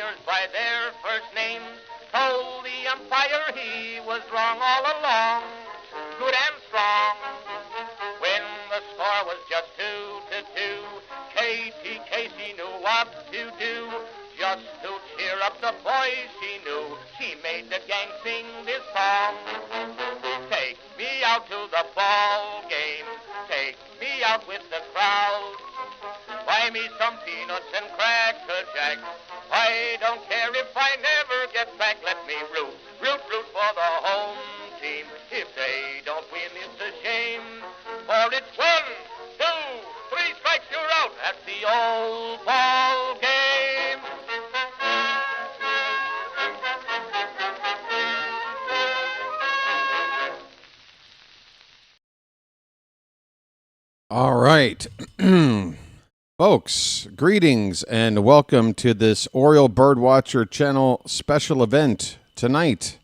pitchers by their first names, told the umpire he was wrong all along, good and strong. When the score was just 2-2, Katie Casey knew what to do. Just to cheer up the boys she knew, she made the gang sing this song. Take me out to the ball game, take me out with the crowd. Buy me some peanuts and Cracker Jacks. I don't care if I never get back. Let me root for the home team. If they don't win, it's a shame. For it's 1, 2, 3 strikes, you're out. That's the old ball game. All right. Folks, greetings and welcome to this Orioles BirdWatcher Channel special event tonight.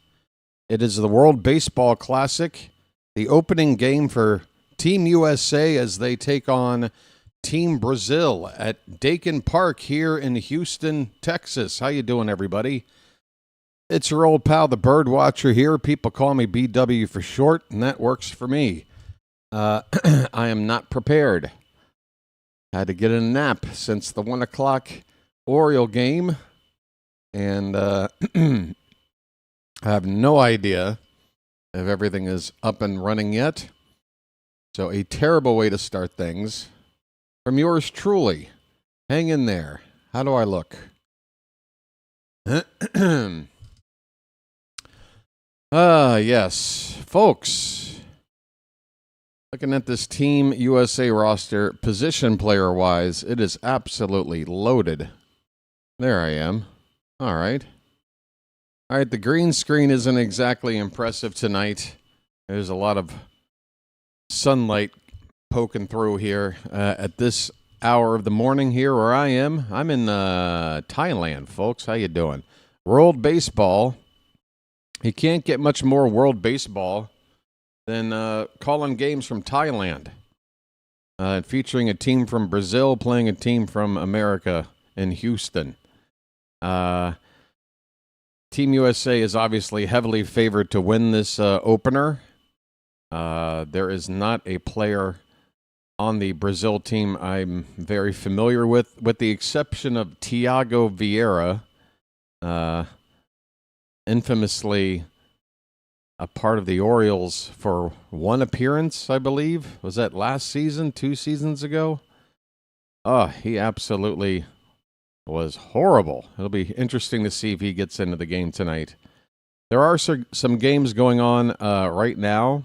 It is the World Baseball Classic, the opening game for Team USA as they take on Team Brazil at Daikin Park here in Houston, Texas. How you doing, everybody? It's your old pal, the Birdwatcher here. People call me BW for short, and that works for me. I am not prepared. Had to get a nap since the 1 o'clock Oriole game, and I have no idea if everything is up and running yet. So a terrible way to start things. From yours truly, hang in there. How do I look? Yes, folks. Looking at this Team USA roster, position player-wise, it is absolutely loaded. There I am. All right. All right, the green screen isn't exactly impressive tonight. There's a lot of sunlight poking through here at this hour of the morning here where I am. I'm in Thailand, folks. How you doing? World Baseball. You can't get much more World Baseball than calling games from Thailand, featuring a team from Brazil playing a team from America in Houston. Team USA is obviously heavily favored to win this opener. There is not a player on the Brazil team I'm very familiar with the exception of Thiago Vieira, infamously a part of the Orioles for one appearance, I believe. Was that last season, 2 seasons ago? Oh, he absolutely was horrible. It'll be interesting to see if he gets into the game tonight. There are some games going on right now.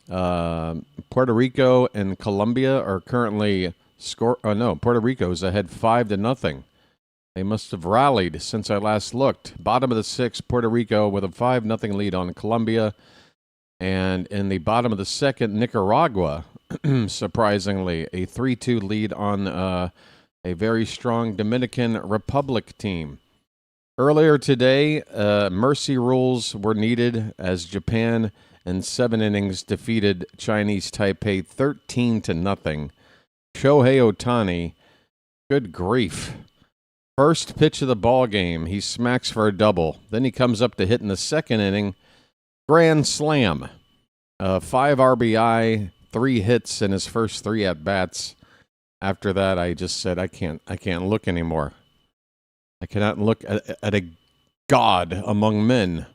Puerto Rico and Colombia are currently Puerto Rico is ahead 5-0. They must have rallied since I last looked. Bottom of the 6th, Puerto Rico with a 5-0 lead on Colombia. And in the bottom of the 2nd, Nicaragua, surprisingly, a 3-2 lead on a very strong Dominican Republic team. Earlier today, mercy rules were needed as Japan in 7 innings defeated Chinese Taipei 13-0. Shohei Ohtani, good grief. First pitch of the ball game, he smacks for a double. Then he comes up to hit in the 2nd inning. Grand slam. 5 RBI, 3 hits in his first 3 at-bats. After that, I just said, I can't look anymore. I cannot look at a god among men.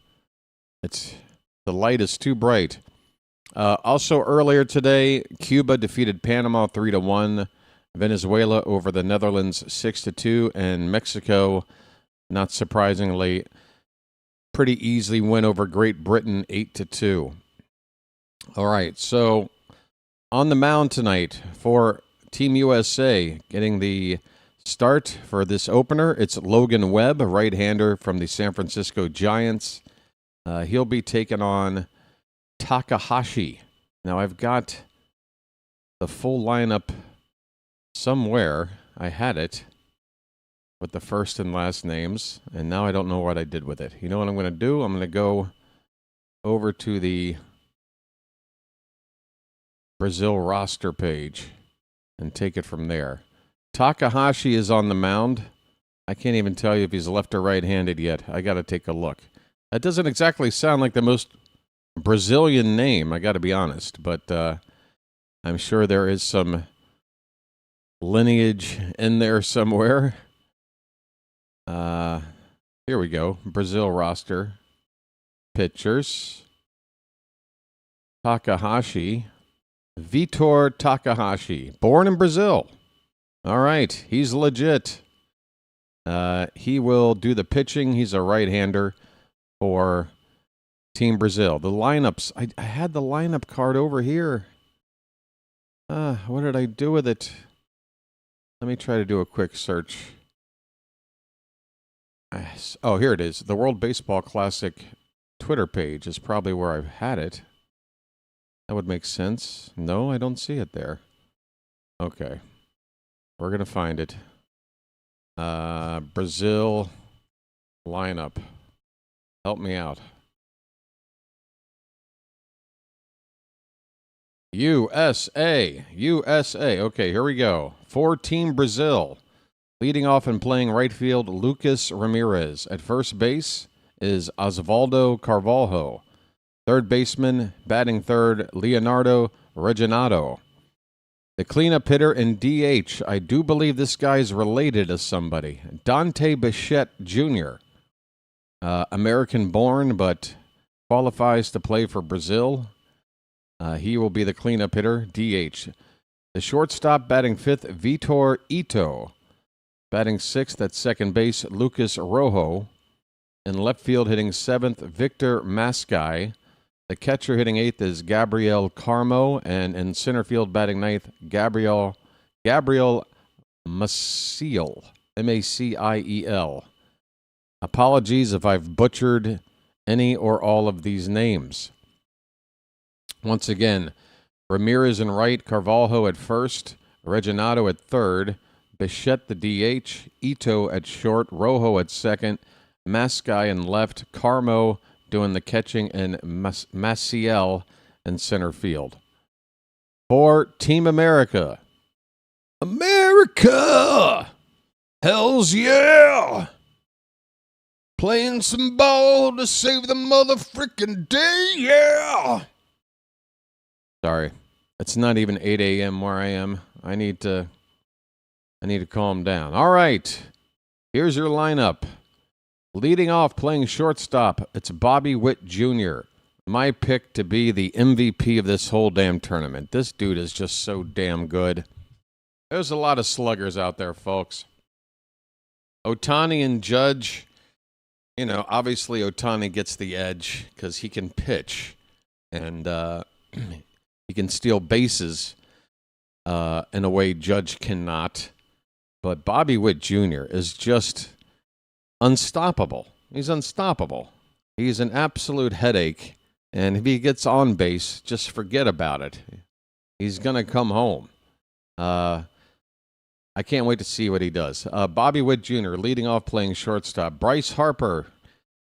The light is too bright. Also earlier today, Cuba defeated Panama 3-1. Venezuela over the Netherlands 6-2, and Mexico, not surprisingly, pretty easily win over Great Britain 8-2. All right, so on the mound tonight for Team USA, getting the start for this opener, it's Logan Webb, a right-hander from the San Francisco Giants. He'll be taking on Takahashi. Now, I've got the full lineup somewhere. I had it with the first and last names, and now I don't know what I did with it. You know what I'm going to do? I'm going to go over to the Brazil roster page and take it from there. Takahashi is on the mound I can't even tell you if he's left or right-handed yet. I got to take a look. That doesn't exactly sound like the most Brazilian name, I got to be honest, but I'm sure there is some lineage in there somewhere. Here we go. Brazil roster. Pitchers. Takahashi. Vitor Takahashi. Born in Brazil. All right. He's legit. He will do the pitching. He's a right-hander for Team Brazil. The lineups. I had the lineup card over here. What did I do with it? Let me try to do a quick search. Oh, here it is. The World Baseball Classic Twitter page is probably where I've had it. That would make sense. No, I don't see it there. Okay. We're going to find it. Brazil lineup. Help me out. USA. Okay, here we go. For Team Brazil. Leading off and playing right field, Lucas Ramirez. At first base is Osvaldo Carvalho. Third baseman, batting third, Leonardo Reginado. The cleanup hitter in DH, I do believe this guy's related to somebody. Dante Bichette Jr., American-born, but qualifies to play for Brazil. He will be the cleanup hitter, DH. The shortstop, batting fifth, Vitor Ito. Batting sixth at second base, Lucas Rojo. In left field, hitting seventh, Victor Mascai. The catcher hitting eighth is Gabriel Carmo. And in center field, batting ninth, Gabriel Maciel. Maciel. Apologies if I've butchered any or all of these names. Once again, Ramirez in right, Carvalho at first, Reginado at third, Bichette the DH, Ito at short, Rojo at second, Mascai in left, Carmo doing the catching, and Maciel in center field. For Team America. America! Hells yeah! Playing some ball to save the motherfucking day, yeah! Sorry. It's not even 8 a.m. where I am. I need to calm down. All right. Here's your lineup. Leading off, playing shortstop, it's Bobby Witt Jr., my pick to be the MVP of this whole damn tournament. This dude is just so damn good. There's a lot of sluggers out there, folks. Ohtani and Judge, obviously Ohtani gets the edge because he can pitch, and he can steal bases in a way Judge cannot. But Bobby Witt Jr. is just unstoppable. He's unstoppable. He's an absolute headache. And if he gets on base, just forget about it. He's going to come home. I can't wait to see what he does. Bobby Witt Jr. leading off playing shortstop. Bryce Harper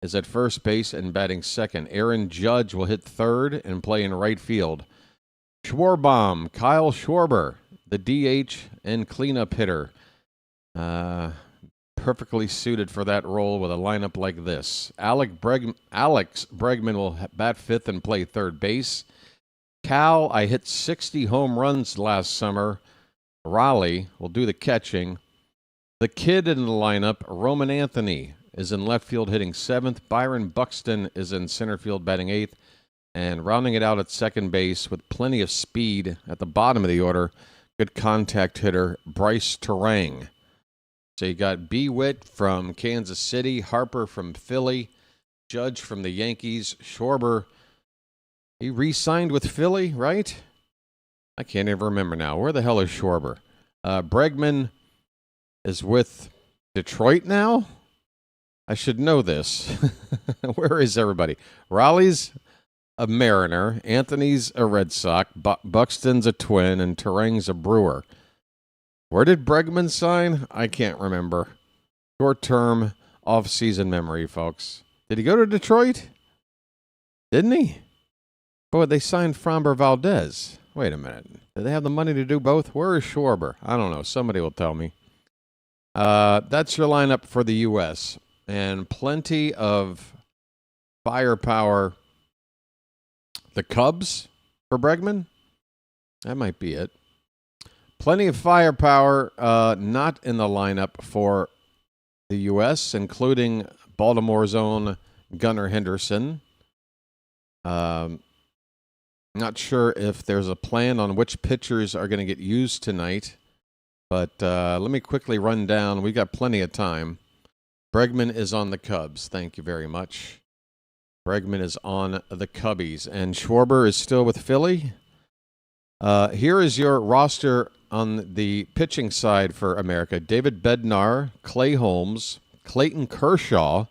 is at first base and batting second. Aaron Judge will hit third and play in right field. Schwarbaum, Kyle Schwarber, the DH and cleanup hitter. Perfectly suited for that role with a lineup like this. Alex Bregman will bat fifth and play third base. Cal, I hit 60 home runs last summer. Raleigh will do the catching. The kid in the lineup, Roman Anthony, is in left field hitting seventh. Byron Buxton is in center field batting eighth. And rounding it out at second base with plenty of speed at the bottom of the order, good contact hitter, Bryce Terang. So you got B. Witt from Kansas City, Harper from Philly, Judge from the Yankees, Schwarber. He re-signed with Philly, right? I can't even remember now. Where the hell is Schwarber? Bregman is with Detroit now? I should know this. Where is everybody? Raleigh's a Mariner, Anthony's a Red Sox, Buxton's a Twin, and Terang's a Brewer. Where did Bregman sign? I can't remember. Short-term, off-season memory, folks. Did he go to Detroit? Didn't he? Boy, they signed Framber Valdez. Wait a minute. Do they have the money to do both? Where is Schwarber? I don't know. Somebody will tell me. That's your lineup for the U.S. and plenty of firepower. The Cubs for Bregman? That might be it. Plenty of firepower not in the lineup for the U.S., including Baltimore's own Gunnar Henderson. Not sure if there's a plan on which pitchers are going to get used tonight, but let me quickly run down. We got plenty of time. Bregman is on the Cubs. Thank you very much. Bregman is on the Cubbies, and Schwarber is still with Philly. Here is your roster on the pitching side for America. David Bednar, Clay Holmes, Clayton Kershaw,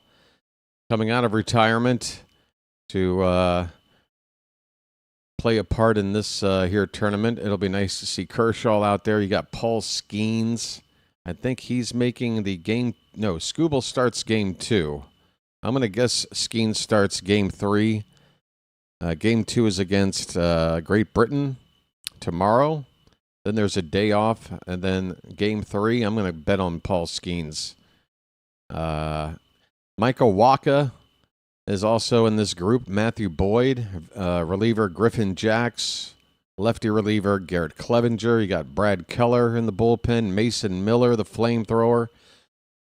coming out of retirement to play a part in this here tournament. It'll be nice to see Kershaw out there. You got Paul Skeens. I think he's making the game. No, Skubal starts game 2. I'm going to guess Skeens starts game 3. Game 2 is against Great Britain tomorrow. Then there's a day off, and then game 3, I'm going to bet on Paul Skeens. Michael Waka is also in this group. Matthew Boyd, reliever Griffin Jacks, lefty reliever Garrett Clevenger. You got Brad Keller in the bullpen, Mason Miller, the flamethrower,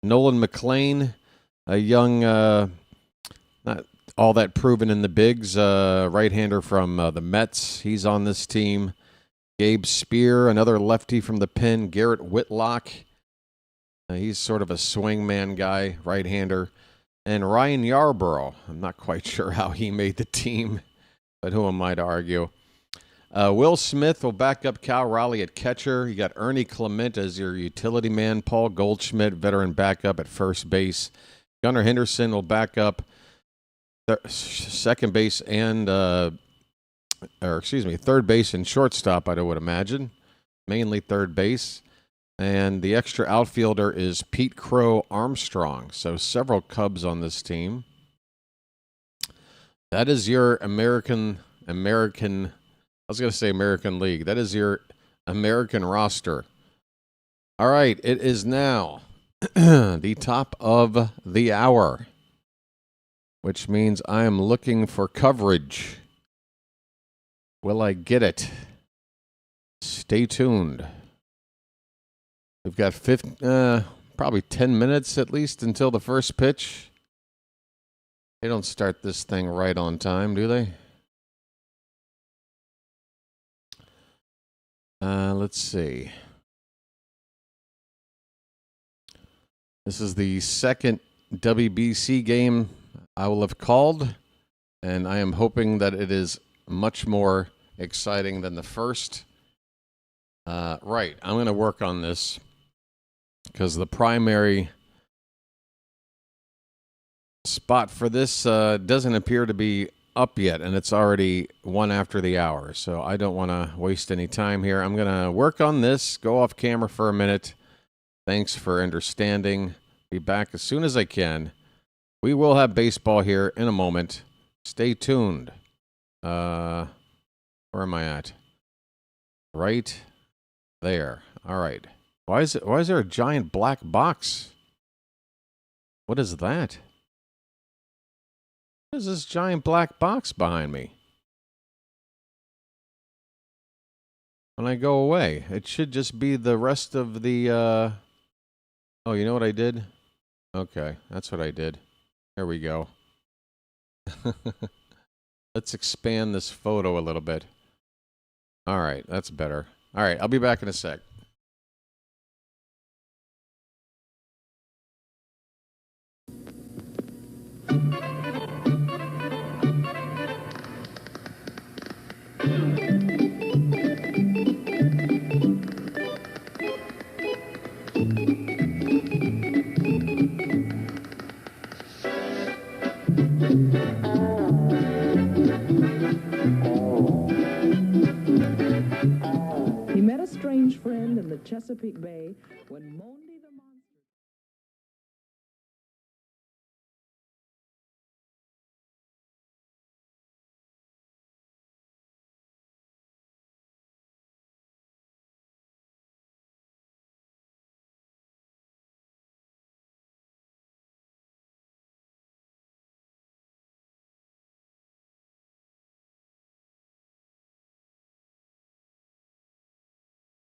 Nolan McLean, a young, not all that proven in the bigs, right-hander from the Mets. He's on this team. Gabe Spear, another lefty from the pen. Garrett Whitlock. He's sort of a swingman guy, right-hander. And Ryan Yarborough. I'm not quite sure how he made the team, but who am I to argue? Will Smith will back up Cal Raleigh at catcher. You got Ernie Clement as your utility man. Paul Goldschmidt, veteran backup at first base. Gunnar Henderson will back up second base and, third base and shortstop, I would imagine. Mainly third base. And the extra outfielder is Pete Crow Armstrong. So several Cubs on this team. That is your American, I was going to say American League. That is your American roster. All right, it is now the top of the hour, which means I am looking for coverage. Will I get it? Stay tuned. We've got probably 10 minutes at least until the first pitch. They don't start this thing right on time, do they? Let's see. This is the second WBC game I will have called, and I am hoping that it is much more exciting than the first. Right, I'm going to work on this because the primary spot for this doesn't appear to be up yet, and it's already 1 after the hour, so I don't want to waste any time here. I'm going to work on this, go off camera for a minute. Thanks for understanding. Be back as soon as I can. We will have baseball here in a moment. Stay tuned. Where am I at? Right there. All right. Why is there a giant black box? What is that? What is this giant black box behind me? When I go away, it should just be the rest of the, oh, you know what I did? Okay, that's what I did. There we go. Let's expand this photo a little bit. All right, that's better. All right, I'll be back in a sec. He met a strange friend in the Chesapeake Bay when Monday the monster...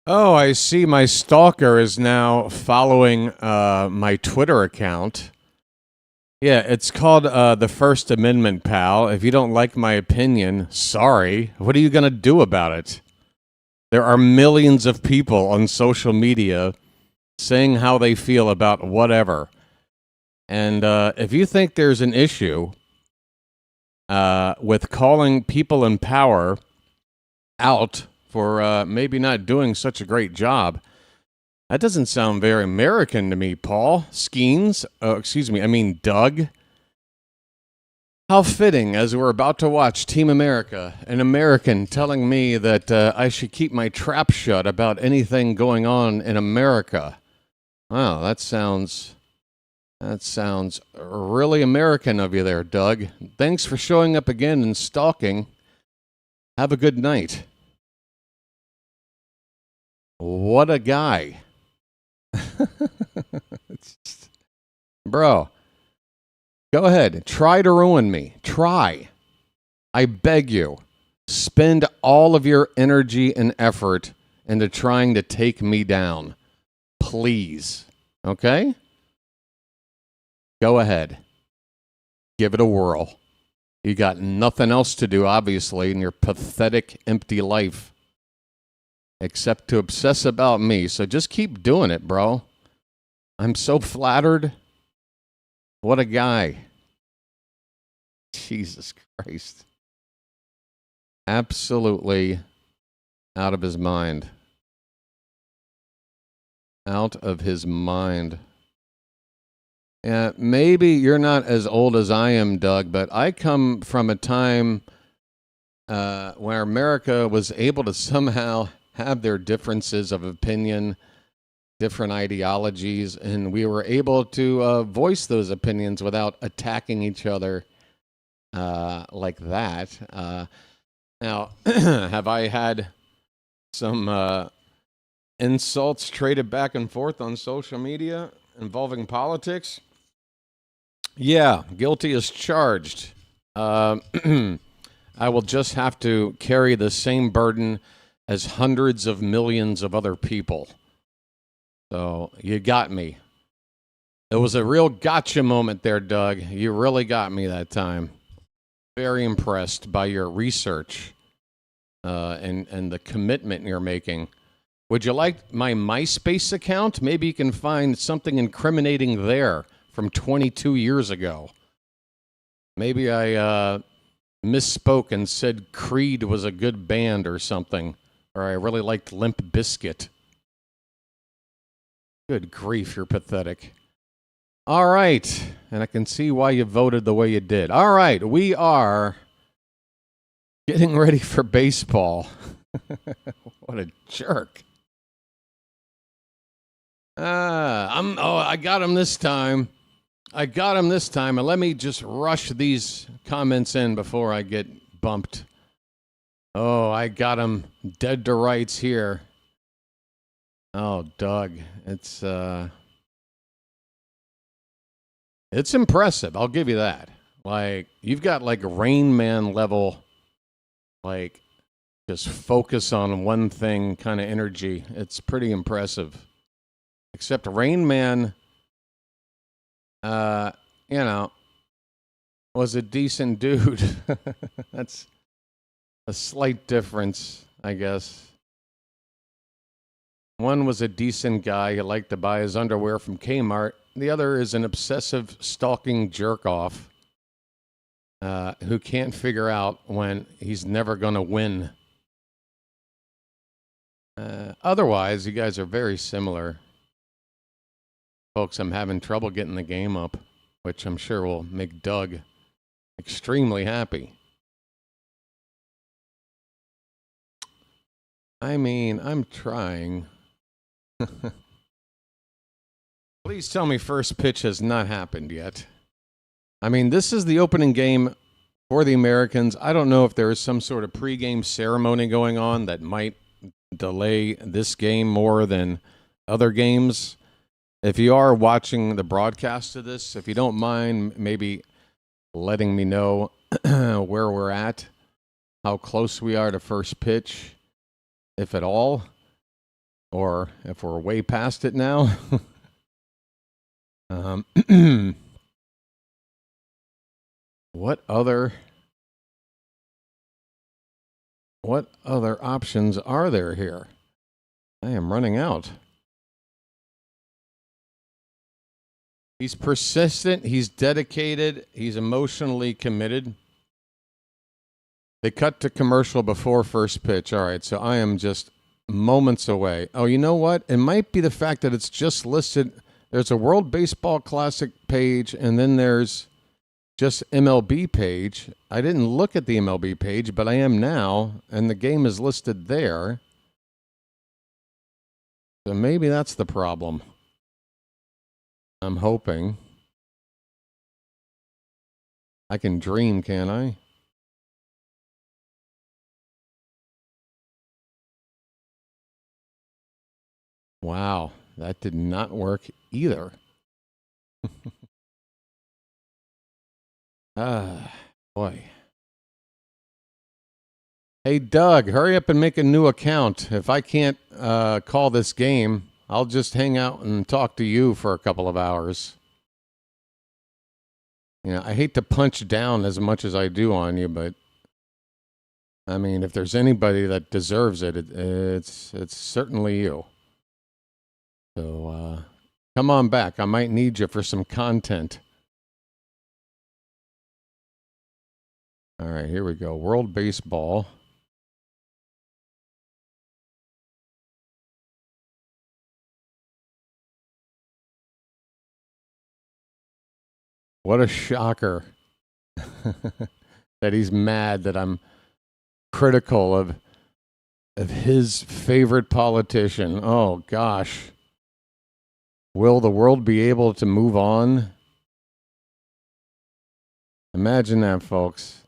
Oh, I see my stalker is now following my Twitter account. Yeah, it's called the First Amendment, pal. If you don't like my opinion, sorry. What are you going to do about it? There are millions of people on social media saying how they feel about whatever. And if you think there's an issue with calling people in power out for maybe not doing such a great job, that doesn't sound very American to me, Paul. Doug. How fitting, as we're about to watch Team America, an American telling me that I should keep my trap shut about anything going on in America. Wow, that sounds really American of you there, Doug. Thanks for showing up again and stalking. Have a good night. What a guy. Bro, go ahead. Try to ruin me. Try. I beg you. Spend all of your energy and effort into trying to take me down. Please. Okay? Go ahead. Give it a whirl. You got nothing else to do, obviously, in your pathetic, empty life, except to obsess about me. So just keep doing it, bro. I'm so flattered. What a guy. Jesus Christ. Absolutely out of his mind. Out of his mind. Yeah, maybe you're not as old as I am, Doug, but I come from a time where America was able to somehow have their differences of opinion, different ideologies, and we were able to voice those opinions without attacking each other like that. Now, have I had some insults traded back and forth on social media involving politics? Yeah, guilty as charged. I will just have to carry the same burden as hundreds of millions of other people. So you got me. It was a real gotcha moment there, Doug. You really got me that time. Very impressed by your research and the commitment you're making. Would you like my MySpace account? Maybe you can find something incriminating there from 22 years ago. Maybe I misspoke and said Creed was a good band or something, or I really liked Limp Bizkit. Good grief, you're pathetic. All right, and I can see why you voted the way you did. All right, we are getting ready for baseball. What a jerk. I got him this time. And let me just rush these comments in before I get bumped. Oh, I got him dead to rights here. Oh, Doug, it's impressive. I'll give you that. Like, you've got like Rain Man level, like, just focus on one thing kind of energy. It's pretty impressive. Except Rain Man, was a decent dude. That's a slight difference, I guess. One was a decent guy who liked to buy his underwear from Kmart. The other is an obsessive, stalking jerk-off who can't figure out when he's never going to win. Otherwise, you guys are very similar. Folks, I'm having trouble getting the game up, which I'm sure will make Doug extremely happy. I mean, I'm trying. Please tell me first pitch has not happened yet. I mean, this is the opening game for the Americans. I don't know if there is some sort of pregame ceremony going on that might delay this game more than other games. If you are watching the broadcast of this, if you don't mind maybe letting me know where we're at, how close we are to first pitch, if at all. or if we're way past it now. What other options are there here? I am running out. He's persistent, he's dedicated, he's emotionally committed. They cut to commercial before first pitch. All right, so I am just moments away. Oh, you know what? It might be the fact that it's just listed. There's a World Baseball Classic page, and then there's just MLB page. I didn't look at the MLB page, but I am now, and the game is listed there. So maybe that's the problem. I'm hoping. I can dream, can't I? Wow, that did not work either. Boy. Hey, Doug, hurry up and make a new account. If I can't call this game, I'll just hang out and talk to you for a couple of hours. You know, I hate to punch down as much as I do on you, but I mean, if there's anybody that deserves it, it's certainly you. So come on back. I might need you for some content. All right, here we go. World Baseball. What a shocker that he's mad that I'm critical of his favorite politician. Oh, gosh. Will the world be able to move on? Imagine that, folks.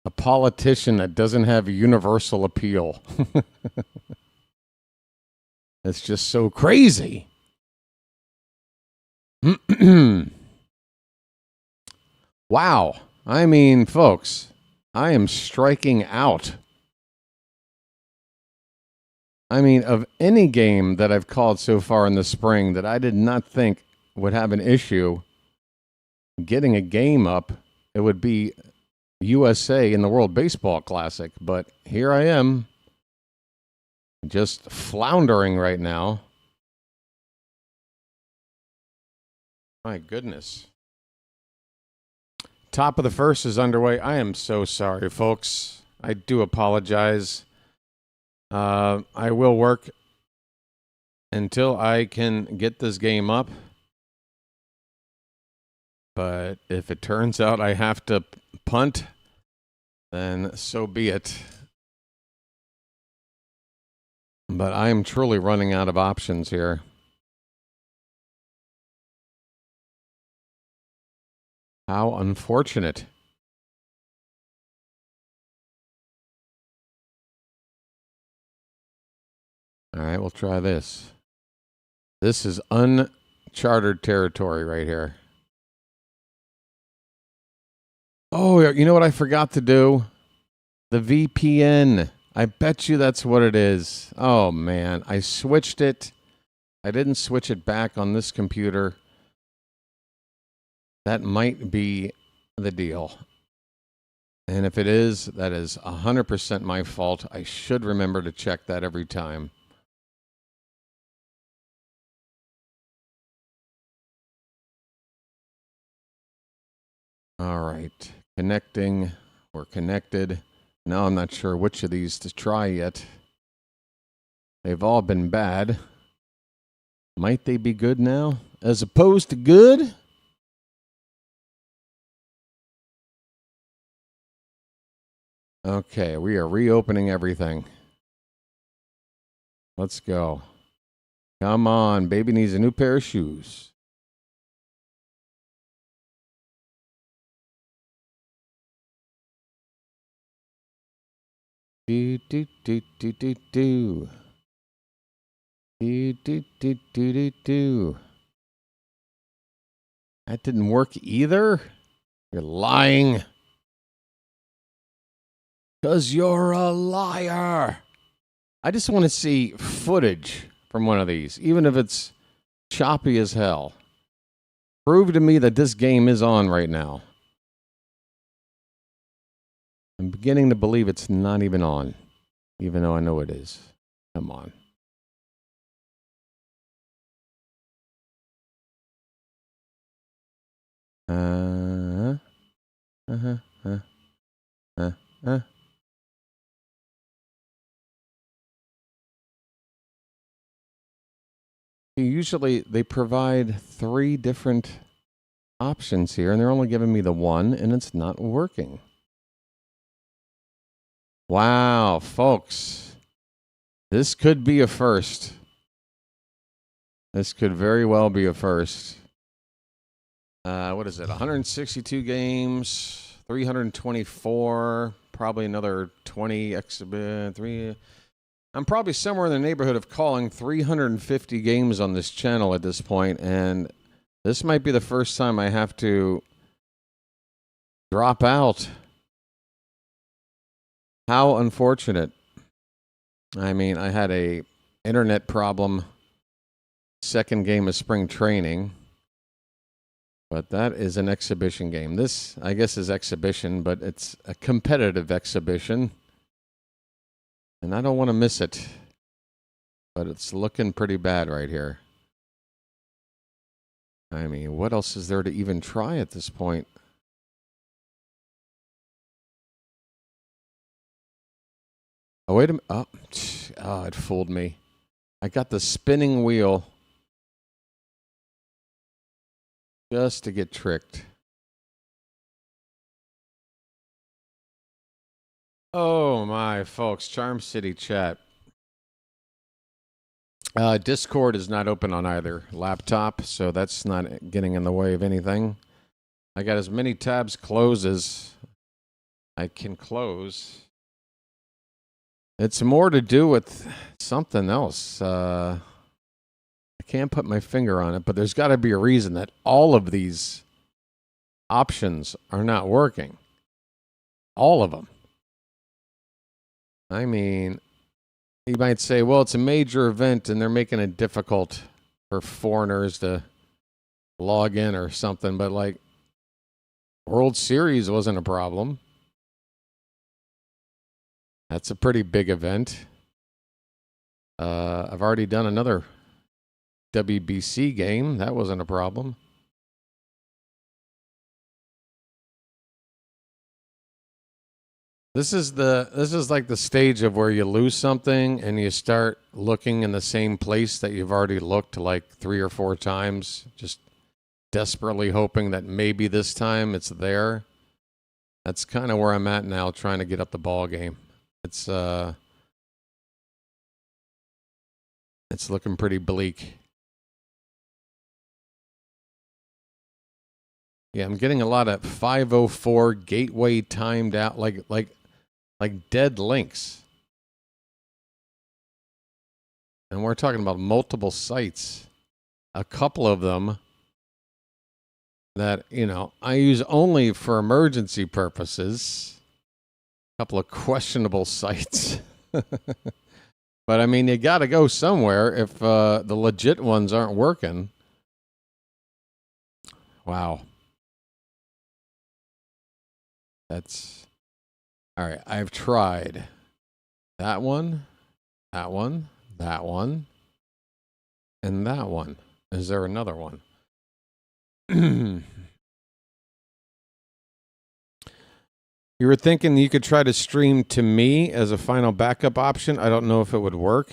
A politician that doesn't have universal appeal. It's just so crazy. Wow. I mean, folks, I am striking out. I mean, of any game that I've called so far in the spring that I did not think would have an issue getting a game up, it would be USA in the World Baseball Classic. But here I am, just floundering right now. My goodness. Top of the first is underway. I am so sorry, folks. I do apologize. I will work until I can get this game up. But if it turns out I have to punt, then so be it. But I am truly running out of options here. How unfortunate. All right, we'll try this. This is uncharted territory right here. Oh, you know what I forgot to do? The VPN. I bet you that's what it is. Oh, man. I switched it. I didn't switch it back on this computer. That might be the deal. And if it is, that is 100% my fault. I should remember to check that every time. All right. Connecting. We're connected. Now I'm not sure which of these to try yet. They've all been bad. Might they be good now? As opposed to good? Okay, we are reopening everything. Let's go. Come on, baby needs a new pair of shoes. Do do do do do do. Do do do do do do. That didn't work either? You're lying. 'Cause you're a liar. I just want to see footage from one of these, even if it's choppy as hell. Prove to me that this game is on right now. I'm beginning to believe it's not even on, even though I know it is. Come on. Usually they provide 3 different options here, and they're only giving me the one, and it's not working. Wow, folks. This could be a first. This could very well be a first. What is it? 162 games, 324, probably another 20 exhibit, 3. I'm probably somewhere in the neighborhood of calling 350 games on this channel at this point, and this might be the first time I have to drop out. How unfortunate. I mean, I had a internet problem second game of spring training, but that is an exhibition game. This, I guess, is exhibition, but it's a competitive exhibition, and I don't want to miss it, but it's looking pretty bad right here. I mean, what else is there to even try at this point? Oh, wait a minute. Oh, it fooled me. I got the spinning wheel just to get tricked. Oh, my folks. Charm City chat. Discord is not open on either laptop, so that's not getting in the way of anything. I got as many tabs closed as I can close. It's more to do with something else. I can't put my finger on it, but there's got to be a reason that all of these options are not working. All of them. I mean, you might say, well, it's a major event and they're making it difficult for foreigners to log in or something, but like World Series wasn't a problem. That's a pretty big event. I've already done another WBC game. That wasn't a problem. This is like the stage of where you lose something and you start looking in the same place that you've already looked like 3 or 4 times, just desperately hoping that maybe this time it's there. That's kind of where I'm at now, trying to get up the ball game. It's looking pretty bleak. Yeah, I'm getting a lot of 504 gateway timed out, like dead links. And we're talking about multiple sites. A couple of them that, I use only for emergency purposes. A couple of questionable sites. But, I mean, you got to go somewhere if the legit ones aren't working. Wow. That's... All right, I've tried that one, that one, that one, and that one. Is there another one? You were thinking you could try to stream to me as a final backup option? I don't know if it would work.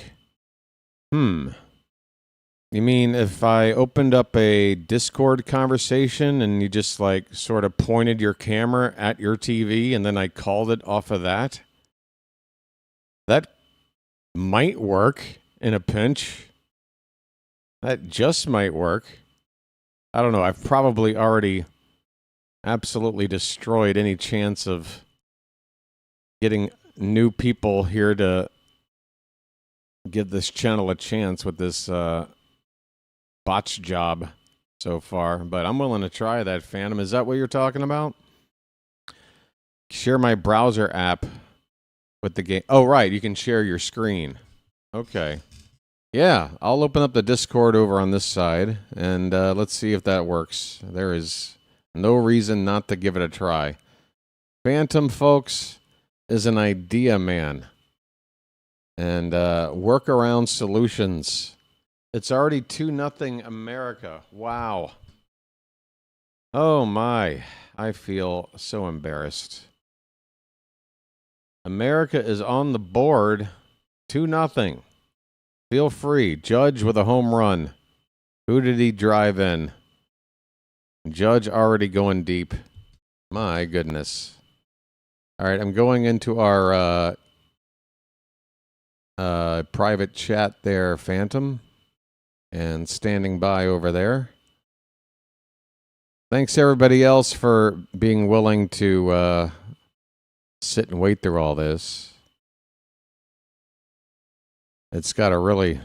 You mean if I opened up a Discord conversation and you just like sort of pointed your camera at your TV and then I called it off of that? That might work in a pinch. That just might work. I don't know. I've probably already absolutely destroyed any chance of getting new people here to give this channel a chance with this botch job so far. But I'm willing to try that, Phantom. Is that what you're talking about? Share my browser app with the game. Oh, right. You can share your screen. Okay. Yeah, I'll open up the Discord over on this side, and let's see if that works. There is no reason not to give it a try. Phantom, folks, is an idea man. And workaround solutions. It's already 2-0 America. Wow. Oh, my. I feel so embarrassed. America is on the board. 2-0. Feel free. Judge with a home run. Who did he drive in? Judge already going deep. My goodness. All right, I'm going into our private chat there, Phantom, and standing by over there. Thanks, everybody else, for being willing to sit and wait through all this. It's got to really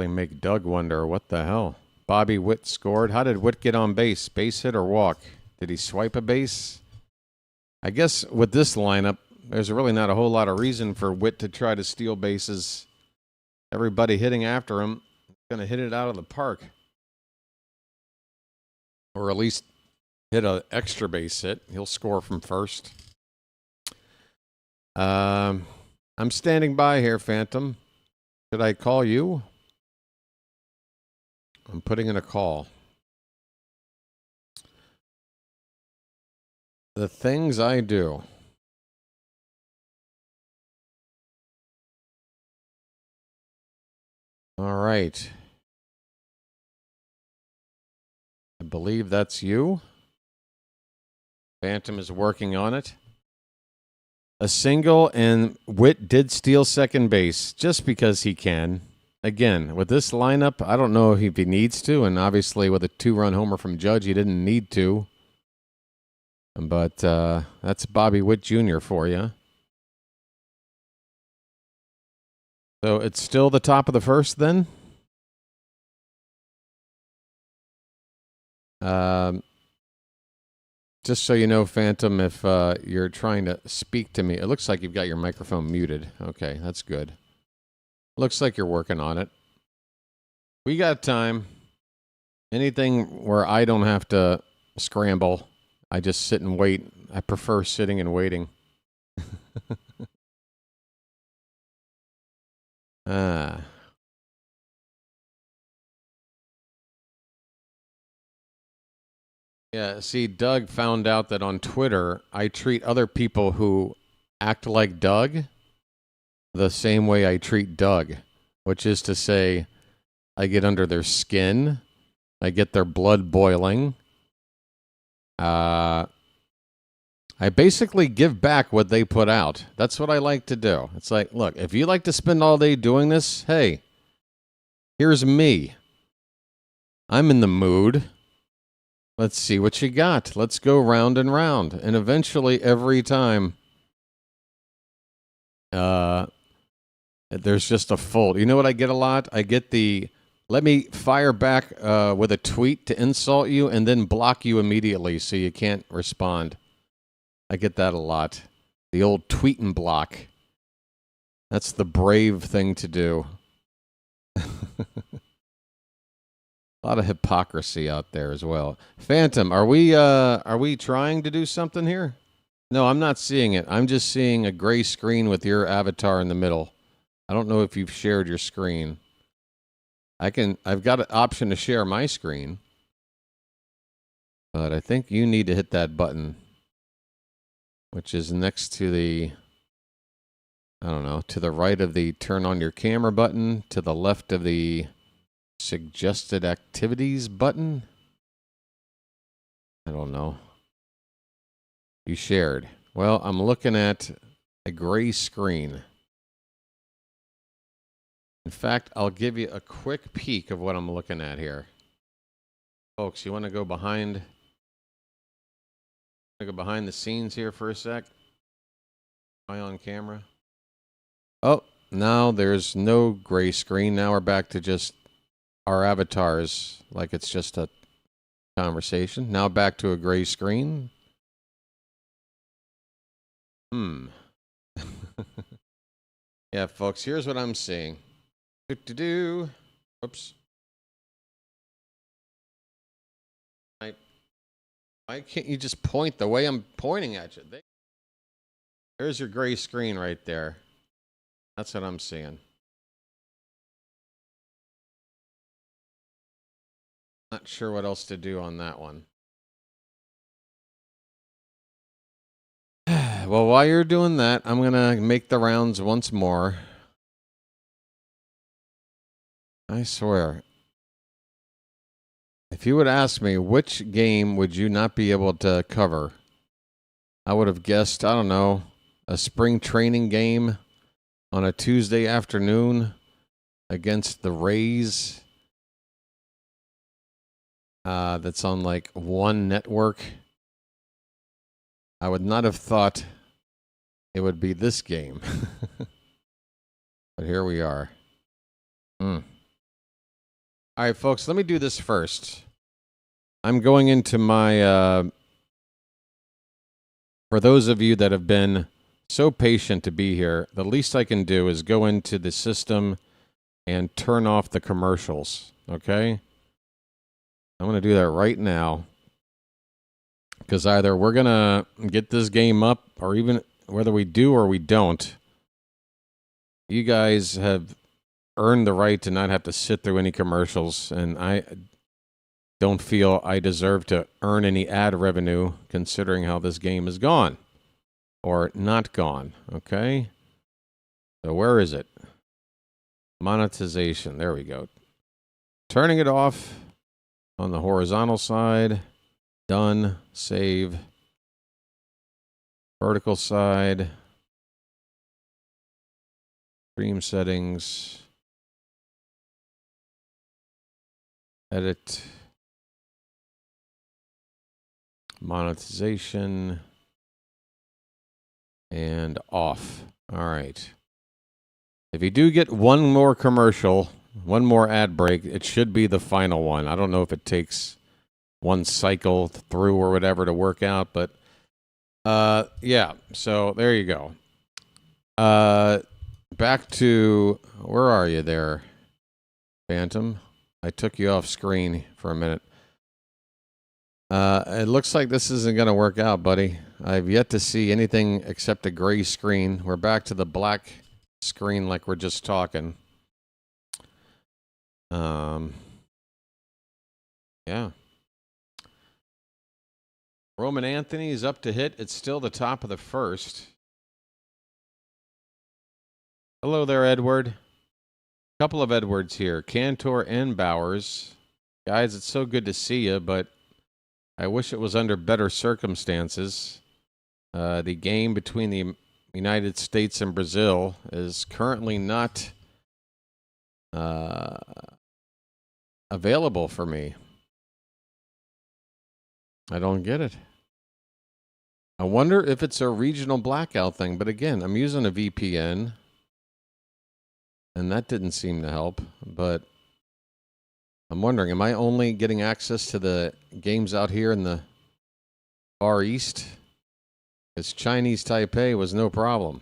make Doug wonder, what the hell? Bobby Witt scored. How did Witt get on base? Base hit or walk? Did he swipe a base? I guess with this lineup, there's really not a whole lot of reason for Witt to try to steal bases. Everybody hitting after him going to hit it out of the park. Or at least hit an extra base hit. He'll score from first. I'm standing by here, Phantom. Should I call you? I'm putting in a call. The things I do. All right. I believe that's you. Phantom is working on it. A single, and Witt did steal second base just because he can. Again, with this lineup, I don't know if he needs to, and obviously with a 2-run homer from Judge, he didn't need to. But that's Bobby Witt Jr. for you. So it's still the top of the first then? Just so you know, Phantom, if you're trying to speak to me, it looks like you've got your microphone muted. Okay, that's good. Looks like you're working on it. We got time. Anything where I don't have to scramble, I just sit and wait. I prefer sitting and waiting. Yeah, see, Doug found out that on Twitter, I treat other people who act like Doug the same way I treat Doug, which is to say, I get under their skin, I get their blood boiling. I basically give back what they put out. That's what I like to do. It's like, look, if you like to spend all day doing this, hey, here's me. I'm in the mood. Let's see what you got. Let's go round and round. And eventually, every time, there's just a fold. You know what I get a lot? I get the, let me fire back with a tweet to insult you and then block you immediately so you can't respond. I get that a lot. The old tweet and block. That's the brave thing to do. A lot of hypocrisy out there as well. Phantom, are we trying to do something here? No, I'm not seeing it. I'm just seeing a gray screen with your avatar in the middle. I don't know if you've shared your screen. I've got an option to share my screen. But I think you need to hit that button, which is next to the, I don't know, to the right of the turn on your camera button, to the left of the suggested activities button. I don't know. You shared. Well, I'm looking at a gray screen. In fact, I'll give you a quick peek of what I'm looking at here. Folks, you want to go behind the scenes here for a sec? Am I on camera? Oh, now there's no gray screen. Now we're back to just our avatars, like it's just a conversation. Now back to a gray screen. Yeah, folks, here's what I'm seeing. Oops. Why can't you just point the way I'm pointing at you? There's your gray screen right there. That's what I'm seeing. Not sure what else to do on that one. Well, while you're doing that, I'm going to make the rounds once more. I swear. If you would ask me which game would you not be able to cover, I would have guessed, I don't know, a spring training game on a Tuesday afternoon against the Rays. That's on like one network. I would not have thought it would be this game. But here we are. All right, folks, let me do this first. I'm going into my, for those of you that have been so patient to be here, the least I can do is go into the system and turn off the commercials, okay? I'm going to do that right now. Because either we're going to get this game up, or even whether we do or we don't, you guys have earned the right to not have to sit through any commercials, and I don't feel I deserve to earn any ad revenue considering how this game is gone. Or not gone, okay? So where is it? Monetization, there we go. Turning it off on the horizontal side. Done, save. Vertical side. Stream settings. Edit. Monetization. And off. All right. If you do get one more commercial, one more ad break, it should be the final one. I don't know if it takes one cycle through or whatever to work out, but yeah, so there you go. Back to, where are you there, Phantom? I took you off screen for a minute. It looks like this isn't going to work out, buddy. I've yet to see anything except a gray screen. We're back to the black screen like we're just talking. Yeah. Roman Anthony is up to hit. It's still the top of the first. Hello there, Edward. Couple of Edwards here. Cantor and Bowers. Guys, it's so good to see you, but I wish it was under better circumstances. The game between the United States and Brazil is currently not available for me. I don't get it. I wonder if it's a regional blackout thing, but again, I'm using a VPN, and that didn't seem to help, but I'm wondering, am I only getting access to the games out here in the Far East? Because Chinese Taipei was no problem.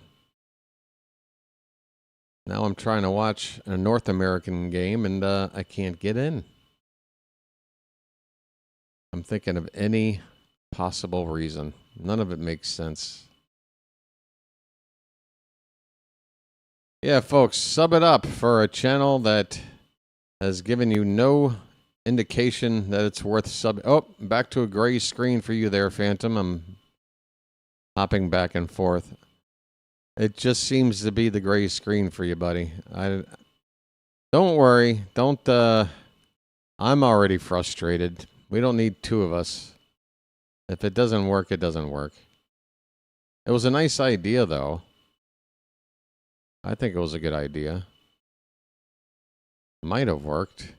Now I'm trying to watch a North American game, and I can't get in. I'm thinking of any possible reason. None of it makes sense. Yeah, folks, sub it up for a channel that has given you no indication that it's worth sub. Oh, back to a gray screen for you there, Phantom. I'm hopping back and forth. It just seems to be the gray screen for you, buddy. Don't worry. Don't. I'm already frustrated. We don't need two of us. If it doesn't work, it doesn't work. It was a nice idea, though. I think it was a good idea. Might have worked.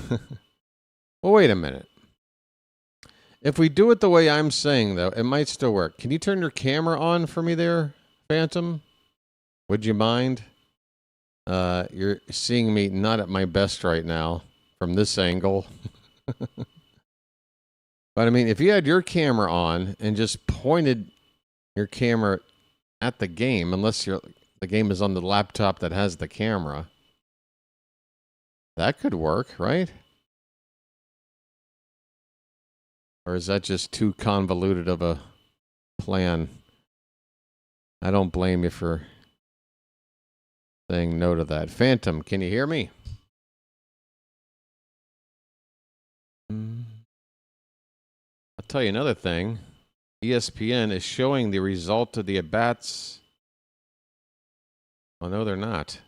Well, wait a minute. If we do it the way I'm saying, though, it might still work. Can you turn your camera on for me there, Phantom? Would you mind? You're seeing me not at my best right now from this angle. But I mean, if you had your camera on and just pointed your camera at the game, unless the game is on the laptop that has the camera. That could work, right? Or is that just too convoluted of a plan? I don't blame you for saying no to that. Phantom, can you hear me? I'll tell you another thing. ESPN is showing the result of the at-bats. Oh, no, they're not.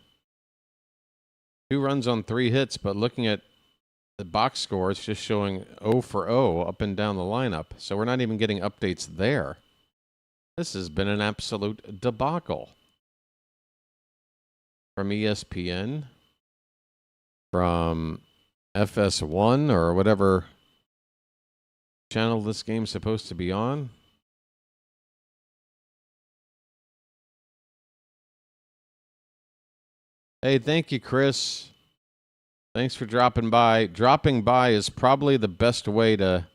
2 runs on 3 hits, but looking at the box score, it's just showing 0 for 0 up and down the lineup. So we're not even getting updates there. This has been an absolute debacle. From ESPN, from FS1 or whatever channel this game's supposed to be on. Hey, thank you, Chris. Thanks for dropping by. Dropping by is probably the best way to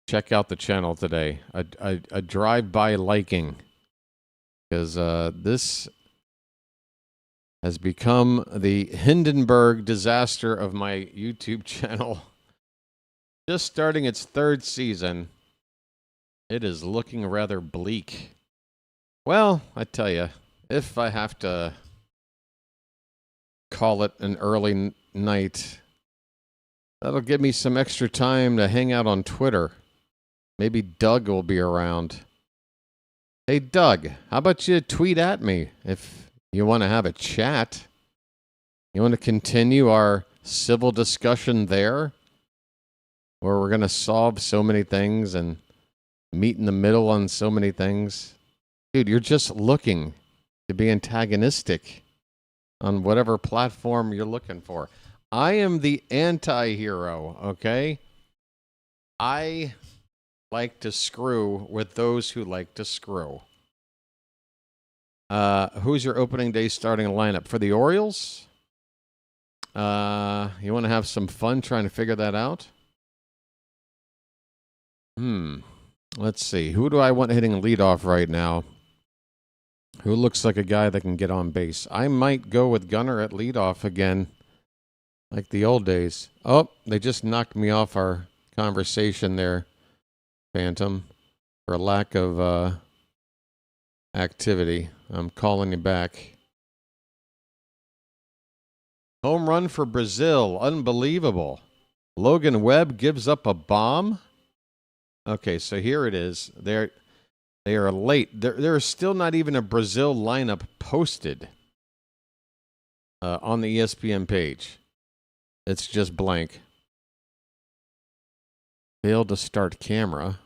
check out the channel today. A drive-by liking. Because this has become the Hindenburg disaster of my YouTube channel. Just starting its 3rd season, it is looking rather bleak. Well, I tell you, if I have to call it an early night, that'll give me some extra time to hang out on Twitter. Maybe Doug will be around. Hey, Doug, how about you tweet at me if you want to have a chat? You want to continue our civil discussion there, where we're going to solve so many things and meet in the middle on so many things? Dude, you're just looking to be antagonistic on whatever platform you're looking for. I am the anti-hero, okay? I like to screw with those who like to screw. Who's your opening day starting lineup? For the Orioles? You want to have some fun trying to figure that out? Let's see. Who do I want hitting leadoff right now? Who looks like a guy that can get on base? I might go with Gunnar at leadoff again, like the old days. Oh, they just knocked me off our conversation there, Phantom, for lack of activity. I'm calling you back. Home run for Brazil. Unbelievable. Logan Webb gives up a bomb. Okay, so here it is. They are late. There is still not even a Brazil lineup posted on the ESPN page. It's just blank. Failed to start camera.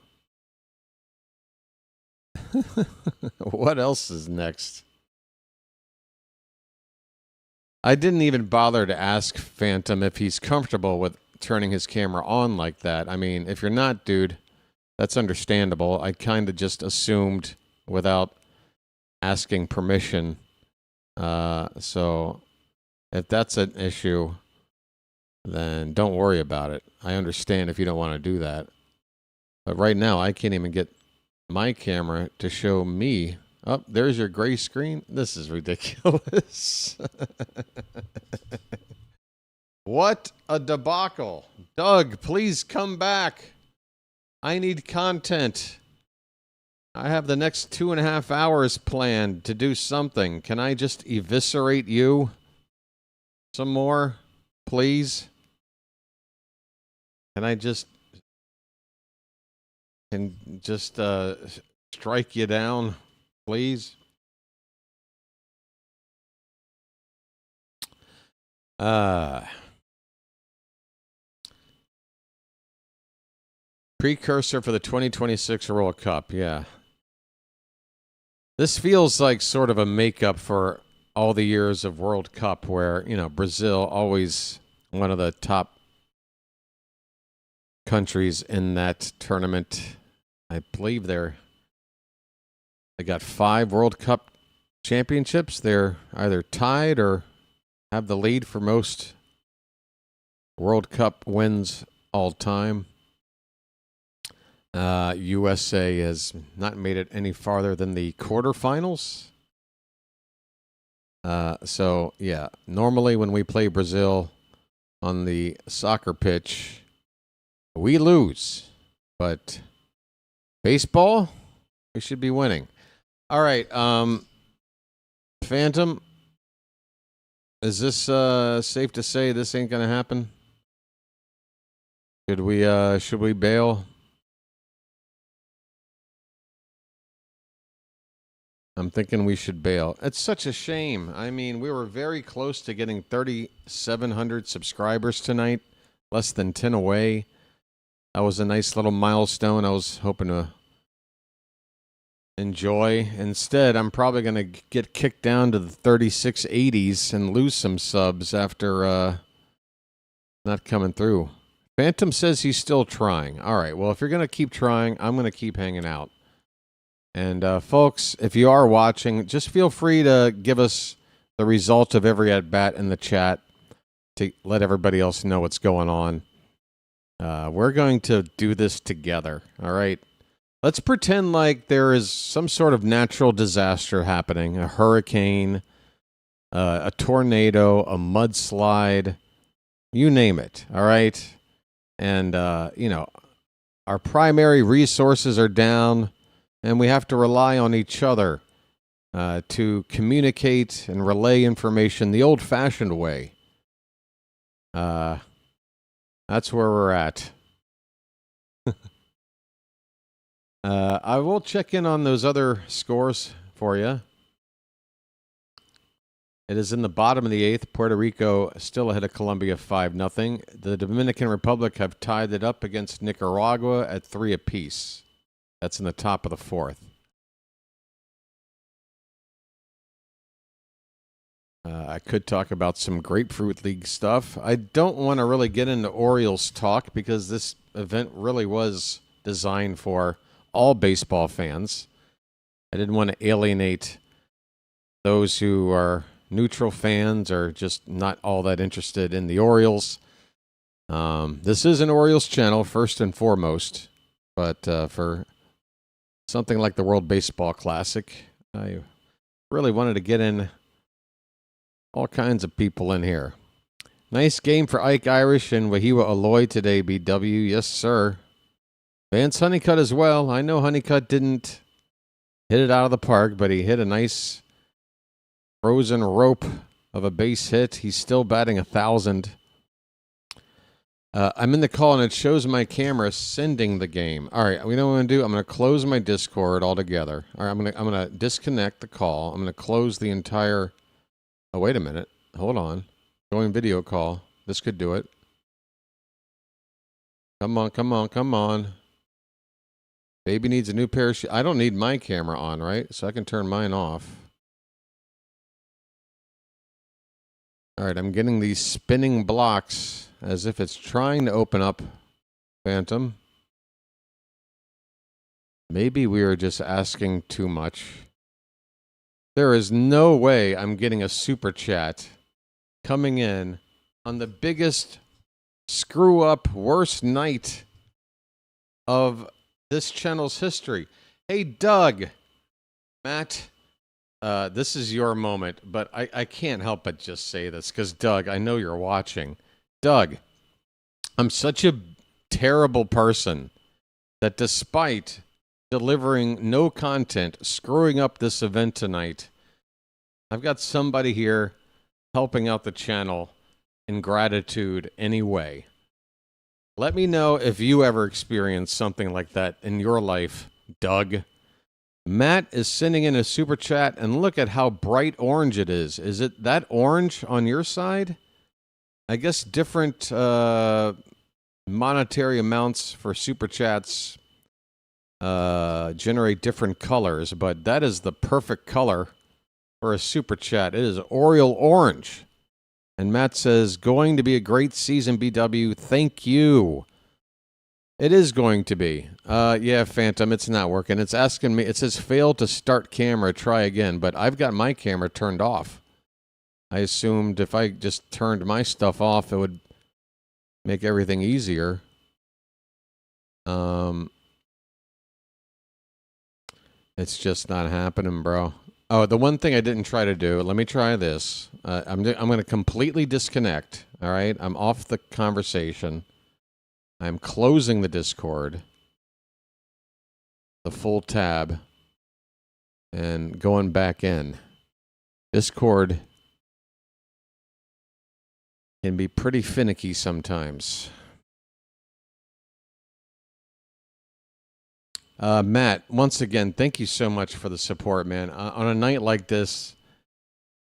What else is next? I didn't even bother to ask Phantom if he's comfortable with turning his camera on like that. I mean, if you're not, dude, that's understandable. I kind of just assumed without asking permission. So if that's an issue, then don't worry about it. I understand if you don't want to do that. But right now, I can't even get my camera to show me. Oh, there's your gray screen. This is ridiculous. What a debacle. Doug, please come back. I need content. I have the next 2.5 hours planned to do something. Can I just eviscerate you some more, please? Can I just strike you down, please? Precursor for the 2026 World Cup, yeah. This feels like sort of a makeup for all the years of World Cup where, you know, Brazil always one of the top countries in that tournament. I believe they got 5 World Cup championships. They're either tied or have the lead for most World Cup wins all time. USA has not made it any farther than the quarterfinals. So, yeah, normally when we play Brazil on the soccer pitch, we lose. But baseball, we should be winning. All right, Phantom, is this safe to say this ain't going to happen? Should we bail? I'm thinking we should bail. It's such a shame. I mean, we were very close to getting 3,700 subscribers tonight, less than 10 away. That was a nice little milestone I was hoping to enjoy. Instead, I'm probably going to get kicked down to the 3680s and lose some subs after not coming through. Phantom says he's still trying. All right, well, if you're going to keep trying, I'm going to keep hanging out. And, folks, if you are watching, just feel free to give us the result of every at-bat in the chat to let everybody else know what's going on. We're going to do this together, all right? Let's pretend like there is some sort of natural disaster happening, a hurricane, a tornado, a mudslide, you name it, all right? And, our primary resources are down, and we have to rely on each other to communicate and relay information the old-fashioned way. That's where we're at. I will check in on those other scores for you. It is in the bottom of the eighth. Puerto Rico still ahead of Colombia 5-0. The Dominican Republic have tied it up against Nicaragua at 3 apiece. That's in the top of the fourth. I could talk about some Grapefruit League stuff. I don't want to really get into Orioles talk because this event really was designed for all baseball fans. I didn't want to alienate those who are neutral fans or just not all that interested in the Orioles. This is an Orioles channel, first and foremost, but for something like the World Baseball Classic, I really wanted to get in all kinds of people in here. Nice game for Ike Irish and Wahiwa Aloy today, BW. Yes, sir. Vance Honeycutt as well. I know Honeycutt didn't hit it out of the park, but he hit a nice frozen rope of a base hit. He's still batting 1,000. I'm in the call, and it shows my camera sending the game. All right, we know what I'm going to do. I'm going to close my Discord altogether. All right, I'm going to disconnect the call. I'm going to close the entire... Oh, wait a minute. Hold on. Going video call. This could do it. Come on, come on, come on. Baby needs a new pair of shoes. I don't need my camera on, right? So I can turn mine off. All right, I'm getting these spinning blocks as if it's trying to open up Phantom. Maybe we are just asking too much. There is no way I'm getting a super chat coming in on the biggest screw-up, worst night of this channel's history. Hey, Doug, Matt, this is your moment, but I can't help but just say this because, Doug, I know you're watching. Doug, I'm such a terrible person that despite delivering no content, screwing up this event tonight, I've got somebody here helping out the channel in gratitude anyway. Let me know if you ever experienced something like that in your life, Doug. Matt is sending in a super chat, and look at how bright orange it is. Is it that orange on your side? I guess different monetary amounts for super chats generate different colors, but that is the perfect color for a super chat. It is Oriole orange. And Matt says, going to be a great season, BW. Thank you. It is going to be. Yeah, Phantom, it's not working. It's asking me, it says fail to start camera, try again, but I've got my camera turned off. I assumed if I just turned my stuff off, it would make everything easier. It's just not happening, bro. Oh, the one thing I didn't try to do, let me try this. I'm going to completely disconnect, all right? I'm off the conversation. I'm closing the Discord, the full tab, and going back in. Discord can be pretty finicky sometimes. Matt, once again, thank you so much for the support, man. On a night like this,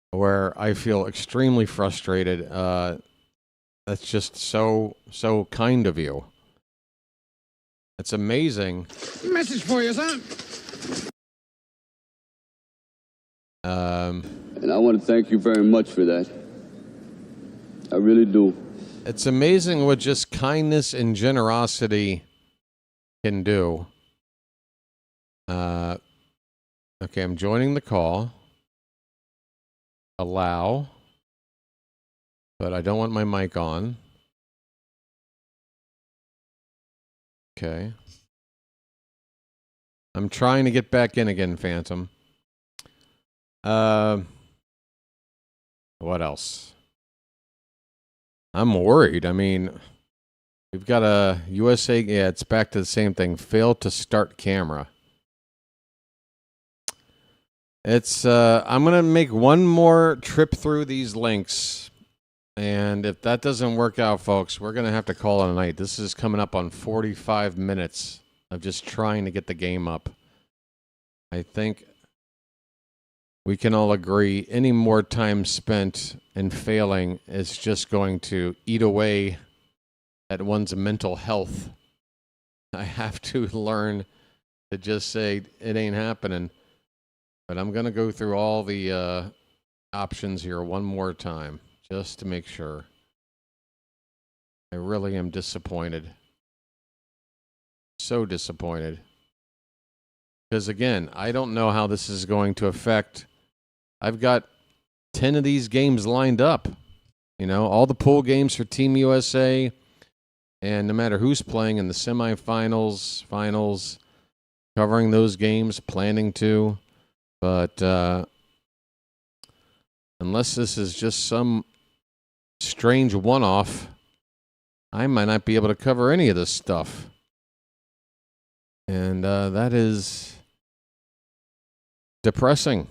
where I feel extremely frustrated, that's just so kind of you. It's amazing. Message for you, son. And I want to thank you very much for that. I really do. It's amazing what just kindness and generosity can do. Okay, I'm joining the call. Allow. But I don't want my mic on. Okay. I'm trying to get back in again, Phantom. What else? I'm worried. I mean, we've got a USA. Yeah, it's back to the same thing. Failed to start camera. It's, I'm going to make one more trip through these links. And if that doesn't work out, folks, we're going to have to call it a night. This is coming up on 45 minutes of just trying to get the game up. I think we can all agree any more time spent in failing is just going to eat away at one's mental health. I have to learn to just say it ain't happening. But I'm going to go through all the options here one more time, just to make sure. I really am disappointed. So disappointed. Because again, I don't know how this is going to affect. I've got 10 of these games lined up. You know, all the pool games for Team USA. And no matter who's playing in the semifinals, finals, covering those games, planning to. But unless this is just some strange one-off, I might not be able to cover any of this stuff. And that is depressing.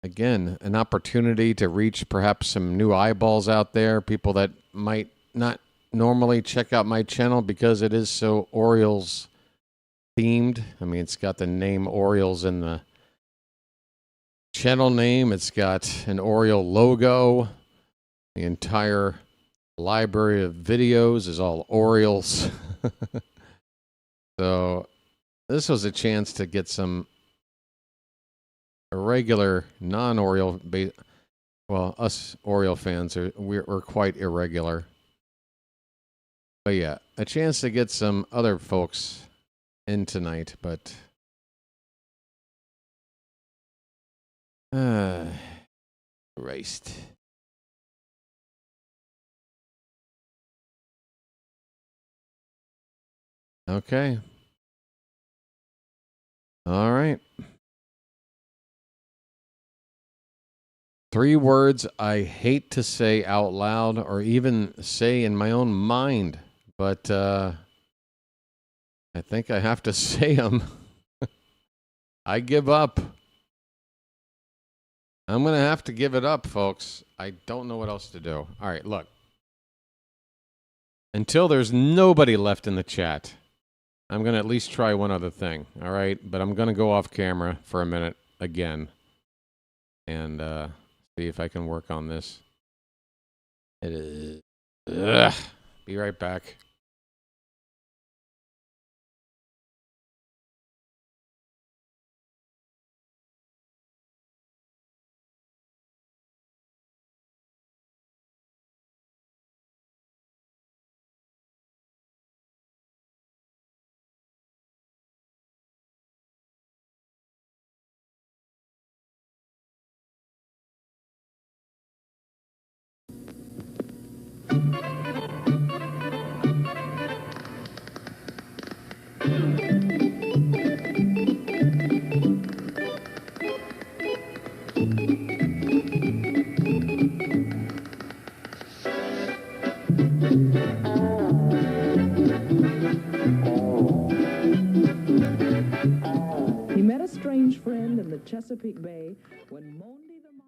Again, an opportunity to reach perhaps some new eyeballs out there, people that might not normally check out my channel because it is so Orioles themed. I mean, it's got the name Orioles in the channel name. It's got an Oriole logo. The entire library of videos is all Orioles. So this was a chance to get some irregular non-Oriole, well, us Oriole fans we're quite irregular. But yeah, a chance to get some other folks in tonight, but Christ. Okay. All right. 3 words I hate to say out loud or even say in my own mind, but I think I have to say them. I give up. I'm going to have to give it up, folks. I don't know what else to do. All right, look. Until there's nobody left in the chat, I'm going to at least try one other thing, all right? But I'm going to go off camera for a minute again and see if I can work on this. It is. Ugh. Be right back. He met a strange friend in the Chesapeake Bay when Monday the monster...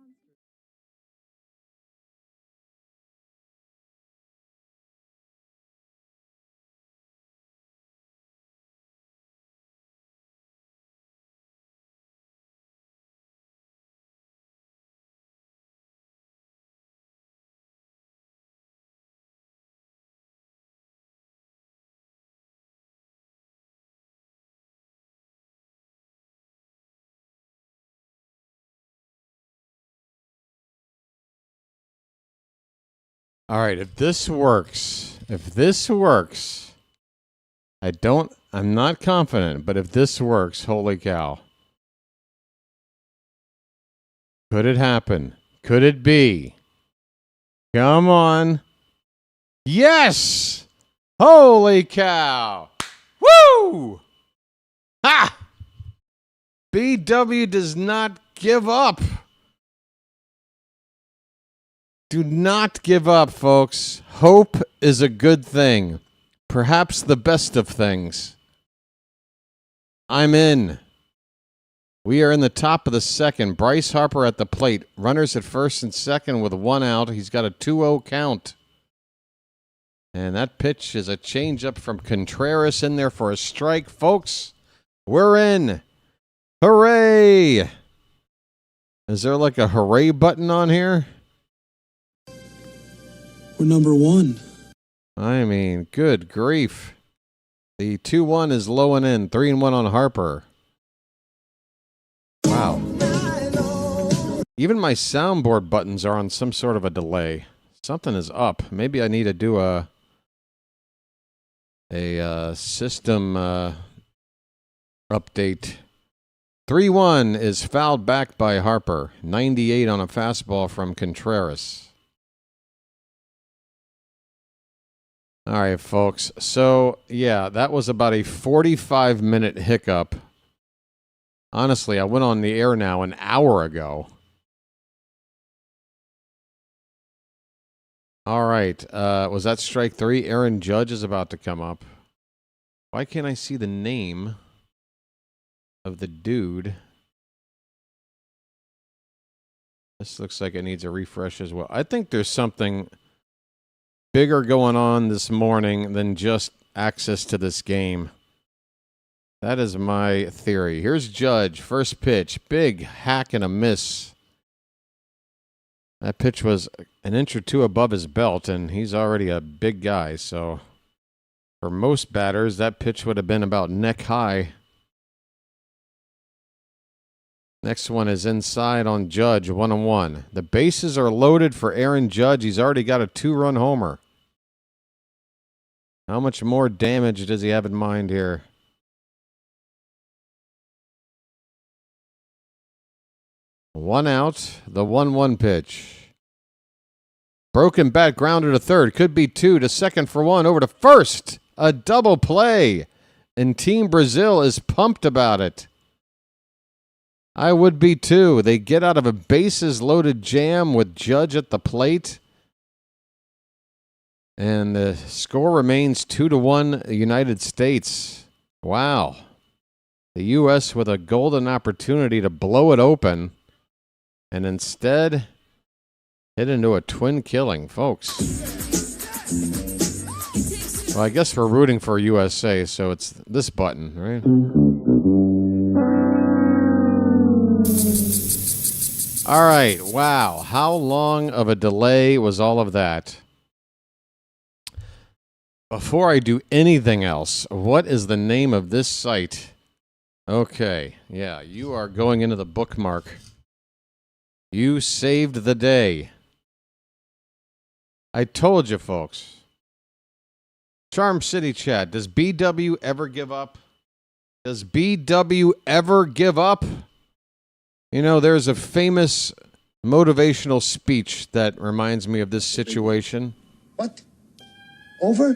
All right, if this works, I'm not confident, but if this works, holy cow. Could it happen? Could it be? Come on. Yes! Holy cow! Woo! Ha! BW does not give up. Do not give up, folks. Hope is a good thing. Perhaps the best of things. I'm in. We are in the top of the second. Bryce Harper at the plate. Runners at first and second with one out. He's got a 2-0 count. And that pitch is a changeup from Contreras in there for a strike. Folks, we're in. Hooray! Is there like a hooray button on here? We're number one. I mean, good grief. The 2-1 is low and in. 3-1 on Harper. Wow. Even my soundboard buttons are on some sort of a delay. Something is up. Maybe I need to do a system update. 3-1 is fouled back by Harper. 98 on a fastball from Contreras. All right, folks. So, yeah, that was about a 45-minute hiccup. Honestly, I went on the air now an hour ago. All right. Was that strike 3? Aaron Judge is about to come up. Why can't I see the name of the dude? This looks like it needs a refresh as well. I think there's something bigger going on this morning than just access to this game. That is my theory. Here's Judge. First pitch. Big hack and a miss. That pitch was an inch or two above his belt, and he's already a big guy. So for most batters, that pitch would have been about neck high. Next one is inside on Judge, 1-1. The bases are loaded for Aaron Judge. He's already got a 2-run homer. How much more damage does he have in mind here? One out, the 1-1 pitch. Broken bat grounded to third. Could be 2 to second for 1. Over to first. A double play. And Team Brazil is pumped about it. I would be too. They get out of a bases-loaded jam with Judge at the plate. And the score remains 2-1 United States. Wow. The U.S. with a golden opportunity to blow it open. And instead, hit into a twin killing, folks. Well, I guess we're rooting for USA, so it's this button, right? All right, wow. How long of a delay was all of that? Before I do anything else, what is the name of this site? Okay, yeah, you are going into the bookmark. You saved the day. I told you, folks. Charm City Chat, does BW ever give up? Does BW ever give up? You know, there's a famous motivational speech that reminds me of this situation. What? Over?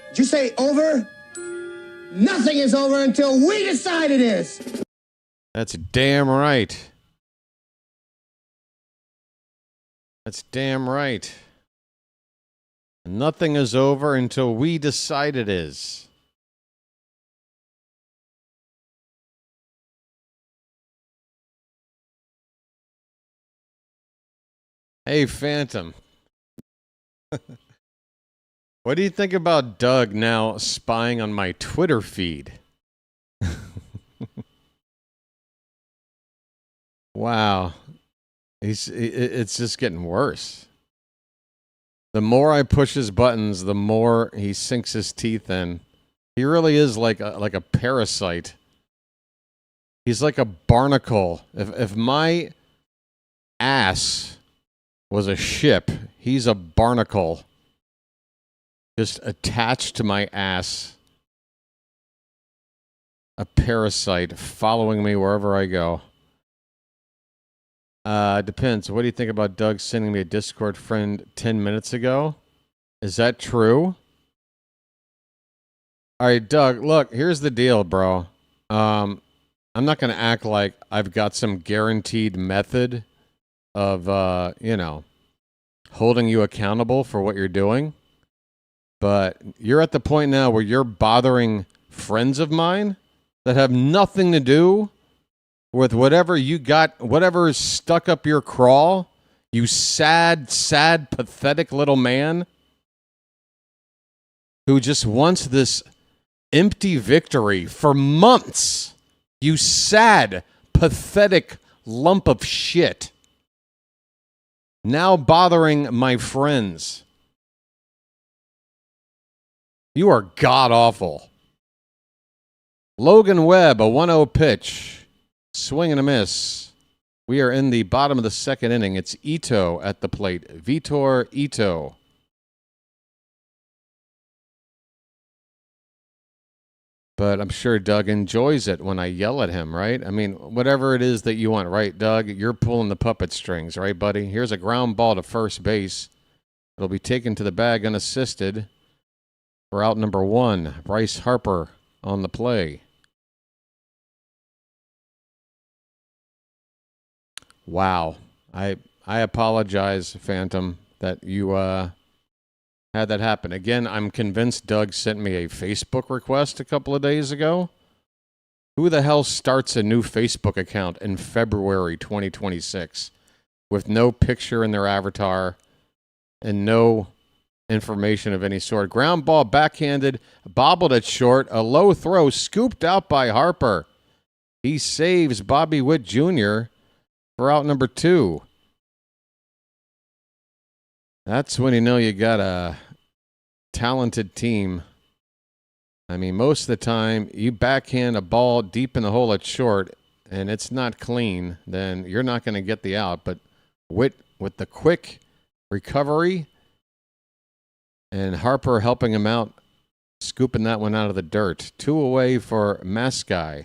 Did you say over? Nothing is over until we decide it is. That's damn right. That's damn right. Nothing is over until we decide it is. Hey, Phantom. What do you think about Doug now spying on my Twitter feed? Wow. It's just getting worse. The more I push his buttons, the more he sinks his teeth in. He really is like a parasite. He's like a barnacle. If my ass was a ship, he's a barnacle. Just attached to my ass. A parasite following me wherever I go. Depends. What do you think about Doug sending me a Discord friend 10 minutes ago? Is that true? All right, Doug, look, here's the deal, bro. I'm not going to act like I've got some guaranteed method of, holding you accountable for what you're doing. But you're at the point now where you're bothering friends of mine that have nothing to do with whatever you got, whatever is stuck up your craw, you sad, pathetic little man who just wants this empty victory for months. You sad, pathetic lump of shit. Now bothering my friends. You are god-awful. Logan Webb, a 1-0 pitch. Swing and a miss. We are in the bottom of the second inning. It's Ito at the plate. Vitor Ito. But I'm sure Doug enjoys it when I yell at him, right? I mean, whatever it is that you want, right, Doug? You're pulling the puppet strings, right, buddy? Here's a ground ball to first base. It'll be taken to the bag unassisted for out number 1. Bryce Harper on the play. Wow. I apologize, Phantom, that you had that happen. Again, I'm convinced Doug sent me a Facebook request a couple of days ago. Who the hell starts a new Facebook account in February 2026 with no picture in their avatar and no information of any sort? Ground ball backhanded, bobbled it short, a low throw scooped out by Harper. He saves Bobby Witt Jr. for out number 2. That's when you know you got a talented team. I mean, most of the time, you backhand a ball deep in the hole at short, and it's not clean, then you're not going to get the out. But Witt with the quick recovery, and Harper helping him out, scooping that one out of the dirt. 2 away for Mascai.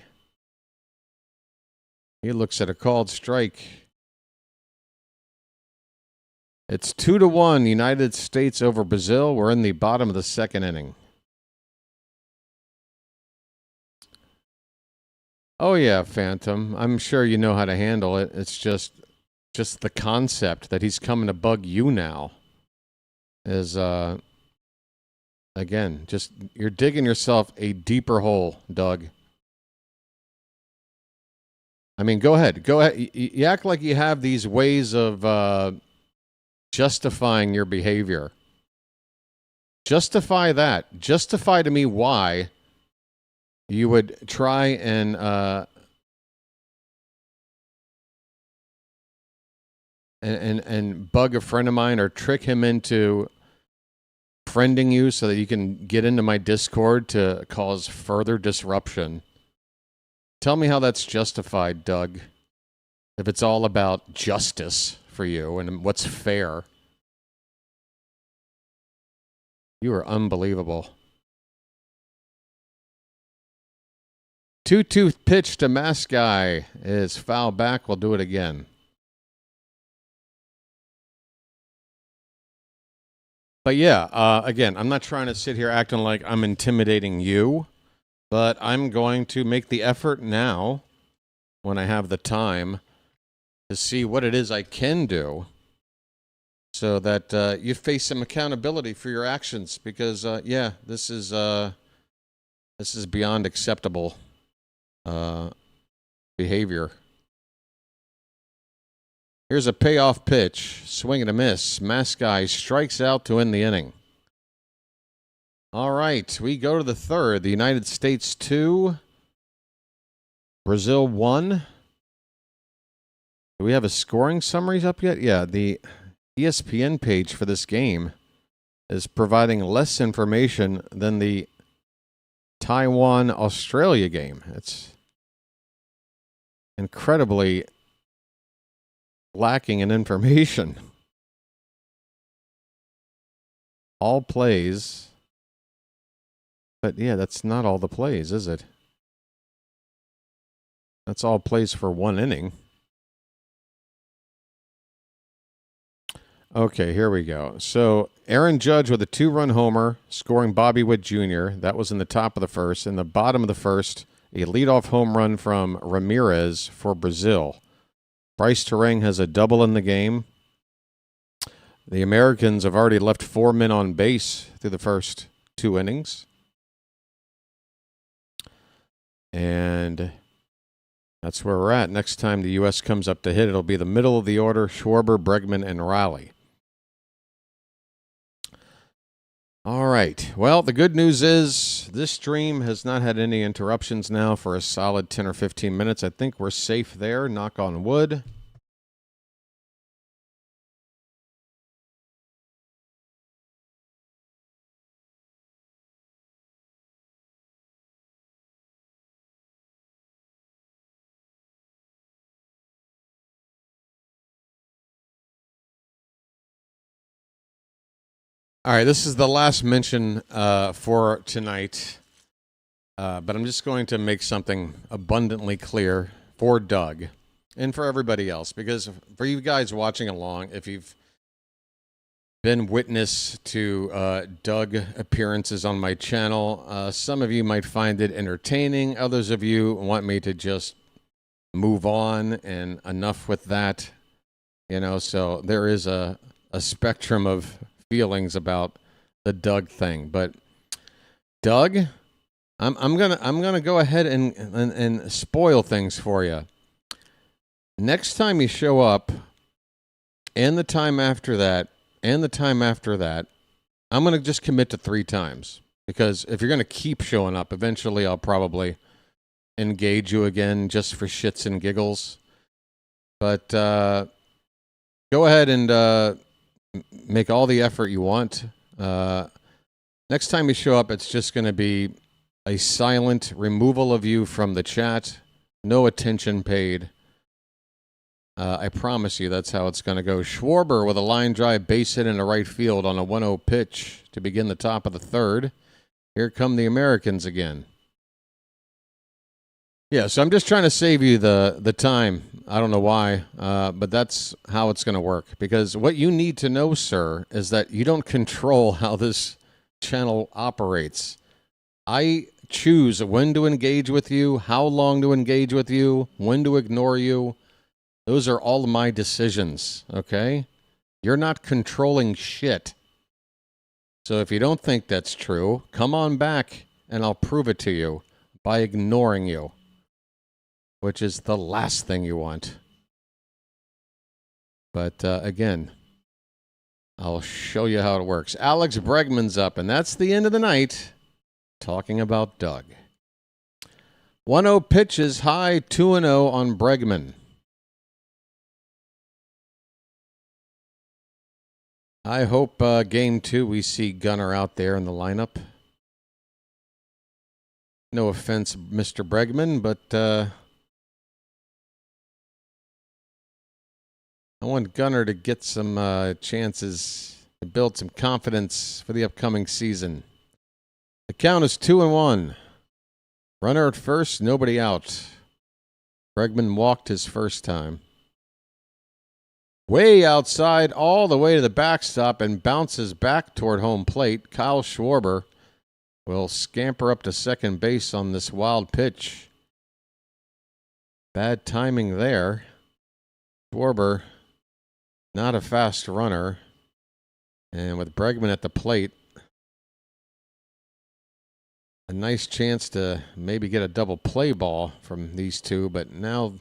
He looks at a called strike. It's 2-1, United States over Brazil. We're in the bottom of the second inning. Oh yeah, Phantom. I'm sure you know how to handle it. It's just the concept that he's coming to bug you now is, again, just you're digging yourself a deeper hole, Doug. I mean, go ahead. You act like you have these ways of justifying your behavior. Justify that. Justify to me why you would try and bug a friend of mine or trick him into friending you so that you can get into my Discord to cause further disruption. Tell me how that's justified, Doug, if it's all about justice for you and what's fair. You are unbelievable. 2-2 pitch to Mascai is foul back. We'll do it again. But yeah, again, I'm not trying to sit here acting like I'm intimidating you. But I'm going to make the effort now, when I have the time, to see what it is I can do so that you face some accountability for your actions. Because yeah, this is beyond acceptable behavior. Here's a payoff pitch, swing and a miss. Mascai strikes out to end the inning. All right, we go to the third. The United States 2, Brazil 1. Do we have a scoring summaries up yet? Yeah, the ESPN page for this game is providing less information than the Taiwan-Australia game. It's incredibly lacking in information. All plays. But yeah, that's not all the plays, is it? That's all plays for one inning. Okay, here we go. So Aaron Judge with a 2-run homer, scoring Bobby Witt Jr. That was in the top of the first. In the bottom of the first, a leadoff home run from Ramirez for Brazil. Bryce Terang has a double in the game. The Americans have already left 4 men on base through the first 2 innings. And that's where we're at. Next time the U.S. comes up to hit, it'll be the middle of the order, Schwarber, Bregman, and Raleigh. All right. Well, the good news is this stream has not had any interruptions now for a solid 10 or 15 minutes. I think we're safe there, knock on wood. All right, this is the last mention for tonight, but I'm just going to make something abundantly clear for Doug and for everybody else, because for you guys watching along, if you've been witness to Doug appearances on my channel, some of you might find it entertaining. Others of you want me to just move on and enough with that, you know, so there is a spectrum of feelings about the Doug thing. But Doug, I'm gonna go ahead and spoil things for you. Next time you show up, and the time after that, and the time after that, I'm gonna just commit to 3 times, because if you're gonna keep showing up, eventually I'll probably engage you again just for shits and giggles. But go ahead and make all the effort you want. Next time you show up, it's just going to be a silent removal of you from the chat. No attention paid. I promise you that's how it's going to go. Schwarber with a line drive base hit into right field on a 1-0 pitch to begin the top of the third. Here come the Americans again. Yeah, so I'm just trying to save you the time. I don't know why, but that's how it's going to work. Because what you need to know, sir, is that you don't control how this channel operates. I choose when to engage with you, how long to engage with you, when to ignore you. Those are all my decisions, okay? You're not controlling shit. So if you don't think that's true, come on back and I'll prove it to you by ignoring you, which is the last thing you want. But again, I'll show you how it works. Alex Bregman's up, and that's the end of the night talking about Doug. 1-0 pitches high, 2-0 on Bregman. I hope game 2 we see Gunnar out there in the lineup. No offense, Mr. Bregman, but I want Gunnar to get some chances to build some confidence for the upcoming season. The count is 2-1. Runner at first, nobody out. Bregman walked his first time. Way outside, all the way to the backstop, and bounces back toward home plate. Kyle Schwarber will scamper up to second base on this wild pitch. Bad timing there. Schwarber, not a fast runner. And with Bregman at the plate, a nice chance to maybe get a double play ball from these two, but now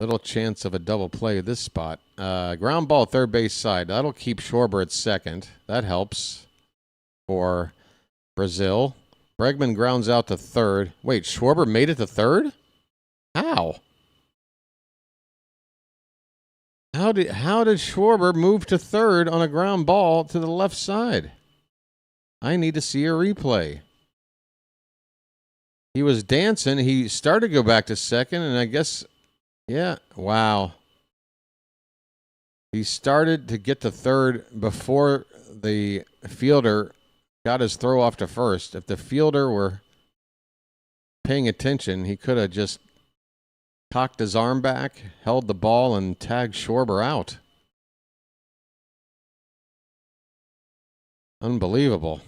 little chance of a double play this spot. Ground ball third base side. That'll keep Schwarber at second. That helps for Brazil. Bregman grounds out to third. Wait, Schwarber made it to third? How? How did Schwarber move to third on a ground ball to the left side? I need to see a replay. He was dancing. He started to go back to second, and I guess, yeah, wow. He started to get to third before the fielder got his throw off to first. If the fielder were paying attention, he could have just cocked his arm back, held the ball, and tagged Schwarber out. Unbelievable.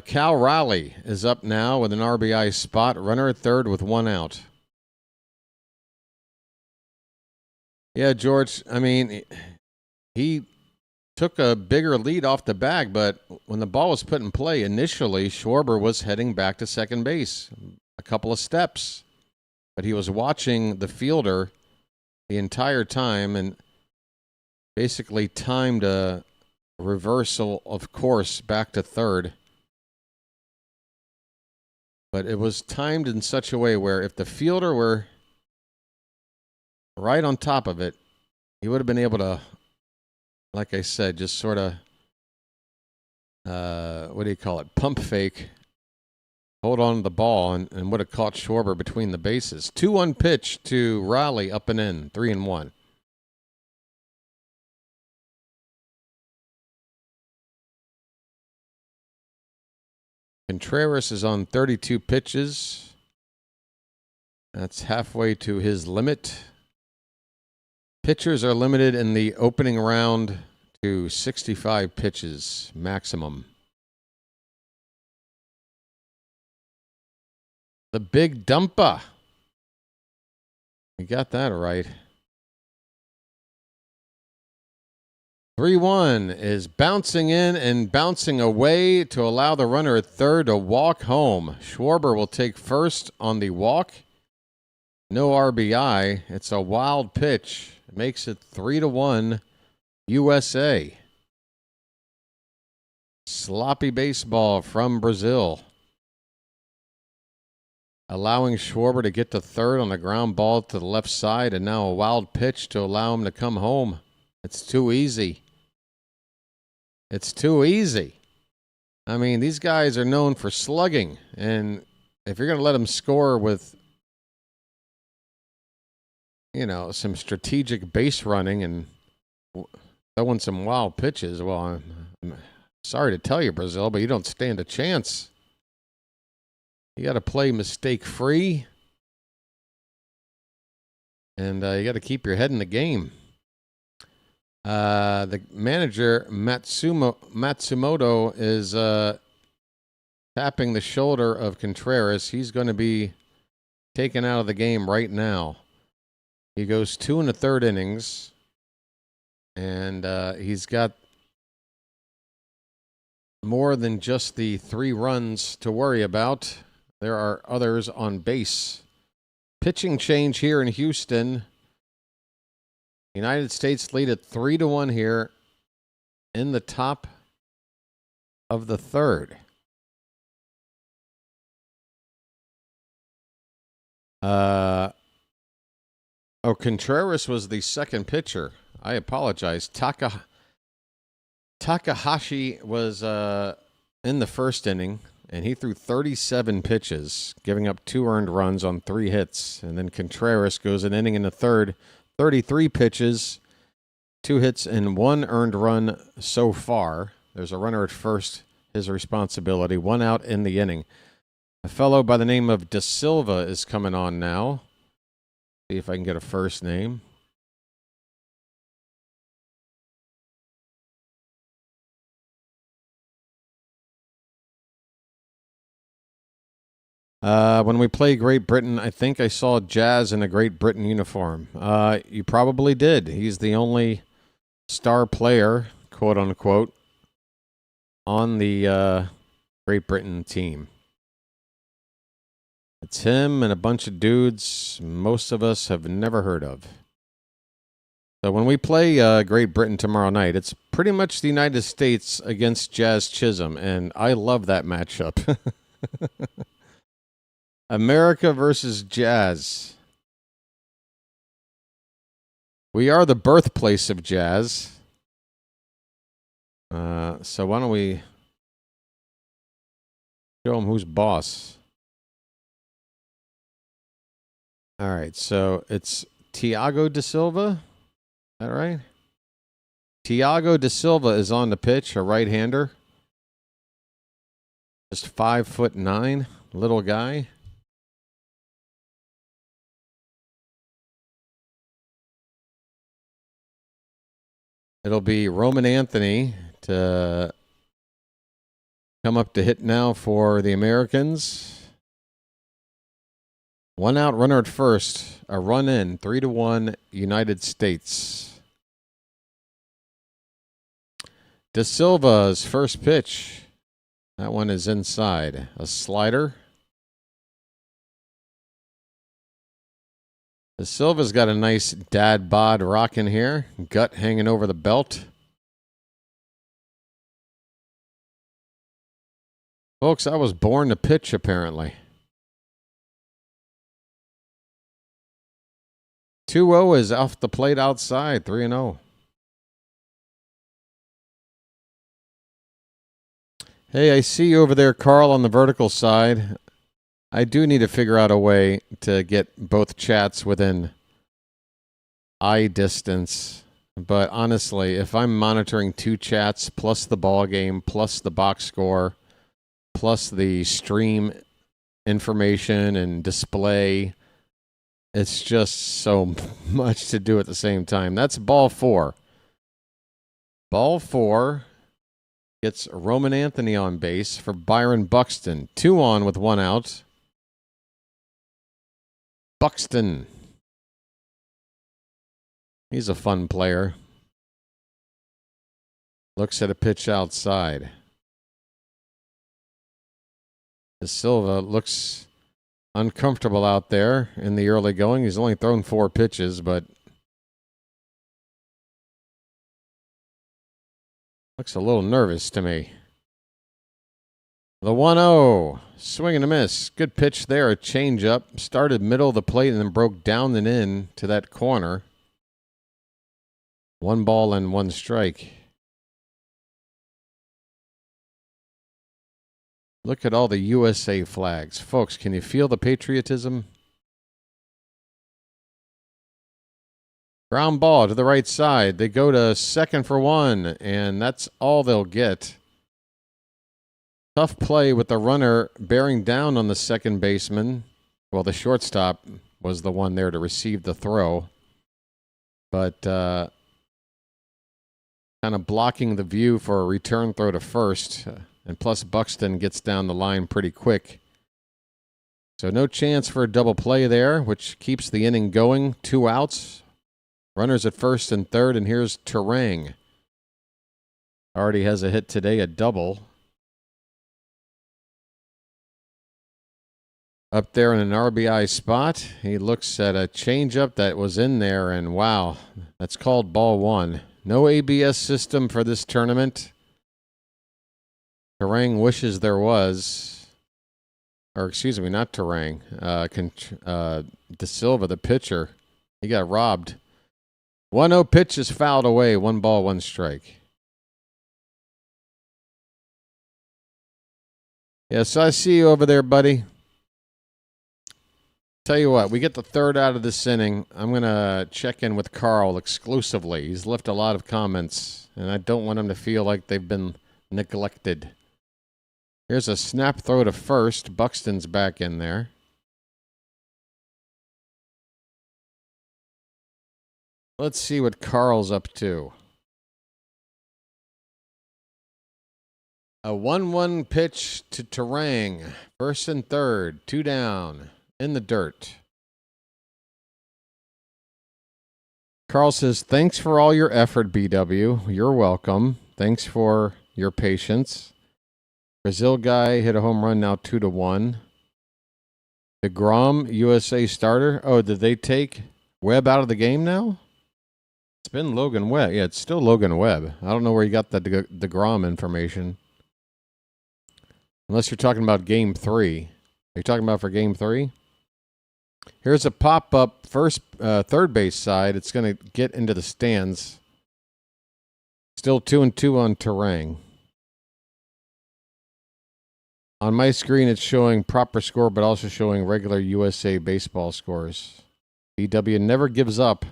Cal Raleigh is up now with an RBI spot. Runner at third with one out. Yeah, George, I mean, he took a bigger lead off the bag, but when the ball was put in play, initially Schwarber was heading back to second base a couple of steps. But he was watching the fielder the entire time and basically timed a reversal of course back to third. But it was timed in such a way where if the fielder were right on top of it, he would have been able to, like I said, just sort of, what do you call it, pump fake, hold on to the ball, and would have caught Schwarber between the bases. 2-1 pitch to Raleigh, up and in, 3-1. Contreras is on 32 pitches. That's halfway to his limit. Pitchers are limited in the opening round to 65 pitches maximum. The big dumper. You got that right. 3-1 is bouncing in and bouncing away to allow the runner at third to walk home. Schwarber will take first on the walk. No RBI. It's a wild pitch. It makes it 3-1 USA. Sloppy baseball from Brazil. Allowing Schwarber to get to third on a ground ball to the left side, and now a wild pitch to allow him to come home. It's too easy. It's too easy. I mean, these guys are known for slugging, and if you're going to let them score with, you know, some strategic base running and throwing some wild pitches, well, I'm sorry to tell you, Brazil, but you don't stand a chance. You got to play mistake-free, and you got to keep your head in the game. The manager, Matsumoto, is tapping the shoulder of Contreras. He's going to be taken out of the game right now. He goes 2 1/3 innings, and he's got more than just the 3 runs to worry about. There are others on base. Pitching change here in Houston. United States lead at 3-1 here in the top of the third. Contreras was the second pitcher. I apologize. Takahashi was in the first inning, and he threw 37 pitches, giving up 2 earned runs on 3 hits. And then Contreras goes an inning in the third, 33 pitches, 2 hits, and 1 earned run so far. There's a runner at first, his responsibility, 1 out in the inning. A fellow by the name of Da Silva is coming on now. See if I can get a first name. When we play Great Britain, I think I saw Jazz in a Great Britain uniform. You probably did. He's the only star player, quote unquote, on the Great Britain team. It's him and a bunch of dudes most of us have never heard of. So when we play Great Britain tomorrow night, it's pretty much the United States against Jazz Chisholm, and I love that matchup. America versus Jazz. We are the birthplace of jazz. So why don't we show them who's boss? All right, so it's Thiago da Silva. Is that right? Thiago da Silva is on the pitch, a right-hander. Just 5'9", little guy. It'll be Roman Anthony to come up to hit now for the Americans. 1 out, runner at first. A run in, 3-1, United States. Da Silva's first pitch. That one is inside. A slider. Da Silva's got a nice dad bod rocking here. Gut hanging over the belt. Folks, I was born to pitch, apparently. 2-0 is off the plate outside, 3-0. Hey, I see you over there, Carl, on the vertical side. I do need to figure out a way to get both chats within eye distance. But honestly, if I'm monitoring 2 chats plus the ball game, plus the box score, plus the stream information and display, it's just so much to do at the same time. That's ball 4. Ball 4 gets Roman Anthony on base for Byron Buxton. 2 on with 1 out. Buxton. He's a fun player. Looks at a pitch outside. Da Silva looks uncomfortable out there in the early going. He's only thrown 4 pitches, but looks a little nervous to me. The 1-0. Swing and a miss. Good pitch there. A changeup. Started middle of the plate and then broke down and in to that corner. 1 ball and 1 strike. Look at all the USA flags. Folks, can you feel the patriotism? Ground ball to the right side. They go to second for 1, and that's all they'll get. Tough play with the runner bearing down on the second baseman. Well, the shortstop was the one there to receive the throw. But kind of blocking the view for a return throw to first. And plus Buxton gets down the line pretty quick. So no chance for a double play there, which keeps the inning going. 2 outs. Runners at first and third, and here's Terang. Already has a hit today, a double. Up there in an RBI spot, he looks at a changeup that was in there, and wow, that's called ball 1. No ABS system for this tournament. Terang wishes there was. Or excuse me, not Terang. Da Silva, the pitcher. He got robbed. 1-0 pitch is fouled away. 1 ball, 1 strike. Yeah, so I see you over there, buddy. Tell you what, we get the 3rd out of this inning. I'm going to check in with Carl exclusively. He's left a lot of comments, and I don't want him to feel like they've been neglected. Here's a snap throw to first. Buxton's back in there. Let's see what Carl's up to. A 1-1 pitch to Terang. First and third. 2 down. In the dirt. Carl says, thanks for all your effort, BW. You're welcome. Thanks for your patience. Brazil guy hit a home run, now 2-1. DeGrom, USA starter. Oh, did they take Webb out of the game now? It's been Logan Webb. Yeah, it's still Logan Webb. I don't know where you got the DeGrom information. Unless you're talking about Game 3. Are you talking about for Game 3? Here's a pop-up third base side. It's going to get into the stands. Still 2-2 on Terang. On my screen, it's showing proper score, but also showing regular USA baseball scores. BW never gives up.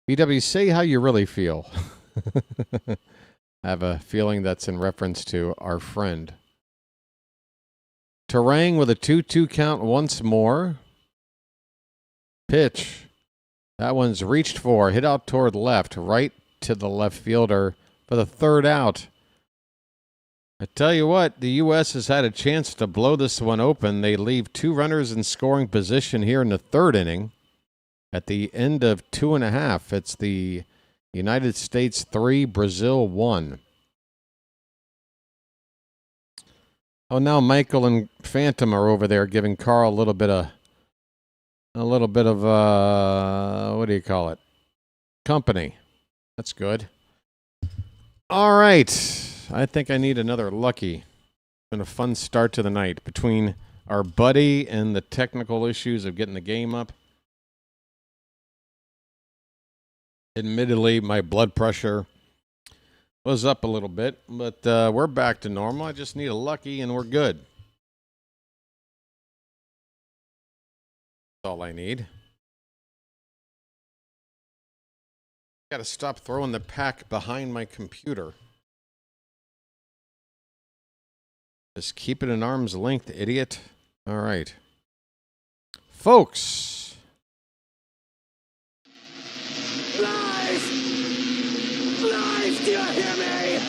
BW, say how you really feel. I have a feeling that's in reference to our friend. Terang with a 2-2 count once more. Pitch. That one's reached for. Hit out toward left. Right to the left fielder for the third out. I tell you what, the U.S. has had a chance to blow this one open. They leave 2 runners in scoring position here in the third inning. At the end of 2.5, it's the United States 3, Brazil 1. Oh, now Michael and Phantom are over there giving Carl a little bit of what do you call it? Company. That's good. All right. I think I need another lucky. It's been a fun start to the night between our buddy and the technical issues of getting the game up. Admittedly, my blood pressure was up a little bit, but we're back to normal. I just need a lucky and we're good. All I need. Got to stop throwing the pack behind my computer. Just keep it an arm's length, idiot. All right. Folks. Live! Live, do you hear me?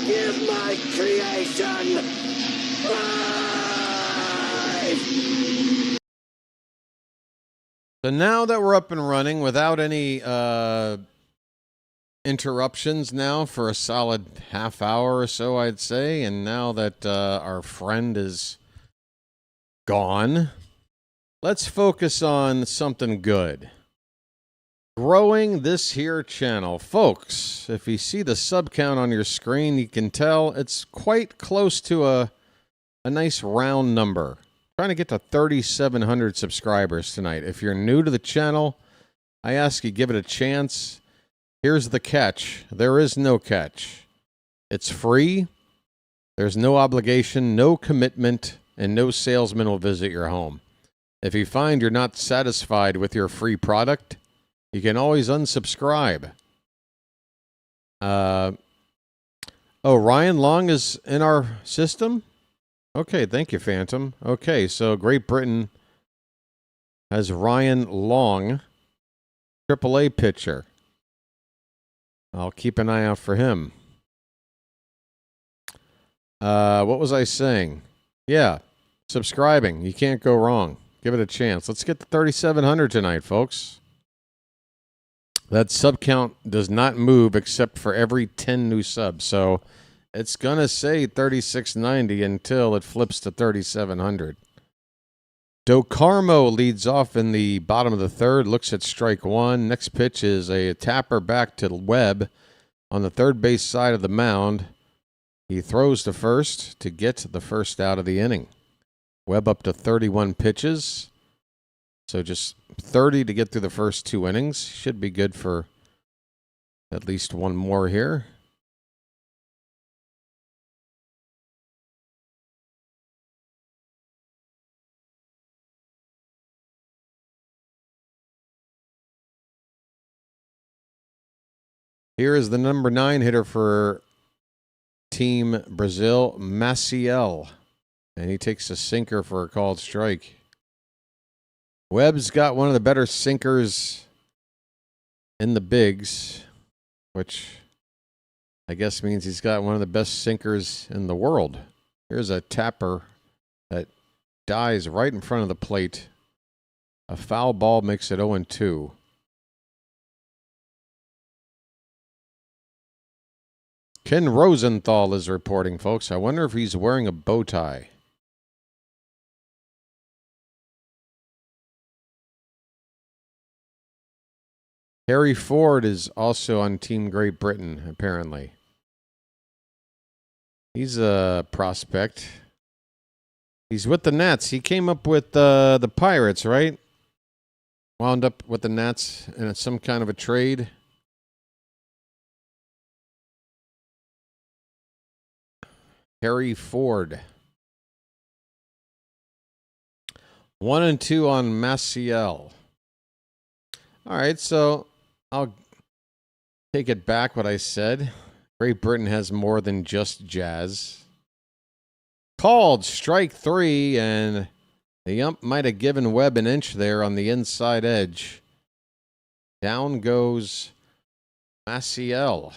Give my creation life! So now that we're up and running without any interruptions now for a solid half hour or so, I'd say, and now that our friend is gone, let's focus on something good. Growing this here channel. Folks, if you see the sub count on your screen, you can tell it's quite close to a nice round number. Trying to get to 3,700 subscribers tonight. If you're new to the channel, I ask you give it a chance. Here's the catch. There is no catch. It's free. There's no obligation, no commitment, and no salesman will visit your home. If you find you're not satisfied with your free product, you can always unsubscribe. Oh, Ryan Long is in our system? Okay, thank you, Phantom. Okay, so Great Britain has Ryan Long, AAA pitcher. I'll keep an eye out for him. What was I saying? Yeah, subscribing. You can't go wrong. Give it a chance. Let's get to 3,700 tonight, folks. That sub count does not move except for every 10 new subs. So it's going to say 3,690 until it flips to 3,700. DoCarmo leads off in the bottom of the third, looks at strike one. Next pitch is a tapper back to Webb on the third base side of the mound. He throws to first to get the first out of the inning. Webb up to 31 pitches. So just 30 to get through the first 2 innings. Should be good for at least one more here. Here is the number 9 hitter for Team Brazil, Maciel. And he takes a sinker for a called strike. Webb's got one of the better sinkers in the bigs, which I guess means he's got one of the best sinkers in the world. Here's a tapper that dies right in front of the plate. A foul ball makes it 0-2. Ken Rosenthal is reporting, folks. I wonder if he's wearing a bow tie. Harry Ford is also on Team Great Britain, apparently. He's a prospect. He's with the Nats. He came up with the Pirates, right? Wound up with the Nats in some kind of a trade. Harry Ford. 1-2 on Maciel. All right, so I'll take it back what I said. Great Britain has more than just Jazz. Called strike 3, and the ump might have given Webb an inch there on the inside edge. Down goes Maciel.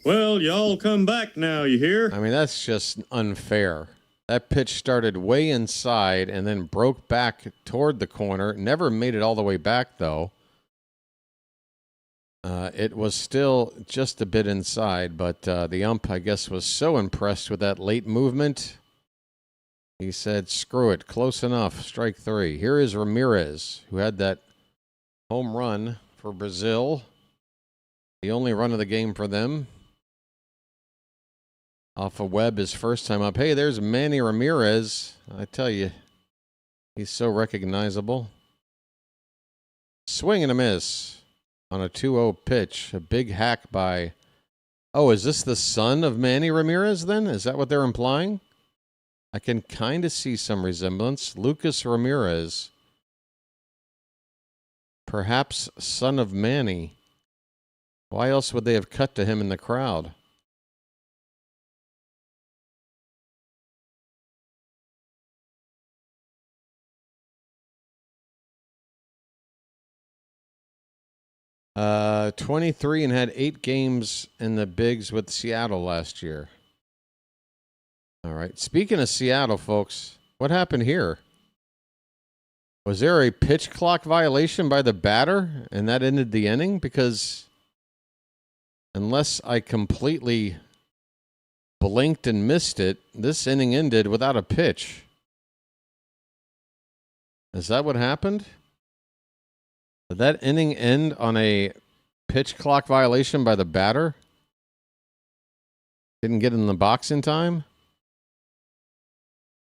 Well, y'all come back now, you hear? I mean, that's just unfair. That pitch started way inside and then broke back toward the corner. Never made it all the way back, though. It was still just a bit inside, but the ump, I guess, was so impressed with that late movement. He said, screw it, close enough, strike 3. Here is Ramirez, who had that home run for Brazil. The only run of the game for them. Off of Webb his first time up. Hey, there's Manny Ramirez. I tell you, he's so recognizable. Swing and a miss on a 2-0 pitch. A big hack by... Oh, is this the son of Manny Ramirez then? Is that what they're implying? I can kind of see some resemblance. Lucas Ramirez. Perhaps son of Manny. Why else would they have cut to him in the crowd? Uh, 23 and had 8 games in the bigs with Seattle last year. All right. Speaking of Seattle, folks, what happened here? Was there a pitch clock violation by the batter and that ended the inning? Because unless I completely blinked and missed it, this inning ended without a pitch. Is that what happened? Did that inning end on a pitch clock violation by the batter? Didn't get in the box in time?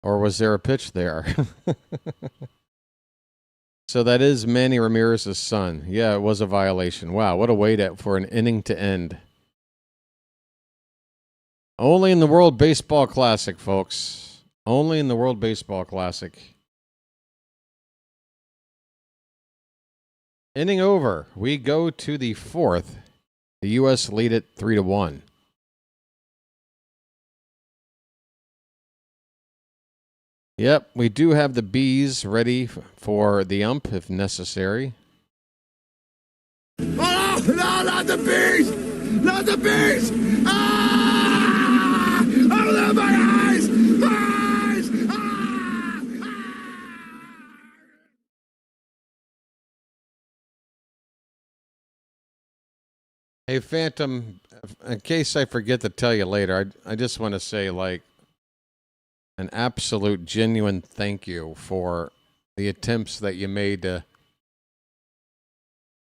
Or was there a pitch there? So that is Manny Ramirez's son. Yeah, it was a violation. Wow, what a way for an inning to end. Only in the World Baseball Classic, folks. Only in the World Baseball Classic. Inning over. We go to the 4th. The U.S. lead it 3-1. Yep, we do have the bees ready for the ump if necessary. Oh, no, not the bees! Not the bees! Ah! Oh, my eyes! Eyes! Ah! Hey, Phantom, in case I forget to tell you later, I just want to say, like, an absolute genuine thank you for the attempts that you made to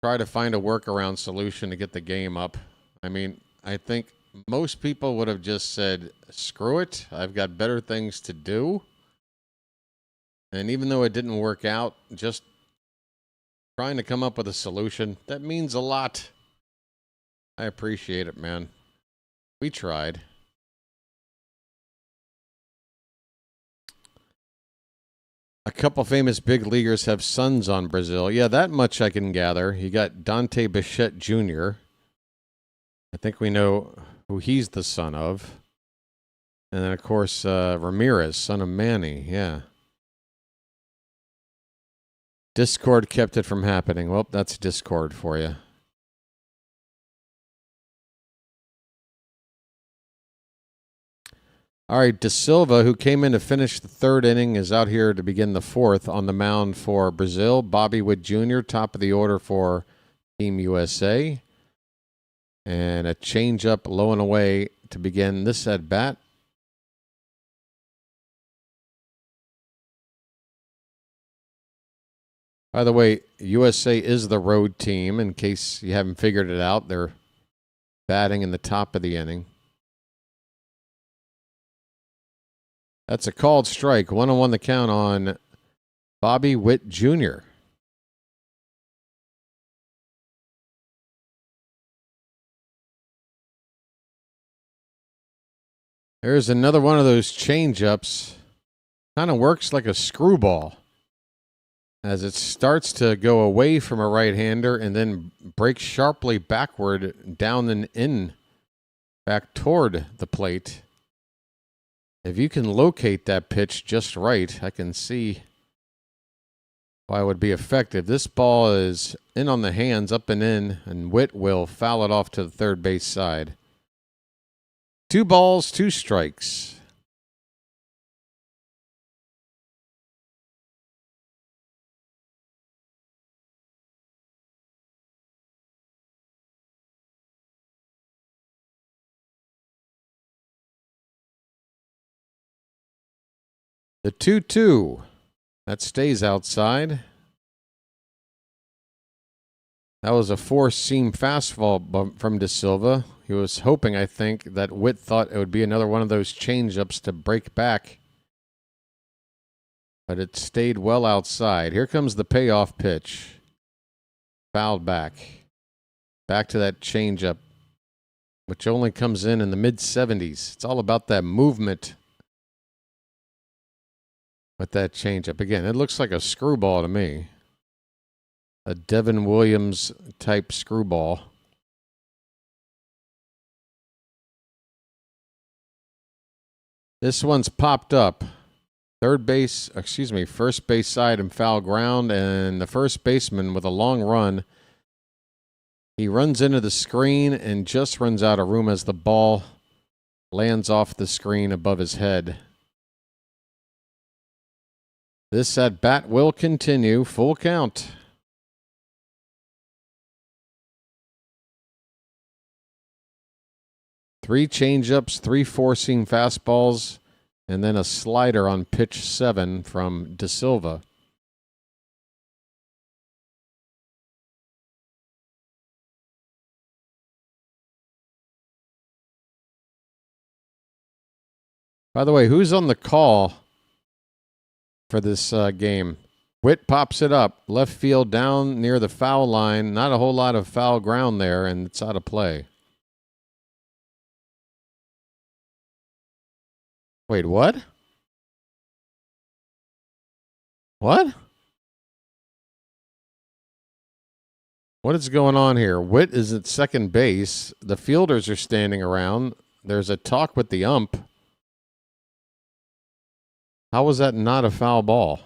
try to find a workaround solution to get the game up. I mean, I think most people would have just said, screw it, I've got better things to do. And even though it didn't work out, just trying to come up with a solution, that means a lot. I appreciate it, man. We tried. A couple famous big leaguers have sons on Brazil. Yeah, that much I can gather. You got Dante Bichette Jr. I think we know who he's the son of. And then, of course, Ramirez, son of Manny. Yeah. Discord kept it from happening. Well, that's Discord for you. All right, De Silva, who came in to finish the third inning, is out here to begin the fourth on the mound for Brazil. Bobby Witt Jr., top of the order for Team USA. And a changeup low and away to begin this at-bat. By the way, USA is the road team, in case you haven't figured it out. They're batting in the top of the inning. That's a called strike. 1-1 the count on Bobby Witt Jr. There's another one of those changeups. Kind of works like a screwball as it starts to go away from a right-hander and then breaks sharply backward down and in, back toward the plate. If you can locate that pitch just right, I can see why it would be effective. This ball is in on the hands, up and in, and Witt will foul it off to the third base side. 2 balls, 2 strikes. The 2-2. That stays outside. That was a four-seam fastball from De Silva. He was hoping, I think, that Witt thought it would be another one of those changeups to break back. But it stayed well outside. Here comes the payoff pitch. Fouled back. Back to that changeup, which only comes in the mid-70s. It's all about that movement with that changeup. Again, it looks like a screwball to me. A Devin Williams type screwball. This one's popped up. First base side and foul ground, and the first baseman with a long run. He runs into the screen and just runs out of room as the ball lands off the screen above his head. This at bat will continue. Full count. Three changeups, 3 four-seam fastballs, and then a slider on pitch 7 from De Silva. By the way, who's on the call for this game? Witt pops it up. Left field down near the foul line. Not a whole lot of foul ground there, and it's out of play. Wait, what? What? What is going on here? Witt is at second base. The fielders are standing around. There's a talk with the ump. How was that not a foul ball?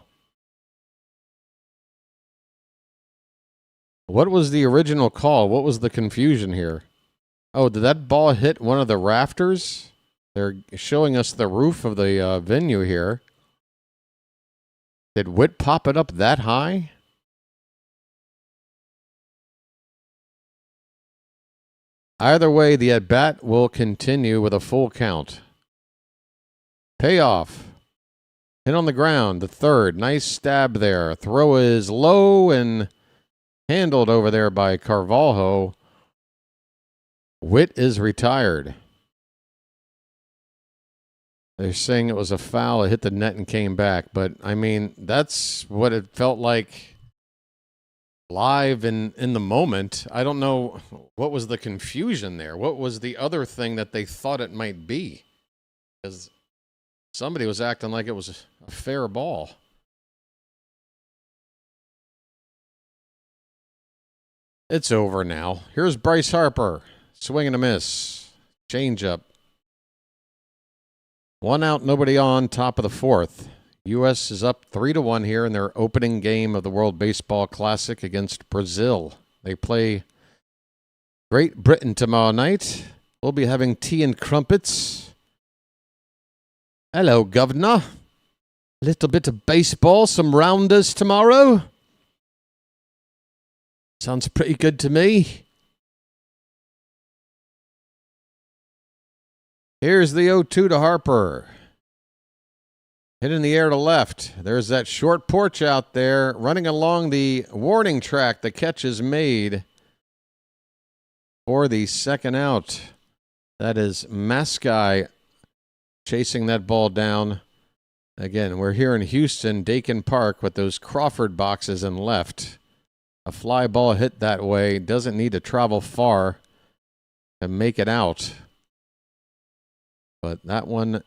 What was the original call? What was the confusion here? Oh, did that ball hit one of the rafters? They're showing us the roof of the venue here. Did Witt pop it up that high? Either way, the at-bat will continue with a full count. Payoff. Hit on the ground, the third. Nice stab there. Throw is low and handled over there by Carvalho. Witt is retired. They're saying it was a foul. It hit the net and came back. But, I mean, that's what it felt like live in the moment. I don't know what was the confusion there. What was the other thing that they thought it might be? Because somebody was acting like it was a fair ball. It's over now. Here's Bryce Harper. Swing and a miss. Change up. 1 out, nobody on, top of the fourth. U.S. is up 3-1 here in their opening game of the World Baseball Classic against Brazil. They play Great Britain tomorrow night. We'll be having tea and crumpets. Hello, Governor. A little bit of baseball, some rounders tomorrow. Sounds pretty good to me. Here's the 0-2 to Harper. Hit in the air to left. There's that short porch out there running along the warning track. The catch is made for the second out. That is Mascai chasing that ball down. Again, we're here in Houston, Daikin Park, with those Crawford boxes in left. A fly ball hit that way doesn't need to travel far to make it out. But that one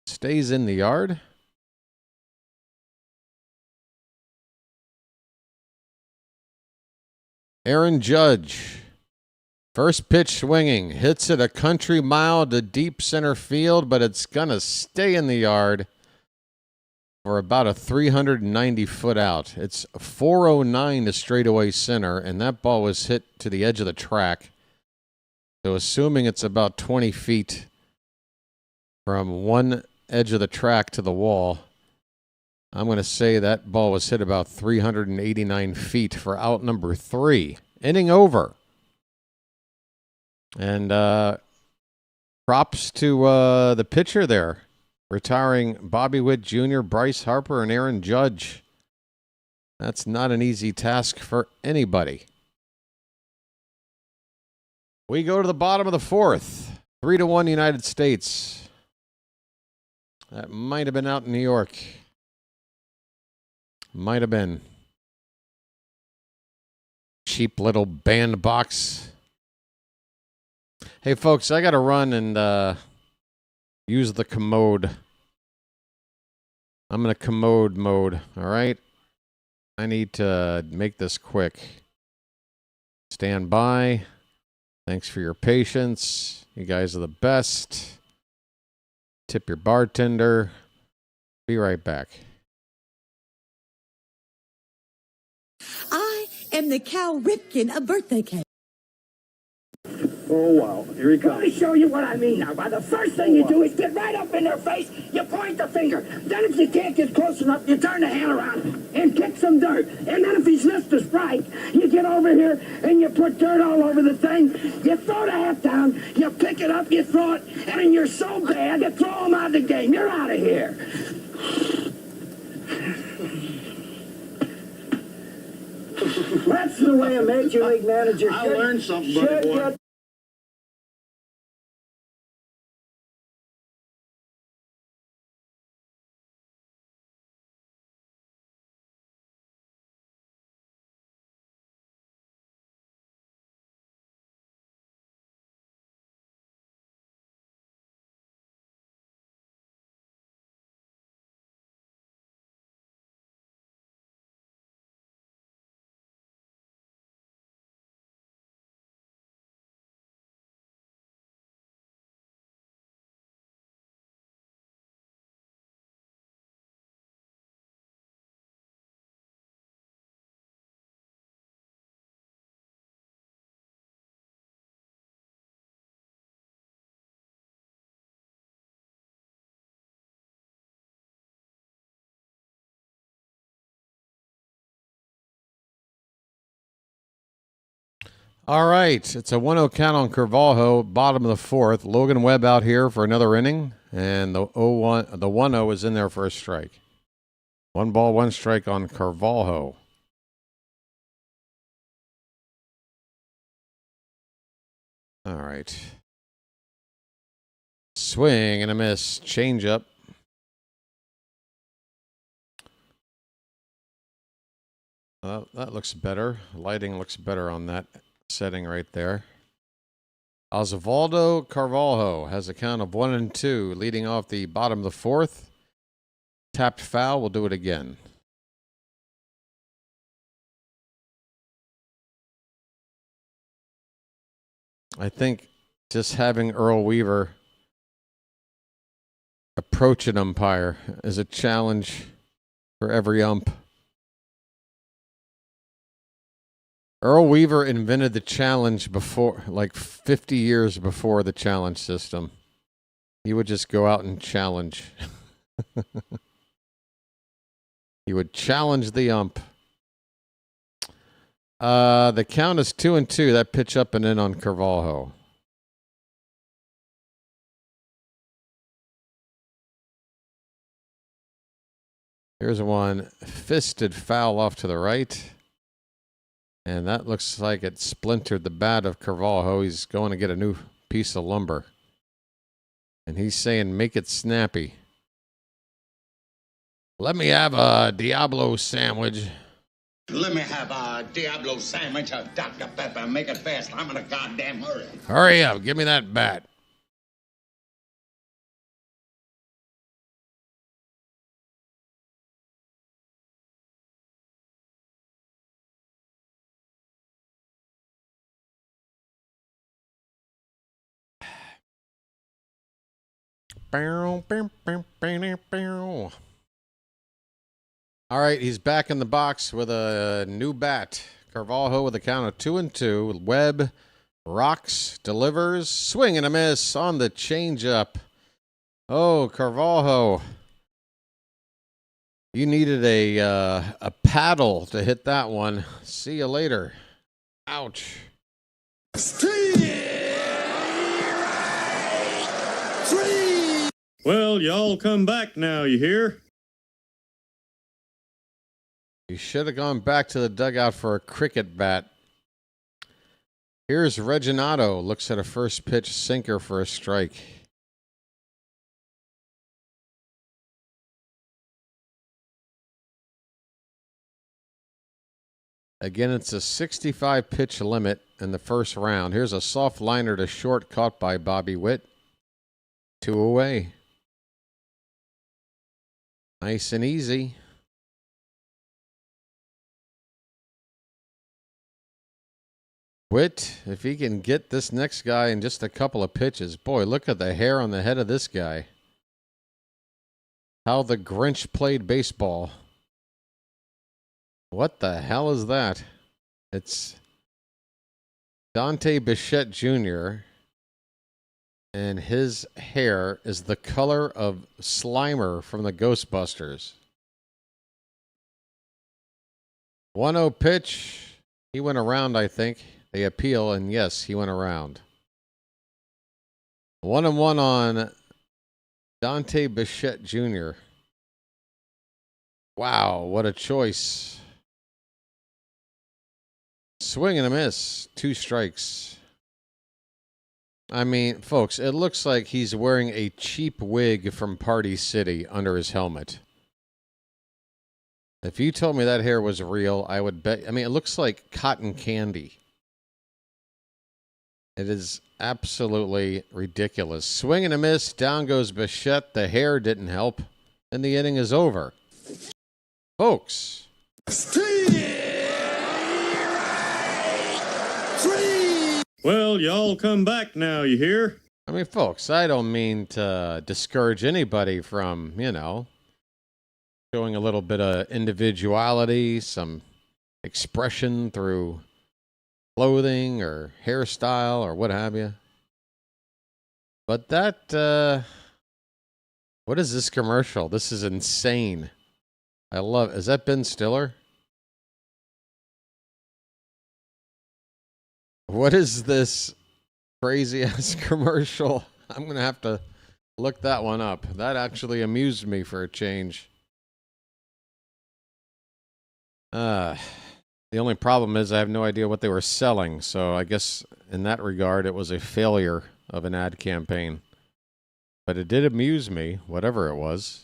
stays in the yard. Aaron Judge, first pitch swinging, hits it a country mile to deep center field, but it's going to stay in the yard for about a 390-foot out. It's 409 to straightaway center, and that ball was hit to the edge of the track. So assuming it's about 20 feet from one edge of the track to the wall, I'm going to say that ball was hit about 389 feet for out number 3. Inning over. And props to the pitcher there, retiring Bobby Witt Jr., Bryce Harper, and Aaron Judge. That's not an easy task for anybody. We go to the bottom of the fourth. 3-1 United States. That might have been out in New York. Might have been. Cheap little bandbox. Hey, folks, I got to run and use the commode. I'm in a commode mode, all right? I need to make this quick. Stand by. Thanks for your patience. You guys are the best. Tip your bartender. Be right back. I am the Cal Ripken of birthday cake. Oh, wow. Here he Let comes. me show you what I mean now. By the first thing you do is get right up in their face, you point the finger. Then if you can't get close enough, you turn the hand around and kick some dirt. And then if he's missed a strike, you get over here and you put dirt all over the thing. You throw the hat down, you pick it up, you throw it, and then you're so bad, you throw him out of the game. You're out of here. That's the way a major league manager I should. learned something, buddy boy. Get All right, it's a 1-0 count on Carvalho, bottom of the fourth. Logan Webb out here for another inning, and the 1-0 is in there for a strike. 1 ball, 1 strike on Carvalho. All right. Swing and a miss. Change up. That looks better. Lighting looks better on that setting right there. Osvaldo Carvalho has a count of 1-2, leading off the bottom of the fourth. Tapped foul. We'll do it again. I think just having Earl Weaver approach an umpire is a challenge for every ump. Earl Weaver invented the challenge before, like 50 years before the challenge system. He would just go out and challenge. He would challenge the ump. The count is 2-2. That pitch up and in on Carvalho. Here's one fisted foul off to the right. And that looks like it splintered the bat of Carvalho. He's going to get a new piece of lumber. And he's saying, make it snappy. Let me have a Diablo sandwich. Let me have a Diablo sandwich of Dr. Pepper. Make it fast. I'm in a goddamn hurry. Hurry up. Give me that bat. All right, he's back in the box with a new bat. Carvalho with a count of 2-2. Webb rocks, delivers, swing and a miss on the changeup. Oh, Carvalho, you needed a paddle to hit that one. See you later. Ouch. Well, y'all come back now, you hear? You should have gone back to the dugout for a cricket bat. Here's Reginato. Looks at a first pitch sinker for a strike. Again, it's a 65 pitch limit in the first round. Here's a soft liner to short caught by Bobby Witt. 2 away. Nice and easy. Witt, if he can get this next guy in just a couple of pitches. Boy, look at the hair on the head of this guy. How the Grinch played baseball. What the hell is that? It's Dante Bichette Jr., and his hair is the color of Slimer from the Ghostbusters. 1-0 pitch. He went around, I think. They appeal, and yes, he went around. 1-1 on Dante Bichette Jr. Wow, what a choice. Swing and a miss. 2 strikes. I mean, folks, it looks like he's wearing a cheap wig from Party City under his helmet. If you told me that hair was real, I would bet. I mean, it looks like cotton candy. It is absolutely ridiculous. Swing and a miss. Down goes Bichette. The hair didn't help. And the inning is over. Folks. Well, y'all come back now, you hear? I mean, folks, I don't mean to discourage anybody from, showing a little bit of individuality, some expression through clothing or hairstyle or what have you. But that, what is this commercial? This is insane. I love it. Is that Ben Stiller? What is this crazy-ass commercial? I'm going to have to look that one up. That actually amused me for a change. The only problem is I have no idea what they were selling, so I guess in that regard it was a failure of an ad campaign. But it did amuse me, whatever it was.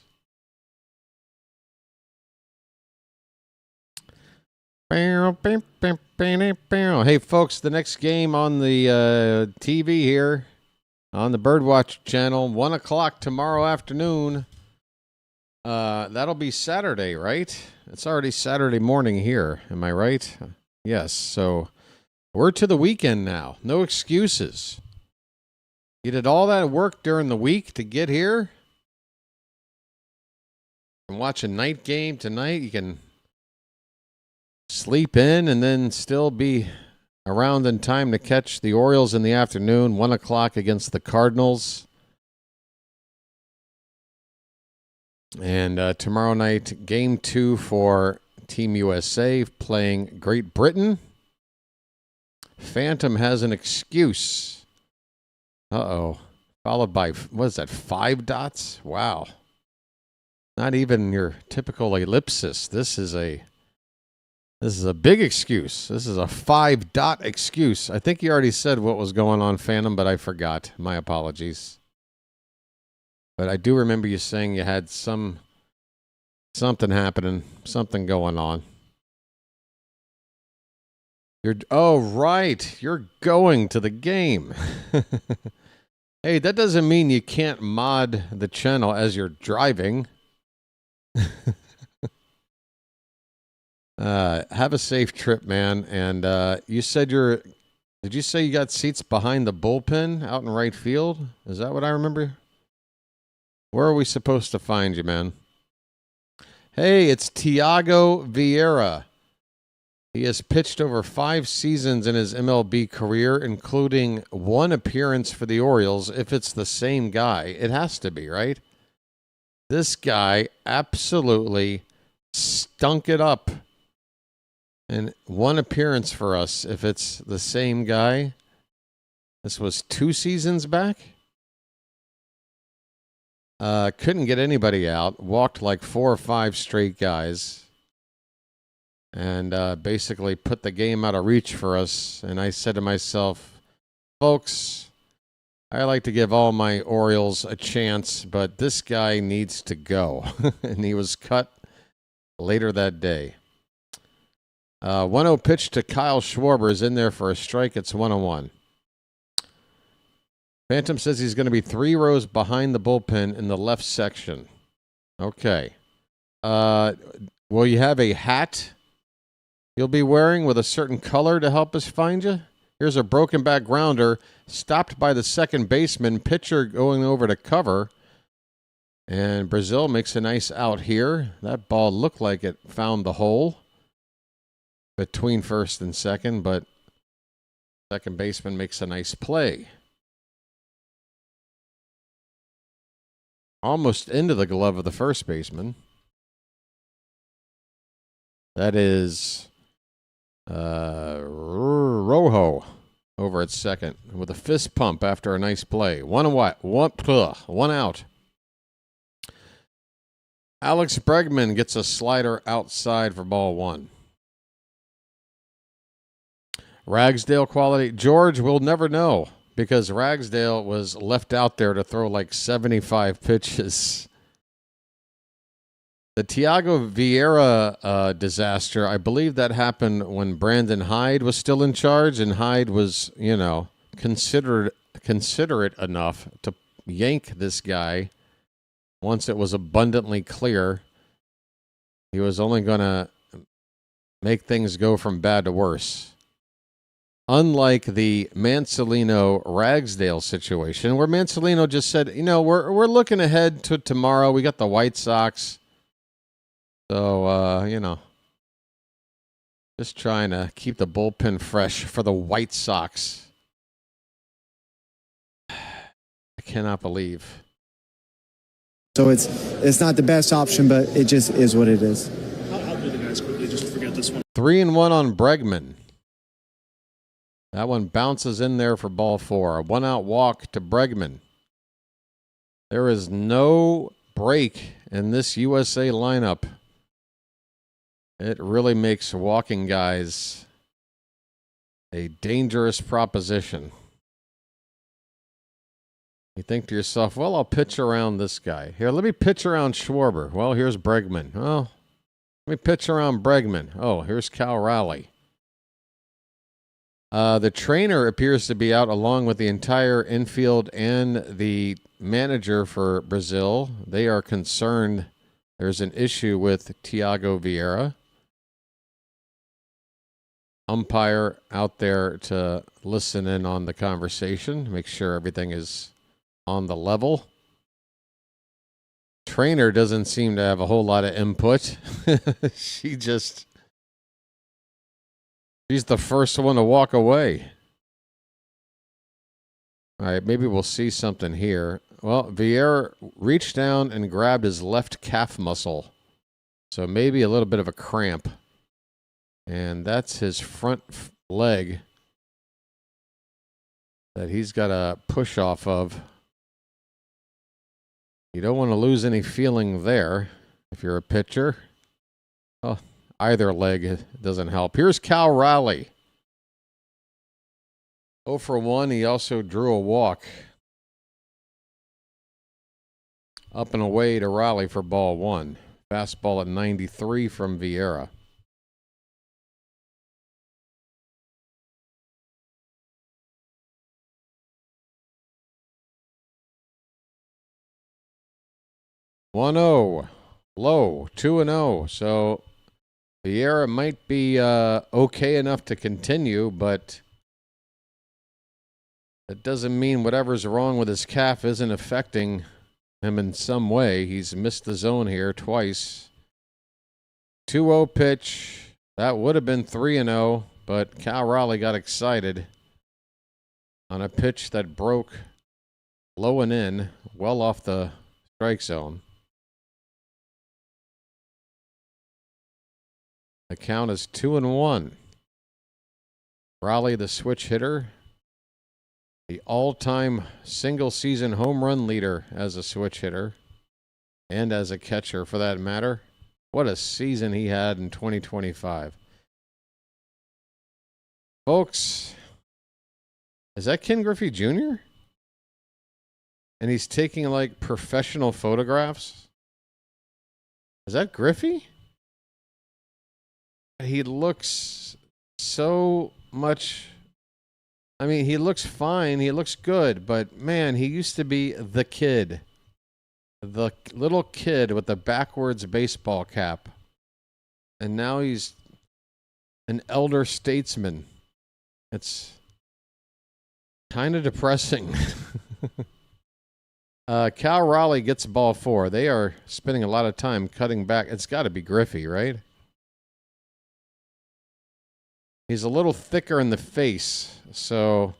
Hey, folks, the next game on the TV here on the BirdWatcher Channel, 1 o'clock tomorrow afternoon. That'll be Saturday, right? It's already Saturday morning here. Am I right? Yes. So we're to the weekend now. No excuses. You did all that work during the week to get here and watch a night game tonight. You can sleep in and then still be around in time to catch the Orioles in the afternoon, 1 o'clock against the Cardinals. And tomorrow night, Game 2 for Team USA playing Great Britain. Phantom has an excuse. Uh-oh. Followed by, what is that, 5 dots? Wow. Not even your typical ellipsis. This is a big excuse. This is a 5-dot excuse. I think you already said what was going on, Phantom, but I forgot. My apologies. But I do remember you saying you had something happening, something going on. Oh, right. You're going to the game. Hey, that doesn't mean you can't mod the channel as you're driving. Have a safe trip, man. And you said did you say you got seats behind the bullpen out in right field? Is that what I remember? Where are we supposed to find you, man? Hey, it's Thiago Vieira. He has pitched over 5 seasons in his MLB career, including 1 appearance for the Orioles. If it's the same guy, it has to be, right? This guy absolutely stunk it up. And 1 appearance for us, if it's the same guy. This was 2 seasons back. Couldn't get anybody out. Walked like 4 or 5 straight guys. And basically put the game out of reach for us. And I said to myself, folks, I like to give all my Orioles a chance, but this guy needs to go. And he was cut later that day. 1-0 pitch to Kyle Schwarber is in there for a strike. It's 1-1. Phantom says he's going to be 3 rows behind the bullpen in the left section. Okay. Will you have a hat you'll be wearing with a certain color to help us find you? Here's a broken back grounder, stopped by the second baseman, pitcher going over to cover. And Brazil makes a nice out here. That ball looked like it found the hole between first and second, but second baseman makes a nice play. Almost into the glove of the first baseman. That is Rojo over at second with a fist pump after a nice play. One out. Alex Bregman gets a slider outside for ball 1. Ragsdale quality. George will never know because Ragsdale was left out there to throw like 75 pitches. The Thiago Vieira disaster, I believe that happened when Brandon Hyde was still in charge, and Hyde was, considerate enough to yank this guy once it was abundantly clear he was only going to make things go from bad to worse. Unlike the Mancelino-Ragsdale situation, where Mancelino just said, we're looking ahead to tomorrow. We got the White Sox. So, just trying to keep the bullpen fresh for the White Sox. I cannot believe. So it's not the best option, but it just is what it is. I'll do the guys quickly just to forget this one. 3-1 on Bregman. That one bounces in there for ball 4. A 1-out walk to Bregman. There is no break in this USA lineup. It really makes walking guys a dangerous proposition. You think to yourself, well, I'll pitch around this guy. Here, let me pitch around Schwarber. Well, here's Bregman. Oh, let me pitch around Bregman. Oh, here's Cal Raleigh. The trainer appears to be out along with the entire infield and the manager for Brazil. They are concerned there's an issue with Thiago Vieira. Umpire out there to listen in on the conversation, make sure everything is on the level. Trainer doesn't seem to have a whole lot of input. She's the first one to walk away. All right, maybe we'll see something here. Well, Vieira reached down and grabbed his left calf muscle. So maybe a little bit of a cramp. And that's his front leg that he's got to push off of. You don't want to lose any feeling there if you're a pitcher. Well, either leg doesn't help. Here's Cal Raleigh. 0 for 1. He also drew a walk. Up and away to Raleigh for ball 1. Fastball at 93 from Vieira. One zero, low 2-0. So Vieira might be okay enough to continue, but that doesn't mean whatever's wrong with his calf isn't affecting him in some way. He's missed the zone here twice. 2-0 pitch. That would have been 3-0, but Cal Raleigh got excited on a pitch that broke low and in, well off the strike zone. The count is 2-1. Raleigh, the switch hitter, the all-time single-season home run leader as a switch hitter and as a catcher, for that matter. What a season he had in 2025. Folks, is that Ken Griffey Jr.? And he's taking, like, professional photographs? Is that Griffey? He looks so much. I mean, he looks fine. He looks good. But, man, he used to be the kid. The little kid with the backwards baseball cap. And now he's an elder statesman. It's kind of depressing. Cal Raleigh gets ball 4. They are spending a lot of time cutting back. It's got to be Griffey, right? He's a little thicker in the face, so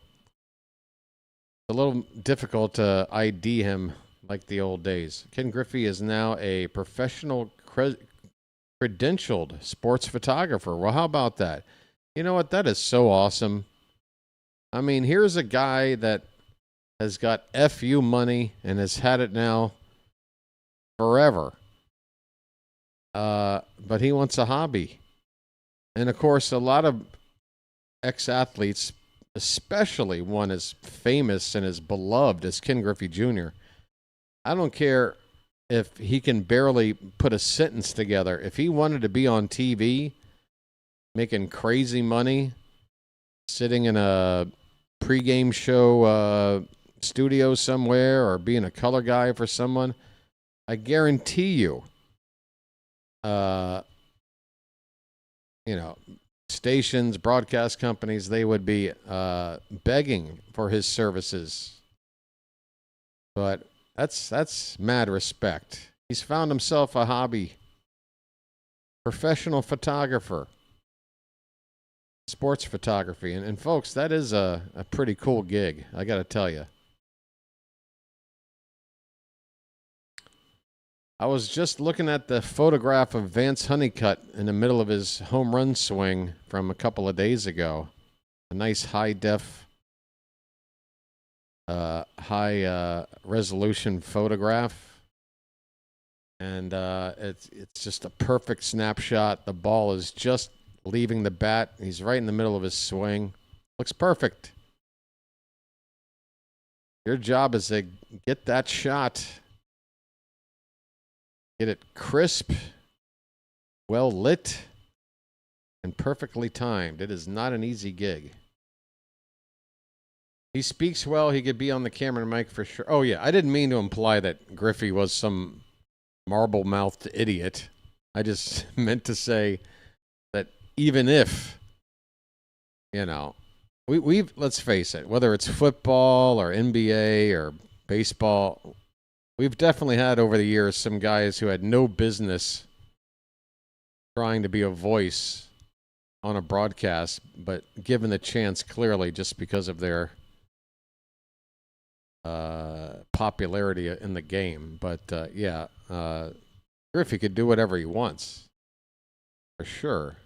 it's a little difficult to ID him like the old days. Ken Griffey is now a professional credentialed sports photographer. Well, how about that? You know what? That is so awesome. I mean, here's a guy that has got FU money and has had it now forever. But he wants a hobby. And, of course, a lot of ex-athletes, especially one as famous and as beloved as Ken Griffey Jr., I don't care if he can barely put a sentence together. If he wanted to be on TV, making crazy money, sitting in a pregame show studio somewhere or being a color guy for someone, I guarantee you, stations, broadcast companies, they would be begging for his services. But that's mad respect. He's found himself a hobby. Professional photographer. Sports photography. And folks, that is a pretty cool gig, I got to tell you. I was just looking at the photograph of Vance Honeycutt in the middle of his home run swing from a couple of days ago. A nice high-def, high-resolution photograph. And it's just a perfect snapshot. The ball is just leaving the bat. He's right in the middle of his swing. Looks perfect. Your job is to get that shot. Get it crisp, well lit, and perfectly timed. It is not an easy gig. He speaks well. He could be on the camera mic for sure. Oh, yeah. I didn't mean to imply that Griffey was some marble-mouthed idiot. I just meant to say that even if, we've let's face it, whether it's football or NBA or baseball, we've definitely had over the years some guys who had no business trying to be a voice on a broadcast, but given the chance clearly just because of their popularity in the game. But, Griffey could do whatever he wants. For sure.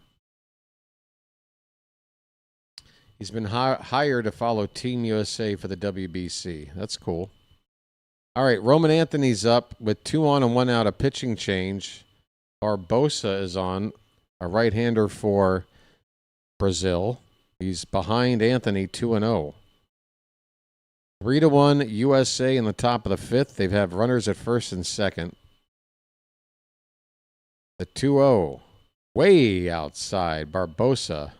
He's been hired to follow Team USA for the WBC. That's cool. All right, Roman Anthony's up with 2 on and 1 out, a pitching change. Barbosa is on, a right-hander for Brazil. He's behind Anthony 2-0. 3-1 USA in the top of the 5th. They have runners at first and second. The 2-0, way outside, Barbosa.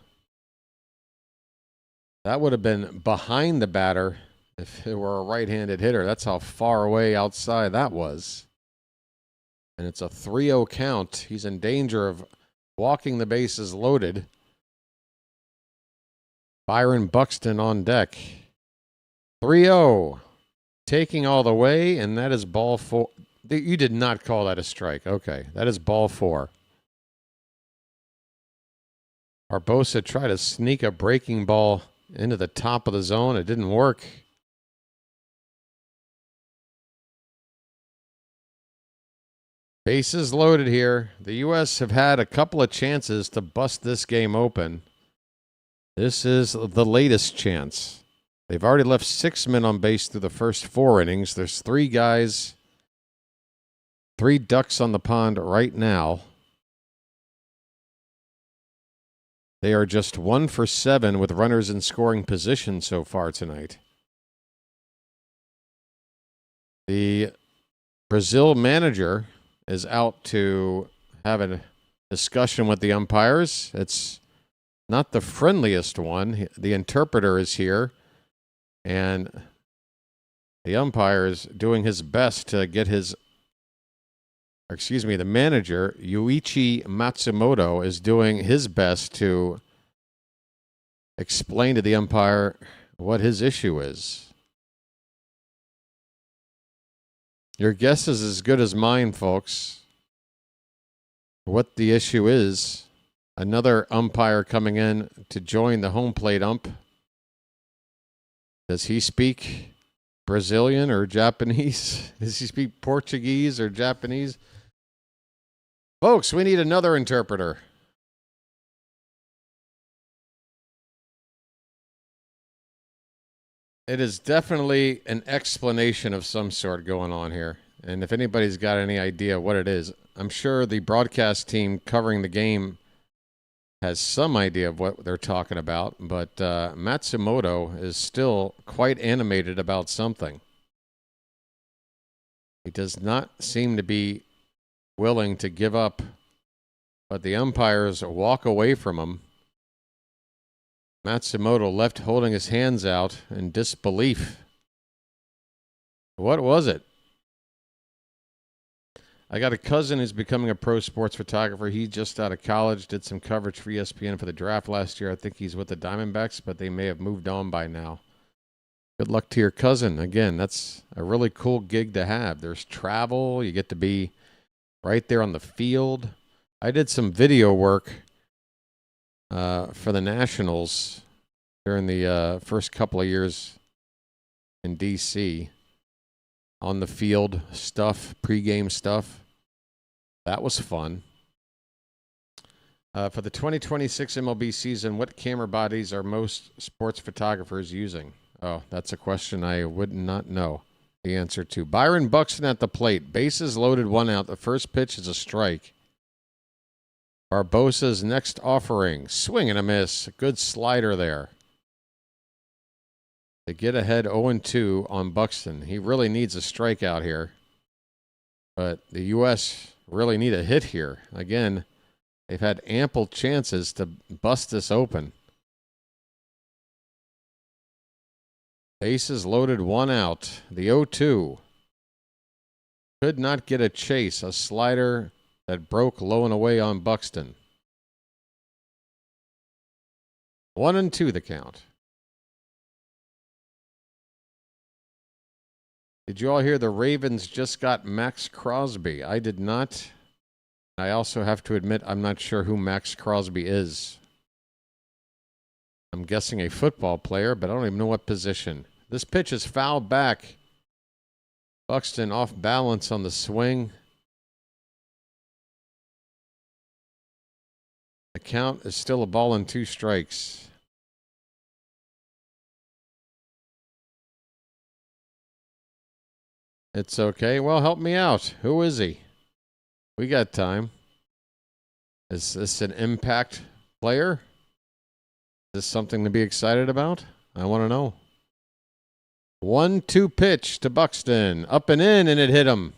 That would have been behind the batter if it were a right-handed hitter. That's how far away outside that was. And it's a 3-0 count. He's in danger of walking the bases loaded. Byron Buxton on deck. 3-0. Taking all the way, and that is ball 4. You did not call that a strike. Okay, that is ball 4. Barbosa tried to sneak a breaking ball into the top of the zone. It didn't work. Bases loaded here. The U.S. have had a couple of chances to bust this game open. This is the latest chance. They've already left 6 men on base through the first 4 innings. There's 3 guys, 3 ducks on the pond right now. They are just 1 for 7 with runners in scoring position so far tonight. The Brazil manager is out to have a discussion with the umpires. It's not the friendliest one. The interpreter is here, and the umpire is doing his best to get the manager, Yuichi Matsumoto, is doing his best to explain to the umpire what his issue is. Your guess is as good as mine, folks. What the issue is. Another umpire coming in to join the home plate ump. Does he speak Brazilian or Japanese? Does he speak Portuguese or Japanese? Folks, we need another interpreter. It is definitely an explanation of some sort going on here. And if anybody's got any idea what it is, I'm sure the broadcast team covering the game has some idea of what they're talking about. But Matsumoto is still quite animated about something. He does not seem to be willing to give up, but the umpires walk away from him. Matsumoto left holding his hands out in disbelief. What was it? I got a cousin who's becoming a pro sports photographer. He's just out of college, did some coverage for ESPN for the draft last year. I think he's with the Diamondbacks, but they may have moved on by now. Good luck to your cousin. Again, that's a really cool gig to have. There's travel. You get to be right there on the field. I did some video work for the Nationals during the first couple of years in D.C. on the field stuff, pregame stuff. That was fun. For the 2026 MLB season, what camera bodies are most sports photographers using? Oh, that's a question I would not know the answer to. Byron Buxton at the plate. Bases loaded, 1 out. The first pitch is a strike. Barbosa's next offering. Swing and a miss. Good slider there. They get ahead 0-2 on Buxton. He really needs a strikeout here. But the U.S. really need a hit here. Again, they've had ample chances to bust this open. Bases loaded, 1 out. The 0-2. Could not get a chase. A slider that broke low and away on Buxton. 1-2 the count. Did you all hear the Ravens just got Max Crosby? I did not. I also have to admit I'm not sure who Max Crosby is. I'm guessing a football player, but I don't even know what position. This pitch is fouled back Buxton off balance on the swing. The count is still a ball and 2 strikes. It's okay. Well, help me out. Who is he? We got time. Is this an impact player? Is this something to be excited about? I want to know. 1-2 pitch to Buxton. Up and in, and it hit him.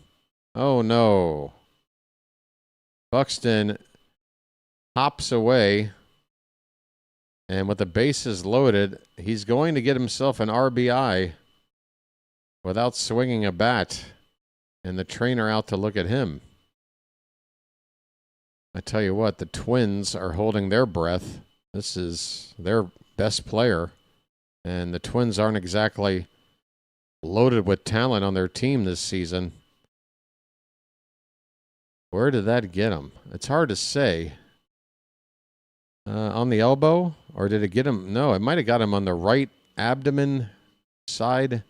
Oh, no. Buxton hops away. And with the bases loaded, he's going to get himself an RBI without swinging a bat. And the trainer out to look at him. I tell you what, the Twins are holding their breath. This is their best player. And the Twins aren't exactly loaded with talent on their team this season. Where did that get him? It's hard to say. On the elbow? Or did it get him? No, it might have got him on the right abdomen side.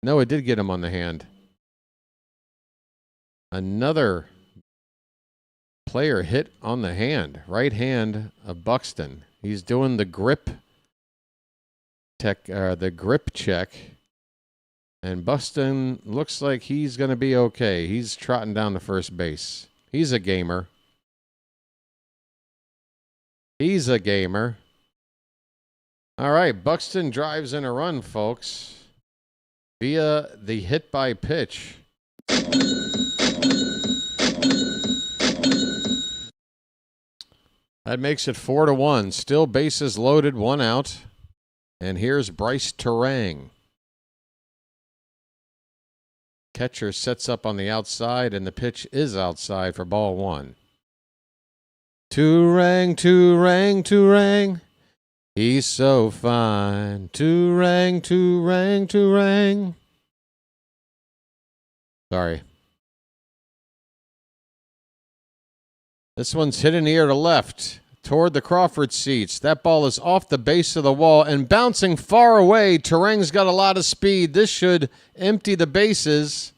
No, it did get him on the hand. Another player hit on the hand. Right hand of Buxton. He's doing the grip check. And Buxton looks like he's going to be okay. He's trotting down to first base. He's a gamer. He's a gamer. All right, Buxton drives in a run, folks, via the hit by pitch. That makes it 4-1. Still bases loaded, 1 out. And here's Bryce Terang. Catcher sets up on the outside, and the pitch is outside for ball 1. Terang, Terang, Terang. He's so fine. Terang, Terang, Terang. Sorry. This one's hit in the air to left, toward the Crawford seats. That ball is off the base of the wall and bouncing far away. Terang's got a lot of speed. This should empty the bases.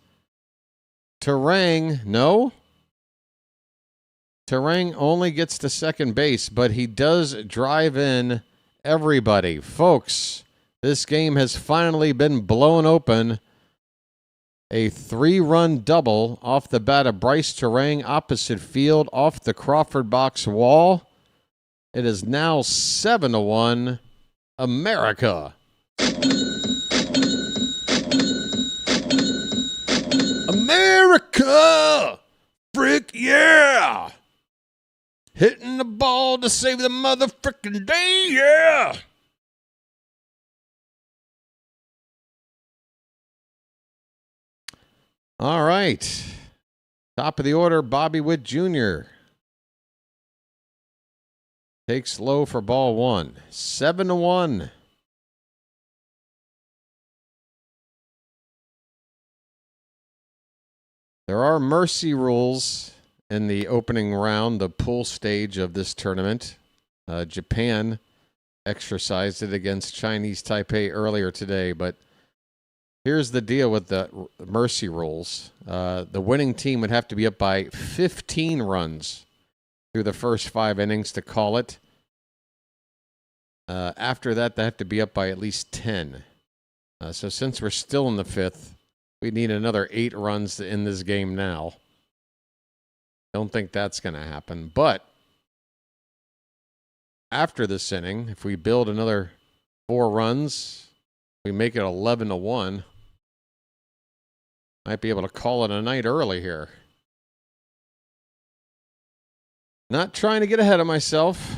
Terang, no? Terang only gets to second base, but he does drive in everybody. Folks, this game has finally been blown open. A 3-run double off the bat of Bryce Terang, opposite field, off the Crawford box wall. It is now 7-1, America. America! Frick yeah! Hitting the ball to save the motherfucking day, yeah! All right. Top of the order, Bobby Witt Jr. Takes low for ball 1. 7-1. There are mercy rules in the opening round, the pool stage of this tournament. Japan exercised it against Chinese Taipei earlier today, but here's the deal with the mercy rules. The winning team would have to be up by 15 runs through the first 5 innings to call it. After that, they have to be up by at least 10. So since we're still in the 5th, we need another 8 runs to end this game now. Don't think that's going to happen. But after this inning, if we build another 4 runs, we make it 11-1. Might be able to call it a night early here. Not trying to get ahead of myself.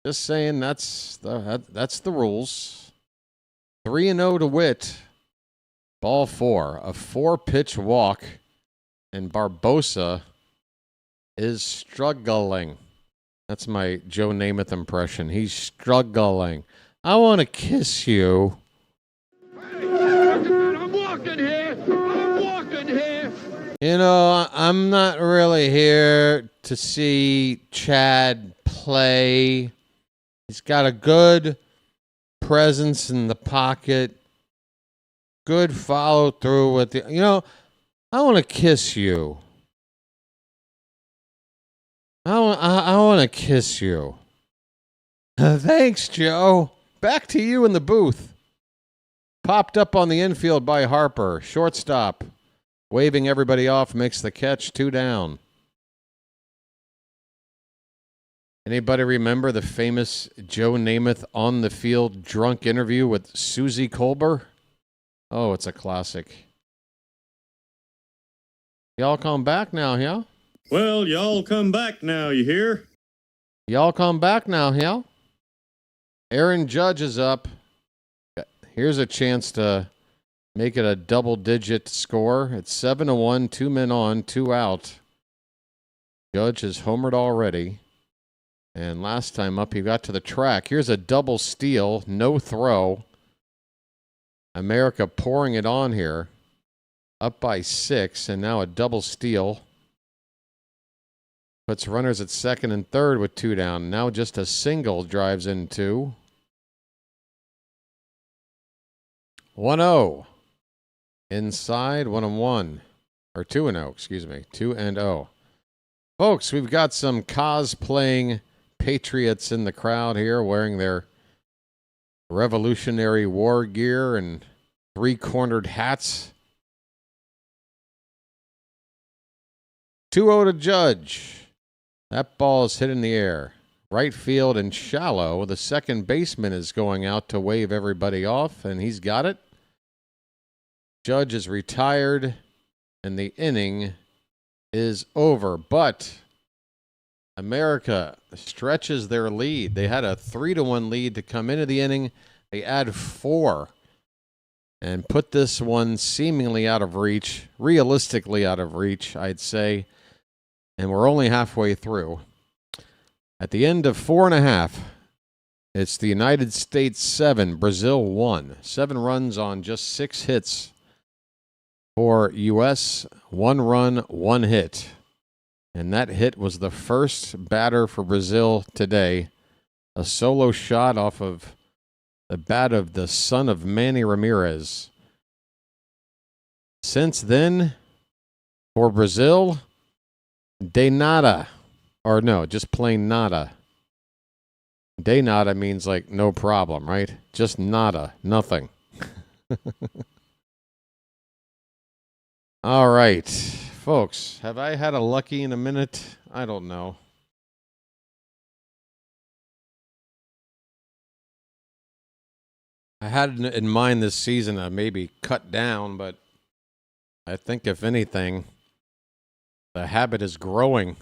Just saying that's the rules. 3-0 to Witt. Ball 4. A 4-pitch walk. And Barbosa is struggling. That's my Joe Namath impression. He's struggling. I want to kiss you. I'm walking here. I'm walking here. You know, I'm not really here to see Chad play. He's got a good presence in the pocket. Good follow through with the, I want to kiss you. I want to kiss you. Thanks, Joe. Back to you in the booth. Popped up on the infield by Harper. Shortstop. Waving everybody off, makes the catch, 2 down. Anybody remember the famous Joe Namath on the field drunk interview with Susie Colbert? Oh, it's a classic. Y'all come back now, yeah? Well, y'all come back now, you hear? Y'all come back now, yeah? Aaron Judge is up. Here's a chance to make it a double-digit score. It's 7-1, 2 men on, 2 out. Judge has homered already. And last time up, he got to the track. Here's a double steal, no throw. America pouring it on here. Up by 6, and now a double steal. Puts runners at second and third with 2 down. Now just a single drives in 2. 1-0. Inside, 1-1. Or 2-0, excuse me. 2-0. Folks, we've got some cosplaying patriots in the crowd here wearing their Revolutionary War gear and 3-cornered hats. 2-0 to Judge. That ball is hit in the air. Right field and shallow. The second baseman is going out to wave everybody off, and he's got it. Judge is retired, and the inning is over. But America stretches their lead. They had a 3-1 lead to come into the inning. They add 4 and put this one seemingly out of reach, realistically out of reach, I'd say. And we're only halfway through. At the end of 4.5, it's the United States 7, Brazil 1. 7 runs on just 6 hits for U.S., 1 run, 1 hit. And that hit was the first batter for Brazil today. A solo shot off of the bat of the son of Manny Ramirez. Since then, for Brazil, de nada. Or no, just plain nada. De nada means like no problem, right? Just nada, nothing. All right, folks, have I had a lucky in a minute? I don't know. I had in mind this season to maybe cut down, but I think if anything, the habit is growing.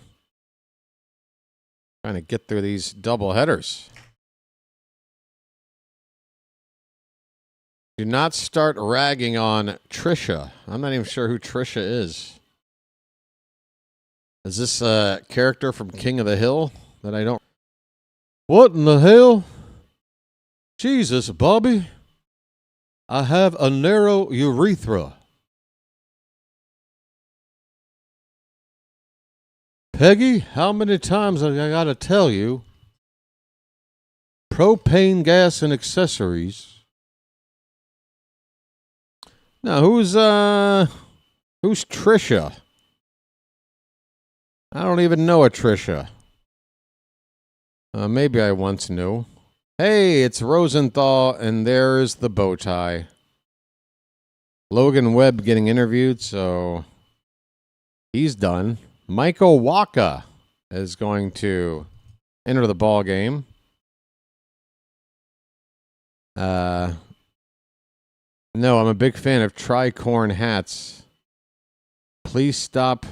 Trying to get through these double headers. Do not start ragging on Trisha. I'm not even sure who Trisha is. Is this a character from King of the Hill that I don't... What in the hell? Jesus, Bobby. I have a narrow urethra. Peggy, how many times have I got to tell you? Propane gas and accessories. Now, who's Trisha? I don't even know a Trisha. Maybe I once knew. Hey, it's Rosenthal, and there's the bow tie. Logan Webb getting interviewed, so he's done. Michael Waka is going to enter the ball game. No, I'm a big fan of tricorn hats. Please stop.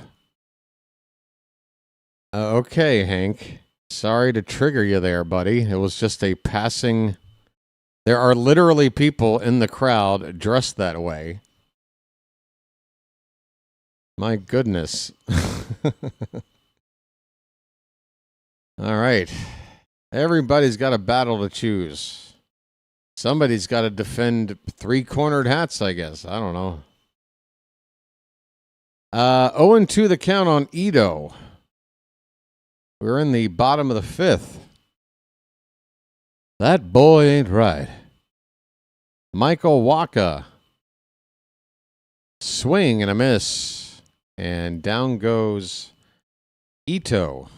Okay, Hank. Sorry to trigger you there, buddy. It was just a passing... There are literally people in the crowd dressed that way. My goodness. All right. Everybody's got a battle to choose. Somebody's got to defend 3-cornered hats, I guess. I don't know. 0-2 the count on Ito. We're in the bottom of the 5th. That boy ain't right. Michael Waka. Swing and a miss. And down goes Ito.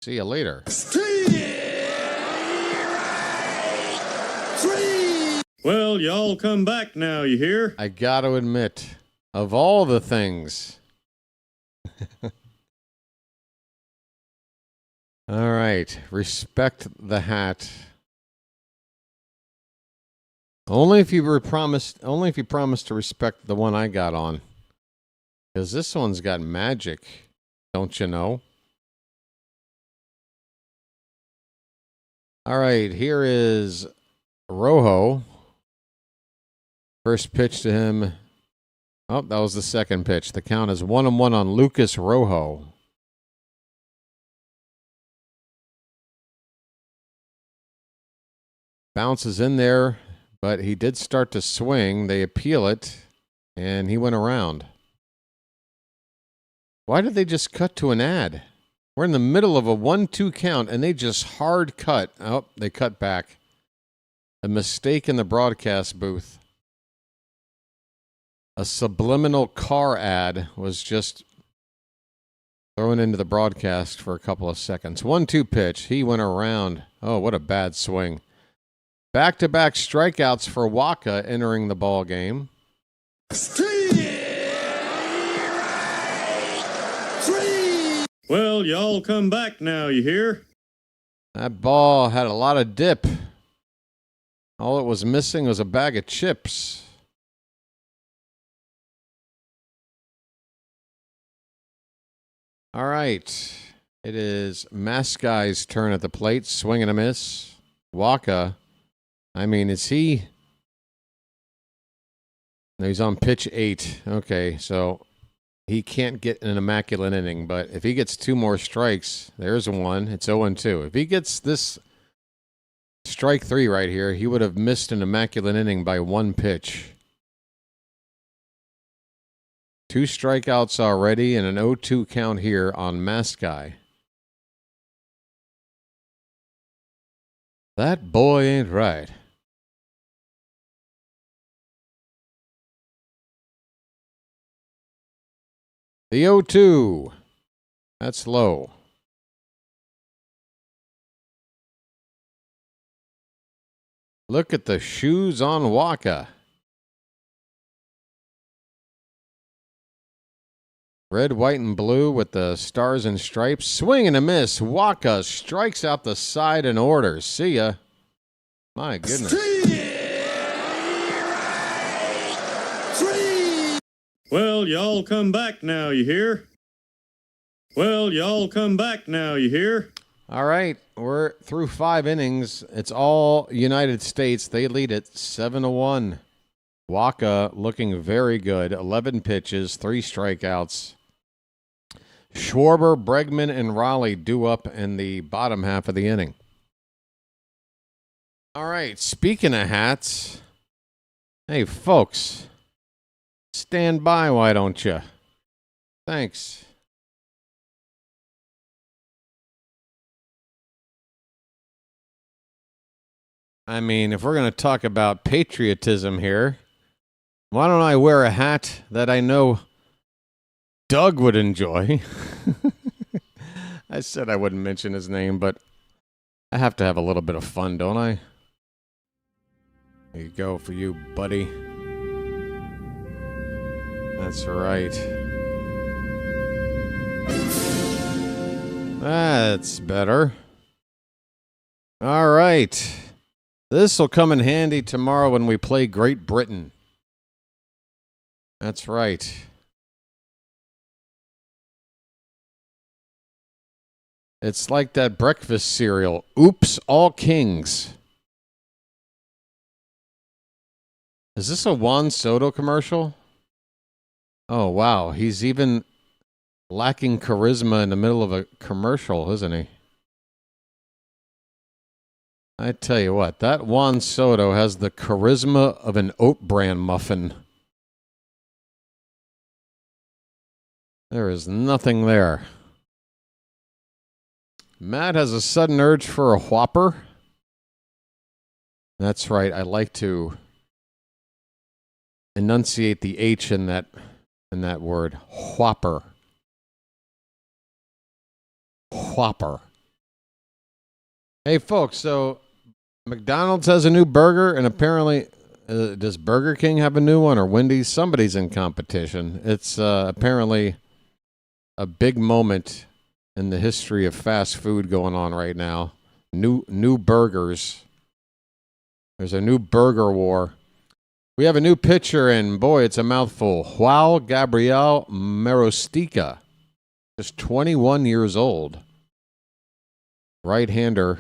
See you later. Well, y'all come back now, you hear? I got to admit, of all the things. All right, respect the hat. Only if you promise to respect the one I got on. Because this one's got magic, don't you know? All right, here is Rojo. First pitch to him. Oh, that was the second pitch. The count is 1-1 on Lucas Rojo. Bounces in there, but he did start to swing. They appeal it, and he went around. Why did they just cut to an ad? We're in the middle of a 1-2 count, and they just hard cut. Oh, they cut back. A mistake in the broadcast booth. A subliminal car ad was just thrown into the broadcast for a couple of seconds. 1-2 pitch. He went around. Oh, what a bad swing. Back-to-back strikeouts for Waka entering the ball game. Well, y'all come back now, you hear? That ball had a lot of dip. All it was missing was a bag of chips. All right. It is Maskai's turn at the plate. Swing and a miss. Waka. I mean, is he... No, he's on pitch 8. Okay, so he can't get an immaculate inning. But if he gets 2 more strikes, there's one. It's 0-2. If he gets this strike 3 right here, he would have missed an immaculate inning by 1 pitch. 2 strikeouts already and an 0-2 count here on Maskai. That boy ain't right. The 0-2. That's low. Look at the shoes on Waka. Red, white, and blue with the stars and stripes. Swing and a miss. Waka strikes out the side in order. See ya. My goodness. Well, y'all come back now, you hear? Well, y'all come back now, you hear? All right, we're through 5 innings. It's all United States. They lead it 7-1. Waka looking very good. 11 pitches, 3 strikeouts. Schwarber, Bregman, and Raleigh due up in the bottom half of the inning. All right, speaking of hats, hey, folks, stand by, why don't you? Thanks. I mean, if we're going to talk about patriotism here, why don't I wear a hat that I know Doug would enjoy? I said I wouldn't mention his name, but I have to have a little bit of fun, don't I? There you go for you, buddy. That's right. That's better. All right. This will come in handy tomorrow when we play Great Britain. That's right. It's like that breakfast cereal. Oops, all kings. Is this a Juan Soto commercial? Oh, wow. He's even lacking charisma in the middle of a commercial, isn't he? I tell you what, that Juan Soto has the charisma of an oat bran muffin. There is nothing there. Matt has a sudden urge for a Whopper. That's right. I like to enunciate the H in that word. Whopper. Whopper. Hey, folks, so McDonald's has a new burger, and apparently, does Burger King have a new one, or Wendy's? Somebody's in competition. It's apparently a big moment in the history of fast food going on right now. New burgers. There's a new burger war. We have a new pitcher, and boy, it's a mouthful. João Gabriel Marostica, just 21 years old. Right-hander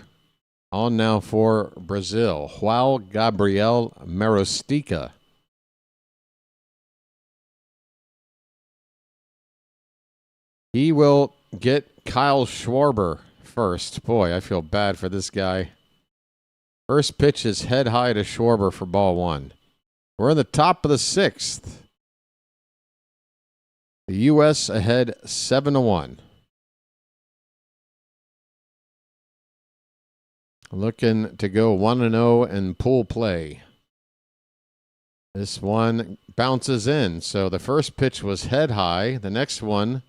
on now for Brazil. João Gabriel Marostica. He will get Kyle Schwarber first. Boy, I feel bad for this guy. First pitch is head high to Schwarber for ball one. We're in the top of the sixth. The U.S. ahead 7-1. Looking to go 1-0 in pool play. This one bounces in. So the first pitch was head high. The next one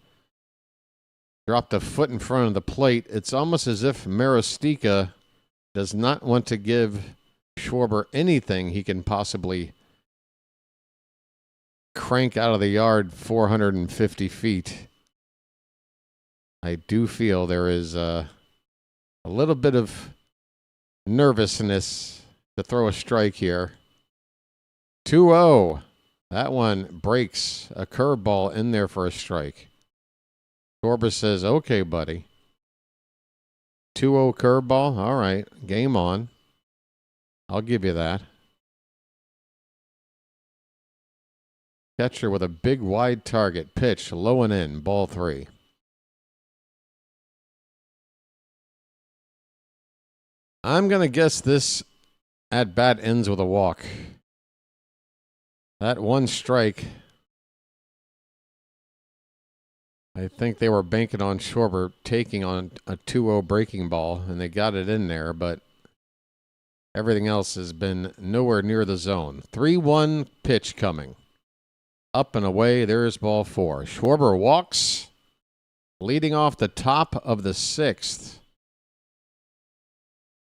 dropped a foot in front of the plate. It's almost as if Marostica does not want to give Schwarber anything he can possibly crank out of the yard 450 feet. I do feel there is a little bit of nervousness to throw a strike here. 2-0. That one breaks a curveball in there for a strike. Schwarber says, okay, buddy. 2-0 curveball. All right. Game on. I'll give you that. Catcher with a big wide target. Pitch low and in. Ball 3. I'm going to guess this at bat ends with a walk. That one strike, I think they were banking on Schwarber taking on a 2-0 breaking ball, and they got it in there, but everything else has been nowhere near the zone. 3-1 pitch coming. Up and away, there's ball 4. Schwarber walks, leading off the top of the 6th.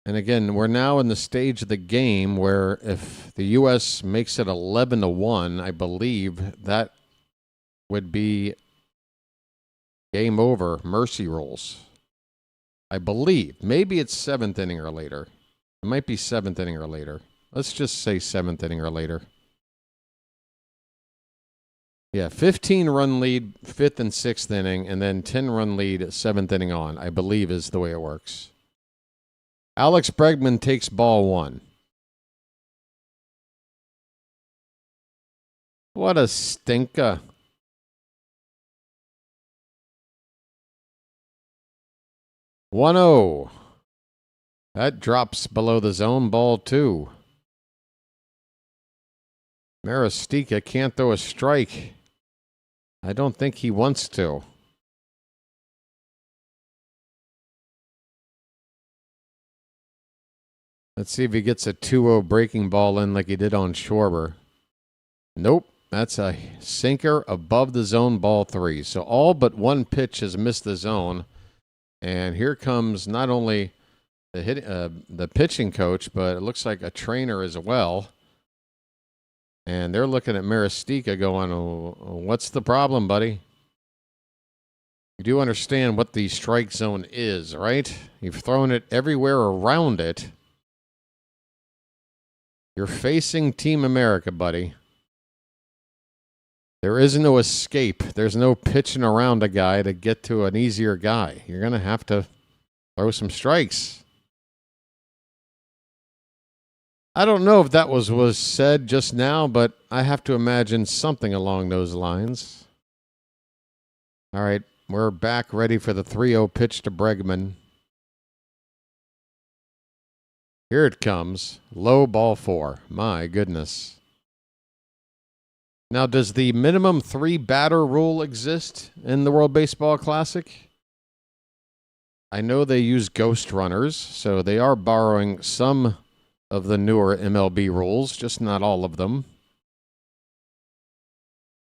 And again, we're now in the stage of the game where if the U.S. makes it 11-1, I believe that would be game over, mercy rolls. I believe. Maybe it's 7th inning or later. It might be 7th inning or later. Let's just say 7th inning or later. Yeah, 15-run lead, 5th and 6th inning, and then 10-run lead, 7th inning on, I believe is the way it works. Alex Bregman takes ball 1. What a stinker. "1-0. That drops below the zone, ball 2. Marostica can't throw a strike. I don't think he wants to. Let's see if he gets a 2-0 breaking ball in like he did on Schwarber. Nope. That's a sinker above the zone, ball 3. So all but one pitch has missed the zone. And here comes not only the pitching coach, but it looks like a trainer as well. And they're looking at Marostica going, oh, what's the problem, buddy? You do understand what the strike zone is, right? You've thrown it everywhere around it. You're facing Team America, buddy. There is no escape. There's no pitching around a guy to get to an easier guy. You're going to have to throw some strikes. I don't know if that was said just now, but I have to imagine something along those lines. All right, we're back ready for the 3-0 pitch to Bregman. Here it comes. Low, ball 4. My goodness. Now, does the minimum 3 batter rule exist in the World Baseball Classic? I know they use ghost runners, so they are borrowing some of the newer MLB rules, just not all of them.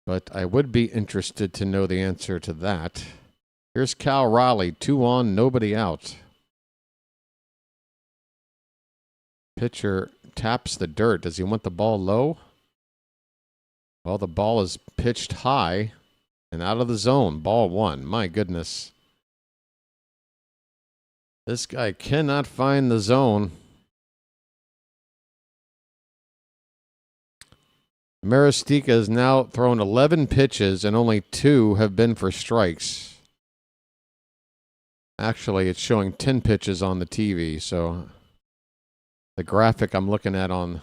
But I would be interested to know the answer to that. Here's Cal Raleigh, 2 on, nobody out. Pitcher taps the dirt. Does he want the ball low? Well, the ball is pitched high and out of the zone. Ball 1. My goodness. This guy cannot find the zone. Maristica has now thrown 11 pitches and only 2 have been for strikes. Actually, it's showing 10 pitches on the TV, so the graphic I'm looking at on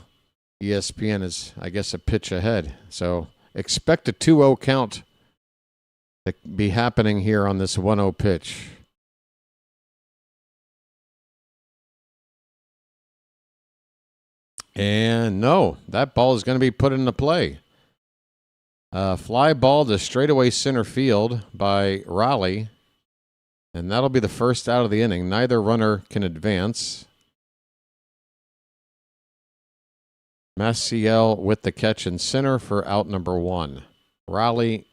ESPN is, I guess, a pitch ahead. So expect a 2-0 count to be happening here on this 1-0 pitch. And no, that ball is going to be put into play. Fly ball to straightaway center field by Raleigh. And that'll be the first out of the inning. Neither runner can advance. Maciel with the catch in center for out number 1. Raleigh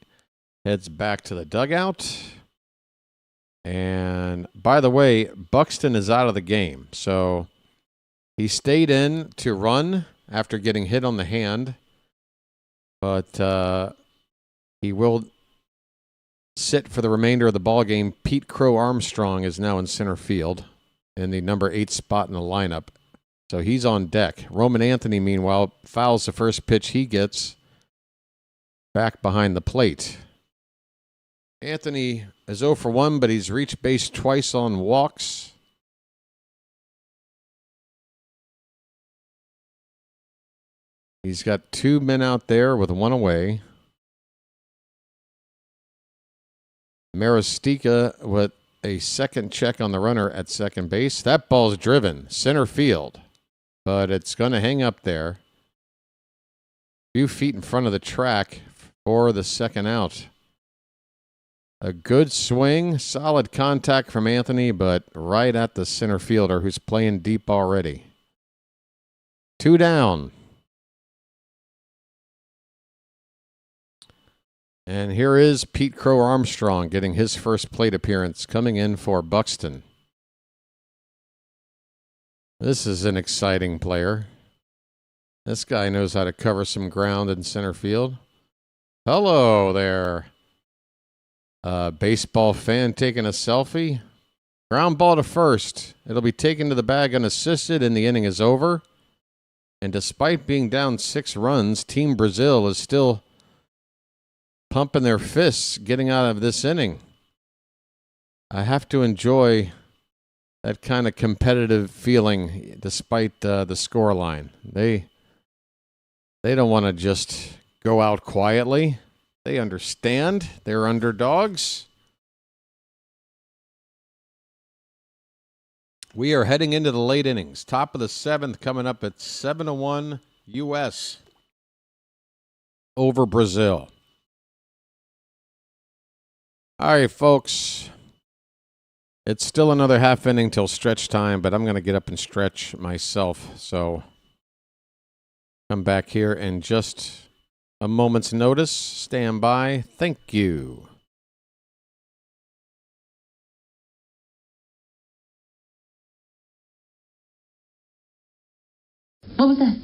heads back to the dugout. And by the way, Buxton is out of the game. So he stayed in to run after getting hit on the hand. But he will sit for the remainder of the ballgame. Pete Crow Armstrong is now in center field in the number 8 spot in the lineup. So he's on deck. Roman Anthony, meanwhile, fouls the first pitch he gets back behind the plate. Anthony is 0 for 1, but he's reached base twice on walks. He's got 2 men out there with 1 away. Maristica with a second check on the runner at second base. That ball's driven center field, but it's going to hang up there. A few feet in front of the track for the second out. A good swing, solid contact from Anthony, but right at the center fielder who's playing deep already. 2 down. And here is Pete Crow Armstrong getting his first plate appearance, coming in for Buxton. This is an exciting player. This guy knows how to cover some ground in center field. Hello there. Baseball fan taking a selfie. Ground ball to first. It'll be taken to the bag unassisted, and the inning is over. And despite being down 6 runs, Team Brazil is still pumping their fists getting out of this inning. I have to enjoy that kind of competitive feeling despite the scoreline. They don't want to just go out quietly. They understand they're underdogs. We are heading into the late innings. Top of the 7th coming up at 7-1 U.S. over Brazil. All right, folks. It's still another half inning till stretch time, but I'm going to get up and stretch myself. So come back here in just a moment's notice. Stand by. Thank you. What was that?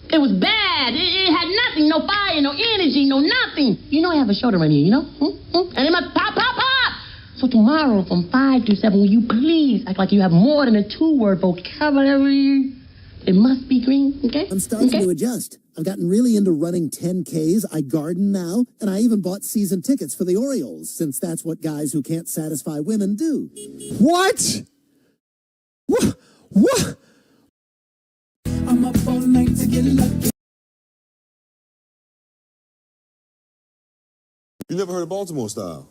It was bad. It had nothing. No fire, no energy, no nothing. You know I have a show to run here, you know? And it must pop, pop, pop. So tomorrow from 5 to 7, will you please act like you have more than a 2-word vocabulary? It must be green, okay? I'm starting to adjust. I've gotten really into running 10Ks. I garden now, and I even bought season tickets for the Orioles, since that's what guys who can't satisfy women do. What? What? I'm up all night to get lucky. You never heard of Baltimore style?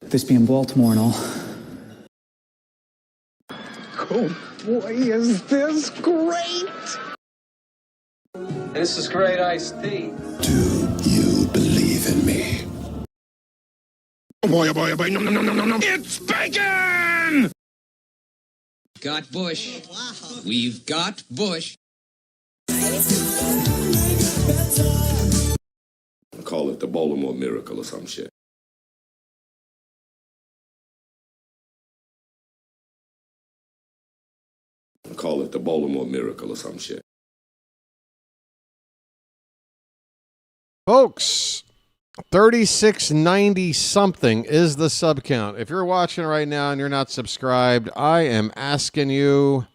This being Baltimore and all. Oh boy, is this great! This is great iced tea. Do you believe in me? Oh boy, no, no, no, no, no, no. It's bacon! Got Bush. We've got Bush. Call it the Baltimore miracle or some shit. call it the Baltimore Miracle or some shit. Folks, 3690 something is the sub count. If you're watching right now and you're not subscribed, I am asking you,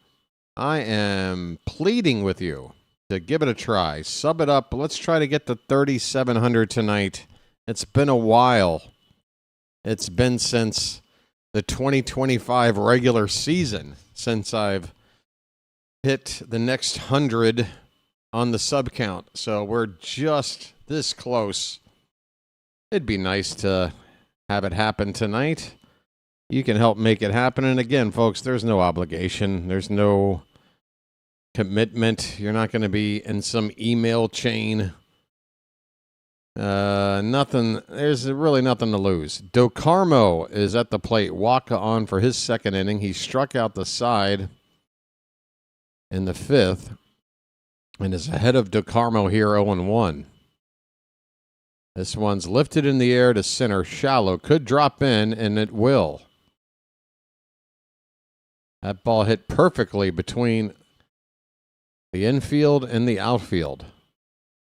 I am pleading with you to give it a try. Sub it up. Let's try to get to 3,700 tonight. It's been a while. It's been since the 2025 regular season since I've hit the next 100 on the sub count. So we're just this close. It'd be nice to have it happen tonight. You can help make it happen. And again, folks, there's no obligation. There's no commitment. You're not going to be in some email chain. Nothing. There's really nothing to lose. DeCarmo is at the plate. Waka on for his second inning. He struck out the side in the fifth and is ahead of DeCarmo here 0-1. This one's lifted in the air to center, shallow. Could drop in, and it will. That ball hit perfectly between the infield and the outfield.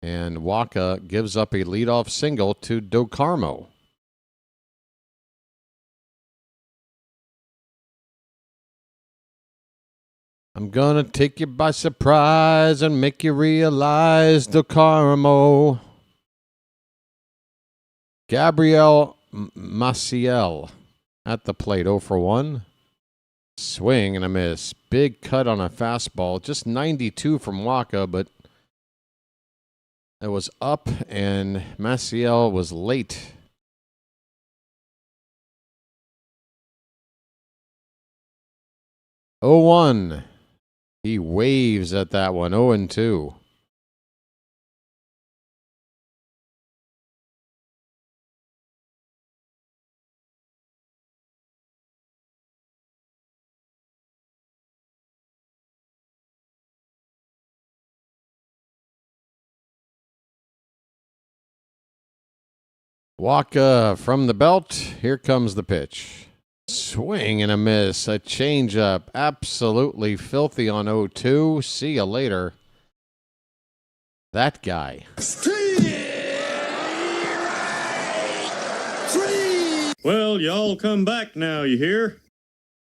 And Waka gives up a leadoff single to DeCarmo. I'm gonna take you by surprise and make you realize, DeCarmo. Gabriel Maciel at the plate, 0-1. Swing and a miss. Big cut on a fastball. Just 92 from Waka, but it was up and Maciel was late. Oh, 1. He waves at that one. 0-2. Waka from the belt. Here comes the pitch. Swing and a miss. A changeup. Absolutely filthy on 0-2. See you later. That guy. Well, y'all come back now, you hear?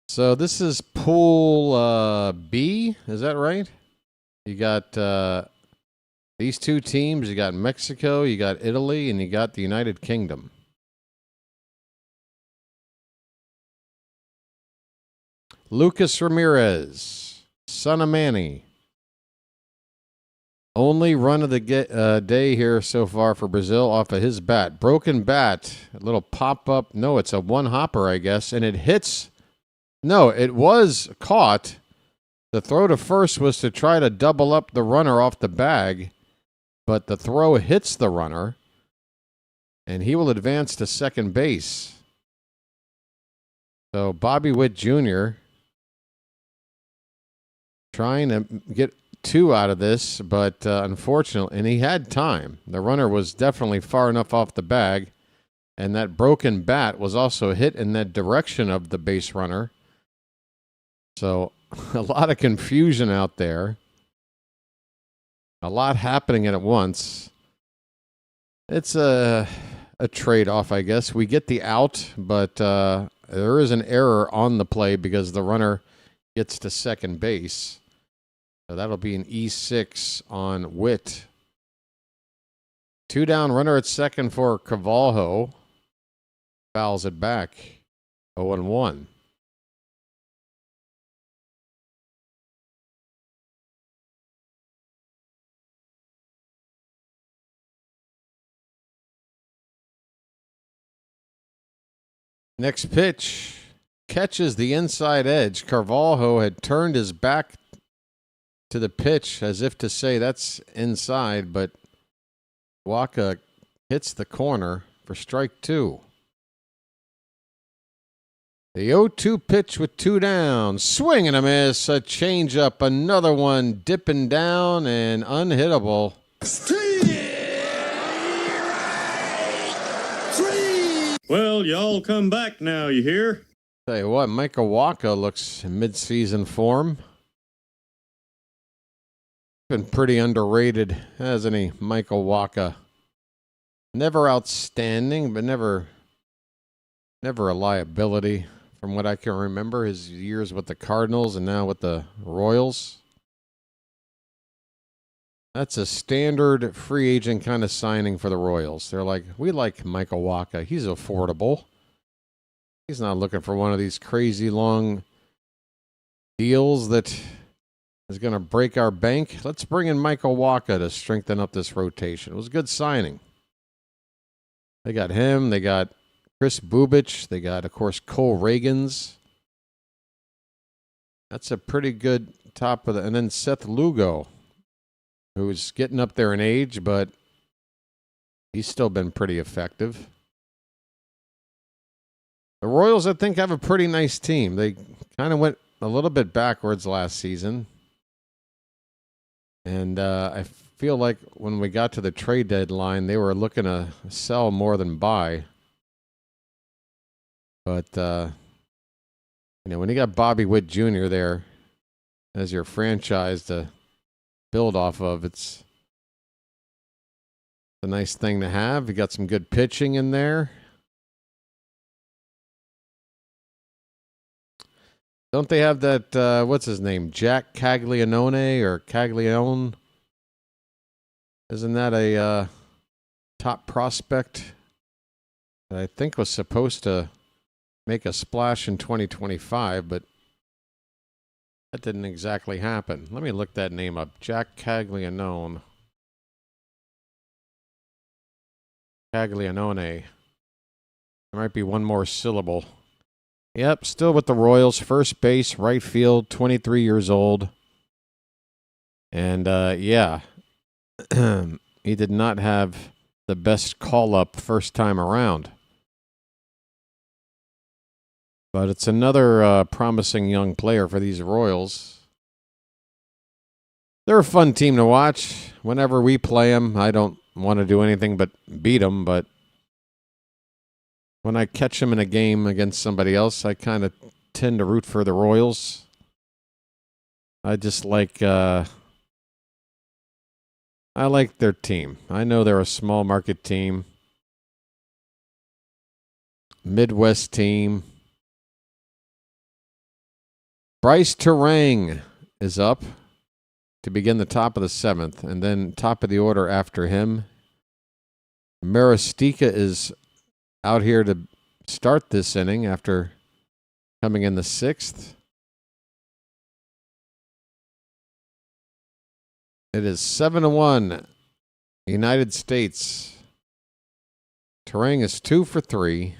So this is Pool B. Is that right? You got these two teams. You got Mexico, you got Italy, and you got the United Kingdom. Lucas Ramirez, son of Manny. Only run of the day here so far for Brazil off of his bat. Broken bat, a little pop-up. No, it's a one-hopper, I guess, and it hits. No, it was caught. The throw to first was to try to double up the runner off the bag, but the throw hits the runner, and he will advance to second base. So Bobby Witt Jr. trying to get 2 out of this, but unfortunately, and he had time. The runner was definitely far enough off the bag, and that broken bat was also hit in that direction of the base runner. So a lot of confusion out there. A lot happening at once. It's a trade-off, I guess. We get the out, but there is an error on the play because the runner gets to second base. So that'll be an E6 on Witt. 2 down, runner at second for Carvalho. Fouls it back. 0-1. Next pitch, catches the inside edge. Carvalho had turned his back to the pitch as if to say that's inside, but Waka hits the corner for strike 2. The 0-2 pitch with 2 down. Swing and a miss. A changeup. Another one dipping down and unhittable. Well, y'all come back now, you hear? Tell you what, Michael Waka looks in mid-season form. Been pretty underrated, hasn't he? Michael Wacha. Never outstanding, but never a liability from what I can remember. His years with the Cardinals and now with the Royals. That's a standard free agent kind of signing for the Royals. They're like, we like Michael Wacha. He's affordable. He's not looking for one of these crazy long deals that is going to break our bank. Let's bring in Michael Wacha to strengthen up this rotation. It was a good signing. They got him. They got Chris Bubich. They got, of course, Cole Reagans. That's a pretty good top of the... And then Seth Lugo, who's getting up there in age, but he's still been pretty effective. The Royals, I think, have a pretty nice team. They kind of went a little bit backwards last season. And I feel like when we got to the trade deadline, they were looking to sell more than buy. But, when you got Bobby Witt Jr. there as your franchise to build off of, it's a nice thing to have. You got some good pitching in there. Don't they have that, what's his name, Jack Caglianone or Caglione? Isn't that a top prospect that I think was supposed to make a splash in 2025, but that didn't exactly happen. Let me look that name up. Jack Caglianone. Caglianone. There might be one more syllable. Yep, still with the Royals. First base, right field, 23 years old. And, he did not have the best call-up first time around. But it's another promising young player for these Royals. They're a fun team to watch. Whenever we play them, I don't want to do anything but beat them, but when I catch them in a game against somebody else, I kind of tend to root for the Royals. I just like... I like their team. I know they're a small market team. Midwest team. Bryce Terang is up to begin the top of the 7th, and then top of the order after him. Maristika is out here to start this inning after coming in the 6th. It is 7-1, United States. Terang is 2 for 3.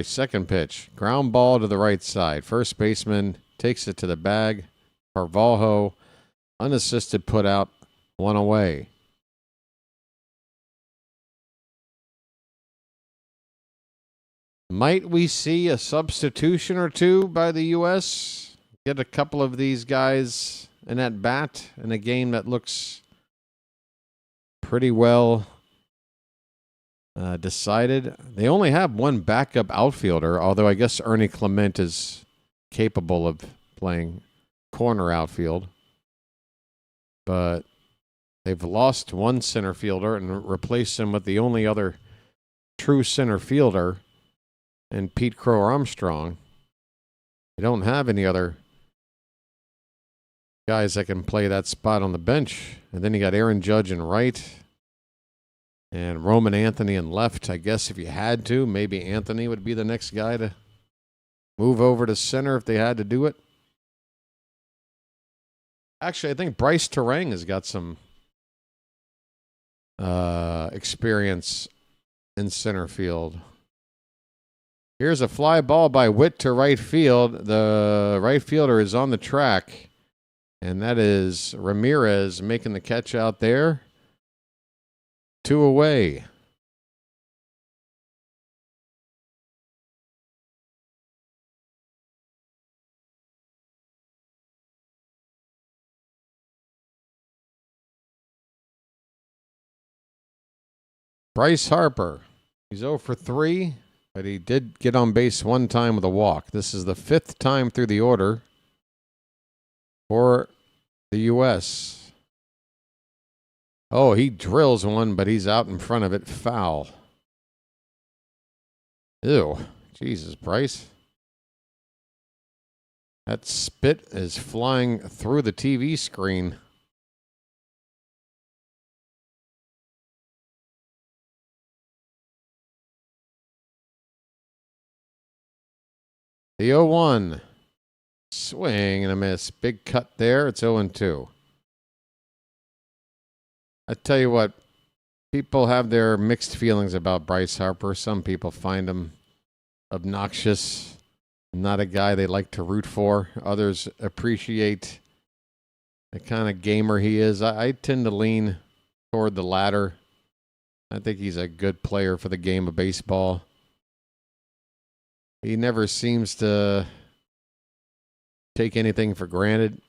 Second pitch. Ground ball to the right side. First baseman takes it to the bag. Carvalho, unassisted put out, 1 away. Might we see a substitution or two by the U.S.? Get a couple of these guys in at bat in a game that looks pretty well decided. They only have one backup outfielder, although I guess Ernie Clement is capable of playing corner outfield. But they've lost one center fielder and replaced him with the only other true center fielder, and Pete Crow Armstrong. They don't have any other guys that can play that spot on the bench. And then you got Aaron Judge in right and Roman Anthony in left. I guess if you had to, maybe Anthony would be the next guy to move over to center if they had to do it. Actually, I think Bryce Terang has got some experience in center field. Here's a fly ball by Witt to right field. The right fielder is on the track, and that is Ramirez making the catch out there. 2 away. Bryce Harper. He's 0 for 3, but he did get on base one time with a walk. This is the 5th time through the order. for the U.S. Oh, he drills one, but he's out in front of it. Foul. Ew. Jesus, Bryce. That spit is flying through the TV screen. The 0-1. Swing and a miss. Big cut there. It's 0-2. I tell you what, people have their mixed feelings about Bryce Harper. Some people find him obnoxious, not a guy they like to root for. Others appreciate the kind of gamer he is. I tend to lean toward the latter. I think he's a good player for the game of baseball. He never seems to take anything for granted.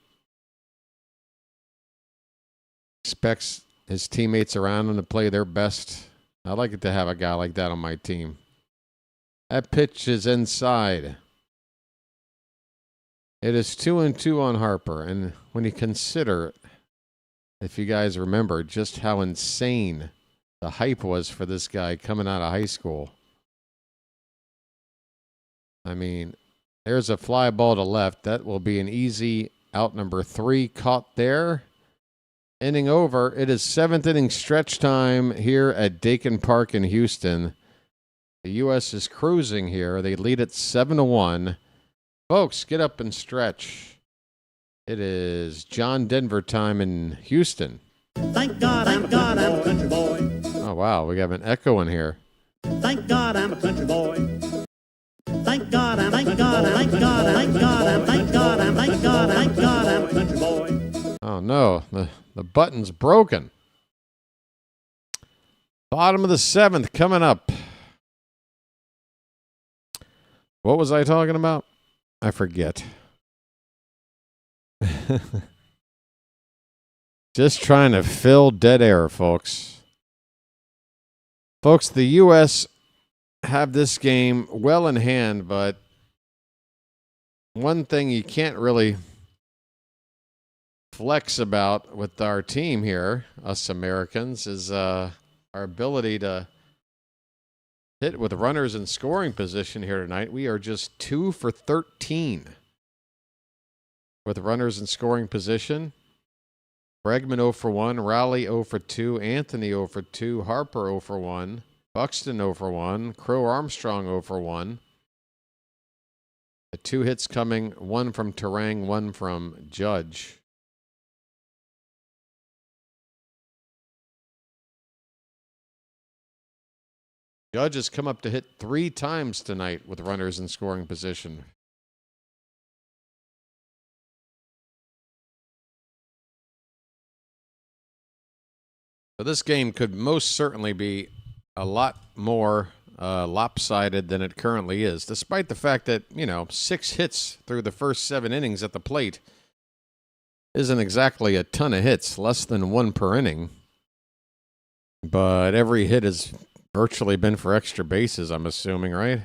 Expects his teammates around him to play their best. I'd like it to have a guy like that on my team. That pitch is inside. It is 2-2 on Harper. And when you consider, if you guys remember, just how insane the hype was for this guy coming out of high school. I mean, there's a fly ball to left. That will be an easy out. Number 3 caught there. Inning over. It is 7th inning stretch time here at Daikin Park in Houston. The U.S. is cruising here. They lead it 7-1. Folks, get up and stretch. It is John Denver time in Houston. Thank God I'm a country boy. Oh, wow. We have an echo in here. Thank God I'm a country boy. Thank God I'm a country boy. Oh, no. The button's broken. Bottom of the 7th coming up. What was I talking about? I forget. Just trying to fill dead air, folks. Folks, the U.S. have this game well in hand, but one thing you can't really flex about with our team here, us Americans, is our ability to hit with runners in scoring position here tonight. We are just 2 for 13 with runners in scoring position. Bregman 0 for 1, Raleigh 0 for 2, Anthony 0 for 2, Harper 0 for 1, Buxton 0 for 1, Crow Armstrong 0 for 1. The 2 hits coming, 1 from Terang, 1 from Judge. Judge has come up to hit 3 times tonight with runners in scoring position. So this game could most certainly be a lot more lopsided than it currently is, despite the fact that, 6 hits through the first 7 innings at the plate isn't exactly a ton of hits, less than 1 per inning. But every hit has virtually been for extra bases, I'm assuming, right?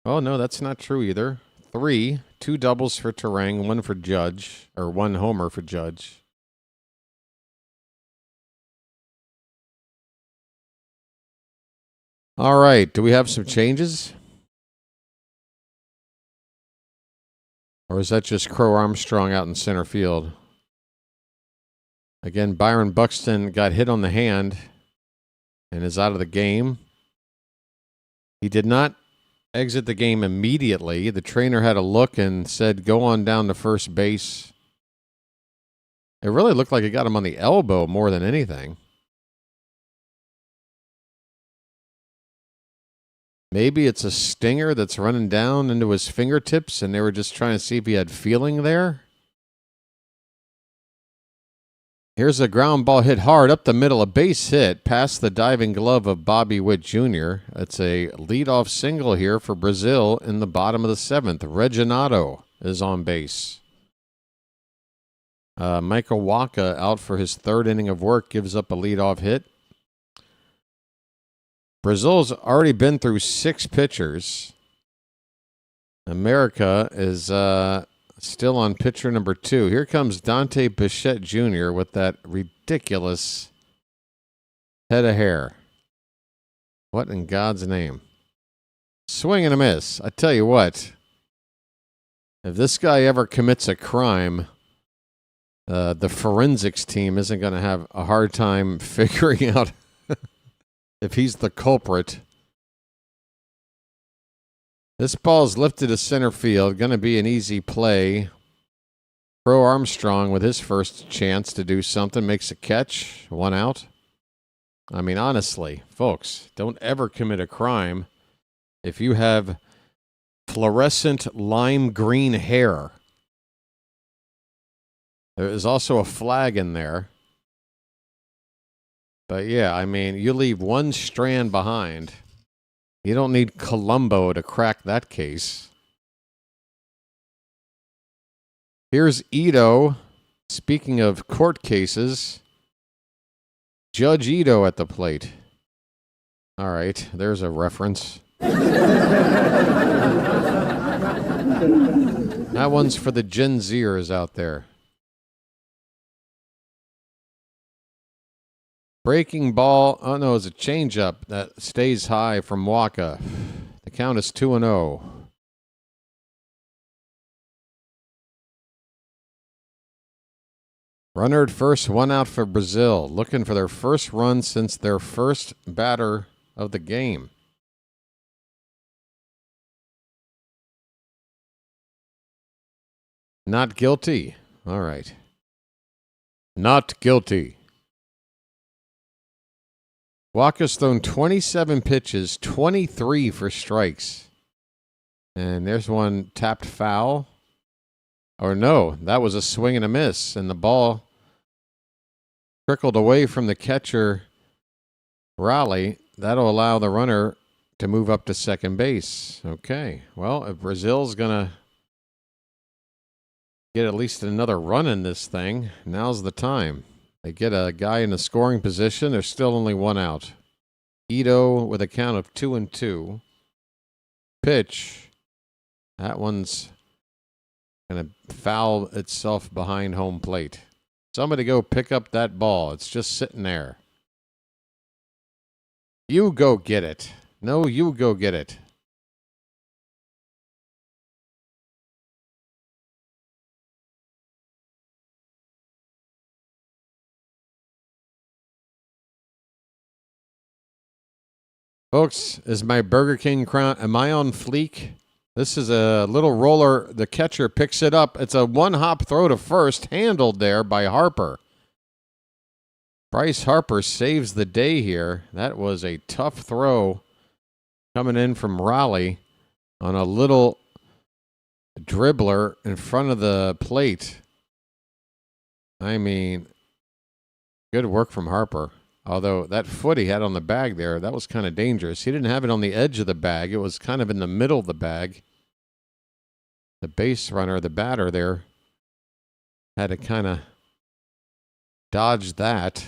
Oh, no, that's not true either. 3, 2 doubles for Terang, 1 for Judge, or 1 homer for Judge. All right, do we have some changes? Or is that just Crow Armstrong out in center field? Again, Byron Buxton got hit on the hand and is out of the game. He did not exit the game immediately. The trainer had a look and said, go on down to first base. It really looked like it got him on the elbow more than anything. Maybe it's a stinger that's running down into his fingertips and they were just trying to see if he had feeling there. Here's a ground ball hit hard up the middle, a base hit past the diving glove of Bobby Witt Jr. It's a leadoff single here for Brazil in the bottom of the 7th. Reginato is on base. Michael Wacha out for his 3rd inning of work, gives up a leadoff hit. Brazil's already been through 6 pitchers. America is still on pitcher number 2. Here comes Dante Bichette Jr. with that ridiculous head of hair. What in God's name? Swing and a miss. I tell you what, if this guy ever commits a crime, the forensics team isn't going to have a hard time figuring out if he's the culprit. This ball's lifted to center field. Going to be an easy play. Pro Armstrong with his first chance to do something makes a catch. 1 out. I mean, honestly, folks, don't ever commit a crime if you have fluorescent lime green hair. There is also a flag in there. But yeah, I mean, you leave one strand behind. You don't need Columbo to crack that case. Here's Ito. Speaking of court cases, Judge Ito at the plate. All right, there's a reference. That one's for the Gen Zers out there. Breaking ball. Oh, no, it's a changeup that stays high from Waka. The count is 2-0. Runner at first, 1 out for Brazil. Looking for their first run since their first batter of the game. Not guilty. All right. Not guilty. Waka's thrown 27 pitches, 23 for strikes. And there's one tapped foul. Or no, that was a swing and a miss. And the ball trickled away from the catcher, Raleigh. That'll allow the runner to move up to second base. Okay. Well, if Brazil's going to get at least another run in this thing, now's the time. They get a guy in a scoring position. There's still only 1 out. Ito with a count of 2-2. Pitch. That one's going to foul itself behind home plate. Somebody go pick up that ball. It's just sitting there. You go get it. No, you go get it. Folks, is my Burger King crown, am I on fleek? This is a little roller. The catcher picks it up. It's a 1-hop throw to first, handled there by Harper. Bryce Harper saves the day here. That was a tough throw coming in from Raleigh on a little dribbler in front of the plate. I mean, good work from Harper. Although that foot he had on the bag there, that was kind of dangerous. He didn't have it on the edge of the bag. It was kind of in the middle of the bag. The base runner, the batter there, had to kind of dodge that.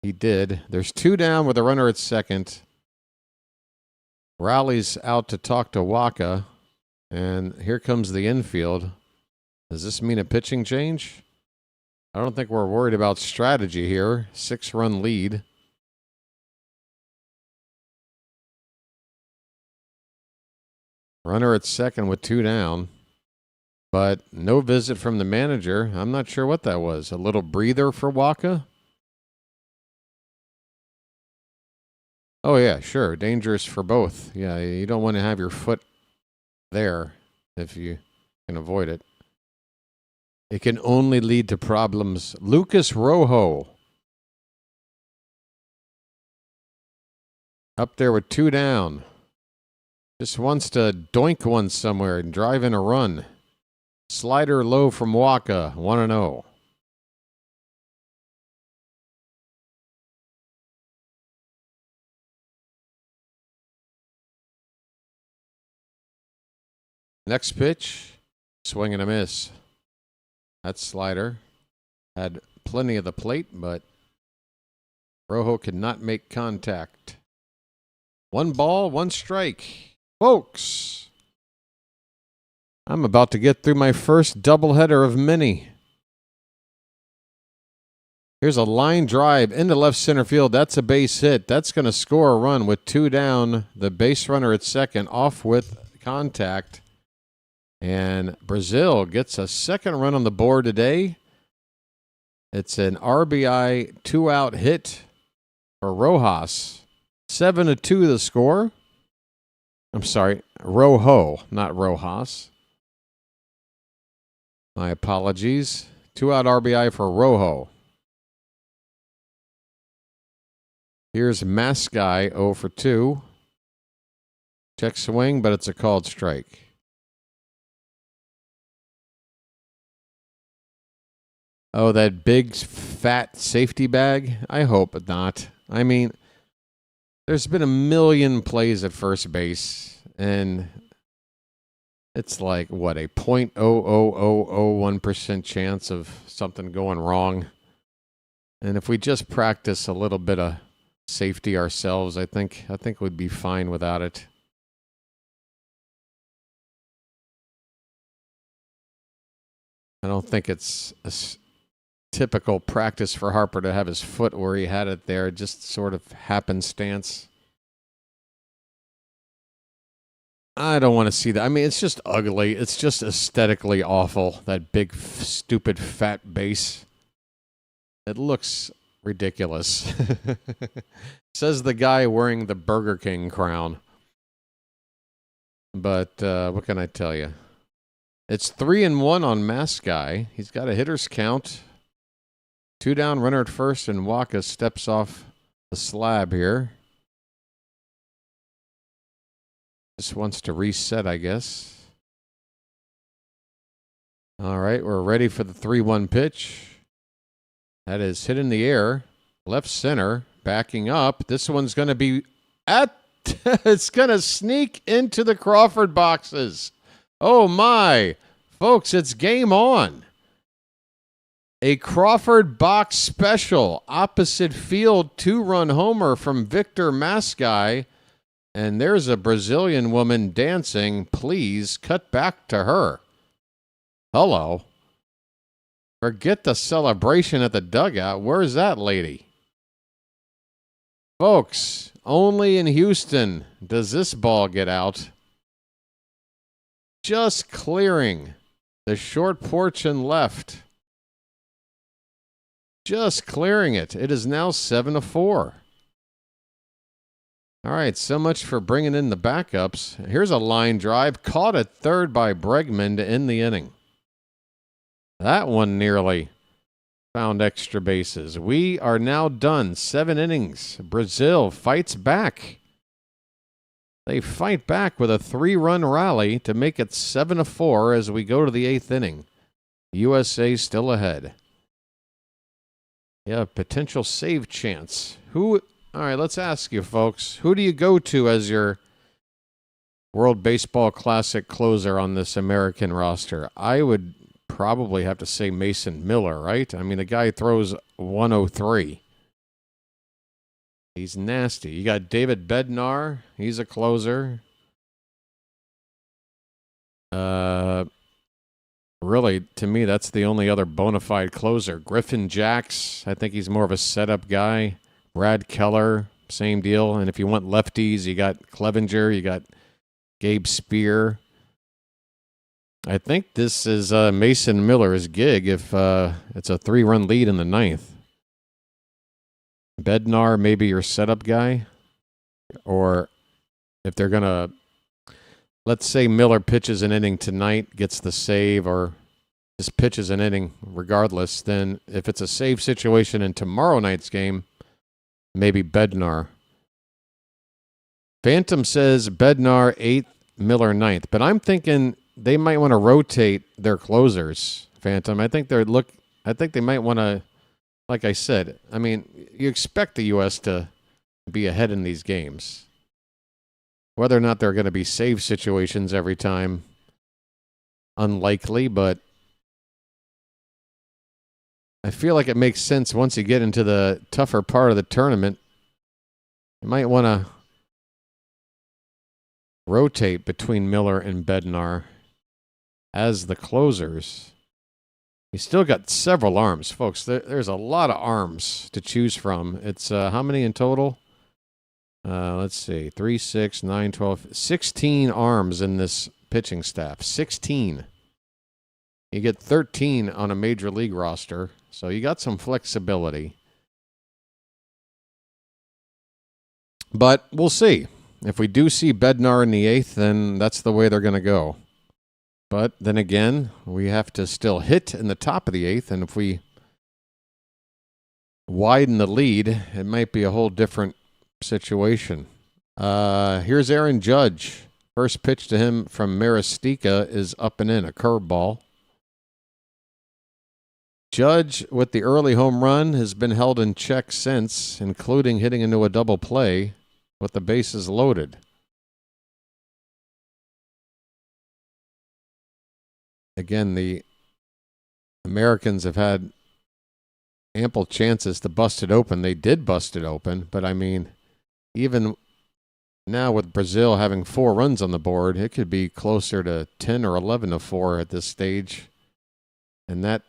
He did. There's 2 down with a runner at second. Raleigh's out to talk to Waka. And here comes the infield. Does this mean a pitching change? I don't think we're worried about strategy here. 6-run lead. Runner at second with 2 down. But no visit from the manager. I'm not sure what that was. A little breather for Waka? Oh, yeah, sure. Dangerous for both. Yeah, you don't want to have your foot there if you can avoid it. It can only lead to problems. Lucas Rojo. Up there with 2 down. Just wants to doink one somewhere and drive in a run. Slider low from Waka, 1-0. Next pitch, swing and a miss. That slider had plenty of the plate, but Rojo could not make contact. 1 ball, 1 strike. Folks, I'm about to get through my first doubleheader of many. Here's a line drive into left center field. That's a base hit. That's going to score a run with 2 down. The base runner at second off with contact. And Brazil gets a second run on the board today. It's an RBI 2-out hit for Rojas. 7-2 the score. I'm sorry, Rojo, not Rojas. My apologies. 2-out RBI for Rojo. Here's Mascai 0 for 2. Check swing, but it's a called strike. Oh, that big fat safety bag? I hope not. I mean, there's been a million plays at first base, and it's like, what, a 0.00001% chance of something going wrong. And if we just practice a little bit of safety ourselves, I think we'd be fine without it. I don't think it's a typical practice for Harper to have his foot where he had it there, just sort of happenstance. I don't want to see that. I mean, it's just ugly. It's just aesthetically awful, that big, stupid, fat base. It looks ridiculous. Says the guy wearing the Burger King crown. But what can I tell you? It's 3-1 on Mascai. He's got a hitter's count. 2 down, runner at first, and Waka steps off the slab here. Just wants to reset, I guess. All right, we're ready for the 3-1 pitch. That is hit in the air. Left center, backing up. This one's going to be it's going to sneak into the Crawford boxes. Oh, my. Folks, it's game on. A Crawford box special, opposite field 2-run homer from Victor Mascai. And there's a Brazilian woman dancing. Please cut back to her. Hello. Forget the celebration at the dugout. Where's that lady? Folks, only in Houston does this ball get out. Just clearing the short porch and left. Just clearing it. It is now 7-4. All right, so much for bringing in the backups. Here's a line drive. Caught at third by Bregman to end the inning. That one nearly found extra bases. We are now done. 7 innings. Brazil fights back. They fight back with a 3-run rally to make it 7-4 as we go to the 8th inning. USA still ahead. Yeah, potential save chance. All right, let's ask you, folks. Who do you go to as your World Baseball Classic closer on this American roster? I would probably have to say Mason Miller, right? I mean, the guy throws 103. He's nasty. You got David Bednar. He's a closer. Really, to me, that's the only other bona fide closer. Griffin Jacks, I think he's more of a setup guy. Brad Keller, same deal. And if you want lefties, you got Clevenger, you got Gabe Spear. I think this is Mason Miller's gig if it's a 3-run lead in the 9th. Bednar, maybe your setup guy. Or if they're going to, let's say Miller pitches an inning tonight, gets the save, or just pitches an inning regardless, then if it's a save situation in tomorrow night's game, maybe Bednar. Phantom says Bednar 8th, Miller 9th. But I'm thinking they might want to rotate their closers, Phantom. I think they might want to, like I said, I mean, you expect the U.S. to be ahead in these games. Whether or not there are going to be save situations every time, unlikely, but I feel like it makes sense once you get into the tougher part of the tournament. You might want to rotate between Miller and Bednar. as the closers. He's still got several arms, folks. There's a lot of arms to choose from. It's how many in total? Let's see. 3, 6, 9, 12, 16 arms in this pitching staff. 16. You get 13 on a major league roster, so you got some flexibility. But we'll see. If we do see Bednar in the 8th, then that's the way they're going to go. But then again, we have to still hit in the top of the 8th, and if we widen the lead, it might be a whole different situation. Here's Aaron Judge. First pitch to him from Maristika is up and in, a curveball. Judge, with the early home run, has been held in check since, including hitting into a double play with the bases loaded. Again, the Americans have had ample chances to bust it open. They did bust it open, but I mean, even now with Brazil having 4 runs on the board, it could be closer to 10 or 11 to 4 at this stage. And that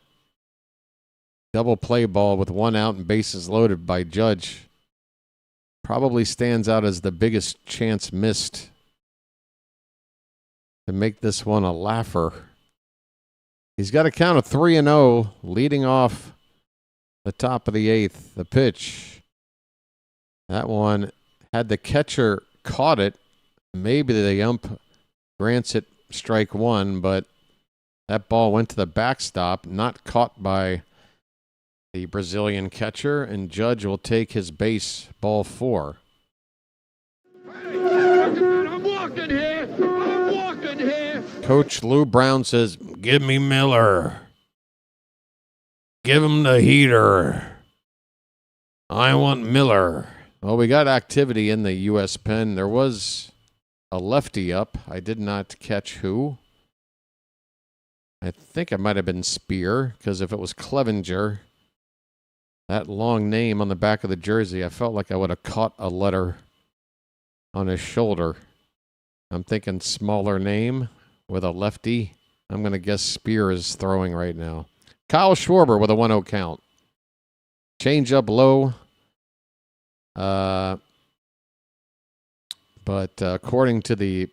double play ball with 1 out and bases loaded by Judge probably stands out as the biggest chance missed to make this one a laugher. He's got a count of 3-0, leading off the top of the 8th. The pitch. That one, had the catcher caught it, maybe the ump grants it strike 1, but that ball went to the backstop, not caught by the Brazilian catcher, and Judge will take his base, ball 4. I'm walking here. I'm walking here. Coach Lou Brown says, "Give me Miller. Give him the heater. I want Miller." Well, we got activity in the U.S. pen. There was a lefty up. I did not catch who. I think it might have been Spear, because if it was Clevenger, that long name on the back of the jersey, I felt like I would have caught a letter on his shoulder. I'm thinking smaller name with a lefty. I'm going to guess Spear is throwing right now. Kyle Schwarber with a 1-0 count. Change up low. But according to the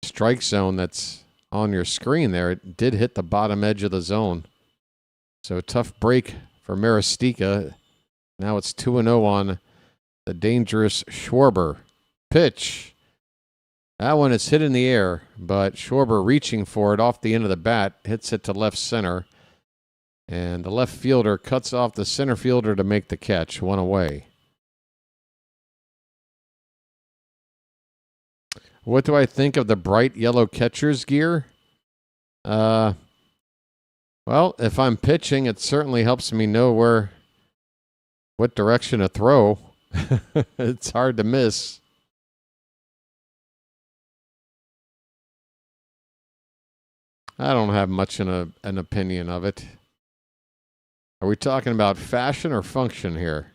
strike zone that's on your screen there, it did hit the bottom edge of the zone. So tough break for Maristika. Now it's 2-0 on the dangerous Schwarber. Pitch. That one is hit in the air, but Schwarber reaching for it off the end of the bat, hits it to left center. And the left fielder cuts off the center fielder to make the catch. 1 away. What do I think of the bright yellow catcher's gear? Well, if I'm pitching, it certainly helps me know what direction to throw. It's hard to miss. I don't have much an opinion of it. Are we talking about fashion or function here?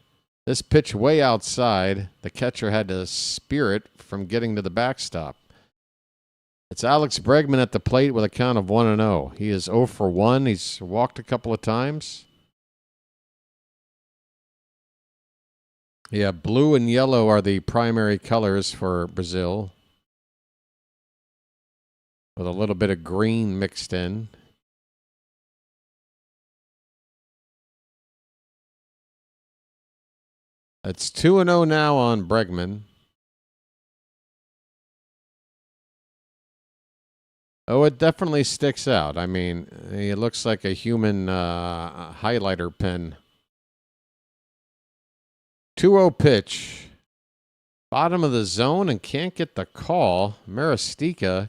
This pitch way outside, the catcher had to spear it from getting to the backstop. It's Alex Bregman at the plate with a count of 1-0. He is 0 for 1. He's walked a couple of times. Yeah, blue and yellow are the primary colors for Brazil, with a little bit of green mixed in. It's 2-0 now on Bregman. Oh, it definitely sticks out. I mean, it looks like a human highlighter pen. 2-0 pitch. Bottom of the zone and can't get the call. Maristika.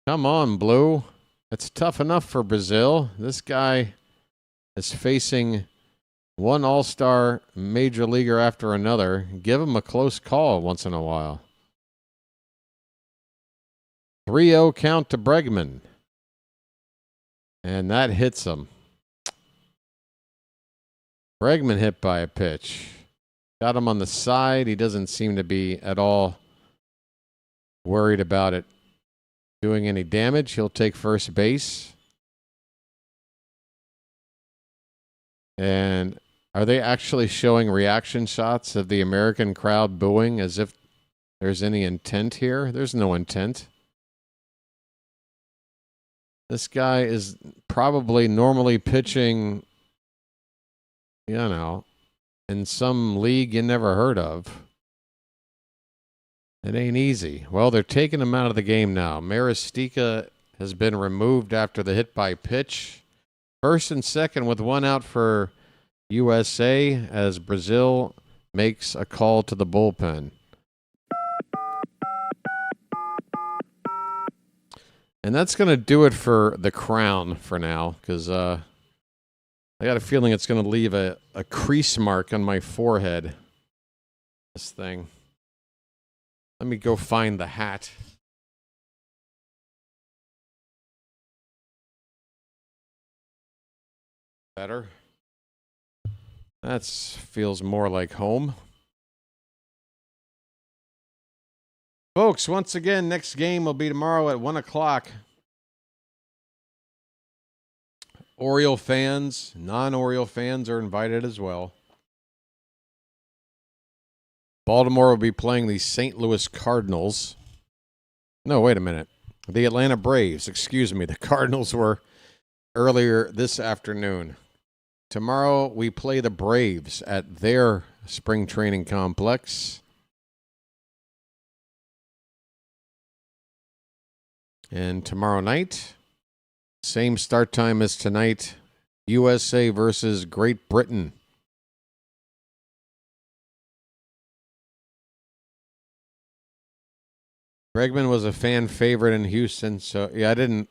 Come on, Blue. It's tough enough for Brazil. This guy is facing one all-star major leaguer after another. Give him a close call once in a while. 3-0 count to Bregman. And that hits him. Bregman hit by a pitch. Got him on the side. He doesn't seem to be at all worried about it doing any damage. He'll take first base. And are they actually showing reaction shots of the American crowd booing as if there's any intent here? There's no intent. This guy is probably normally pitching, you know, in some league you never heard of. It ain't easy. Well, they're taking him out of the game now. Maristica has been removed after the hit by pitch. First and second with one out for USA as Brazil makes a call to the bullpen. And that's going to do it for the crown for now, because I got a feeling it's going to leave a crease mark on my forehead. This thing. Let me go find the hat. Better. That feels more like home. Folks, once again, next game will be tomorrow at 1 o'clock. Oriole fans, non-Oriole fans are invited as well. Baltimore will be playing the St. Louis Cardinals. No, wait a minute. The Atlanta Braves, excuse me. The Cardinals were earlier this afternoon. Tomorrow we play the Braves at their spring training complex. And tomorrow night, same start time as tonight, USA versus Great Britain. Bregman was a fan favorite in Houston, so yeah, I didn't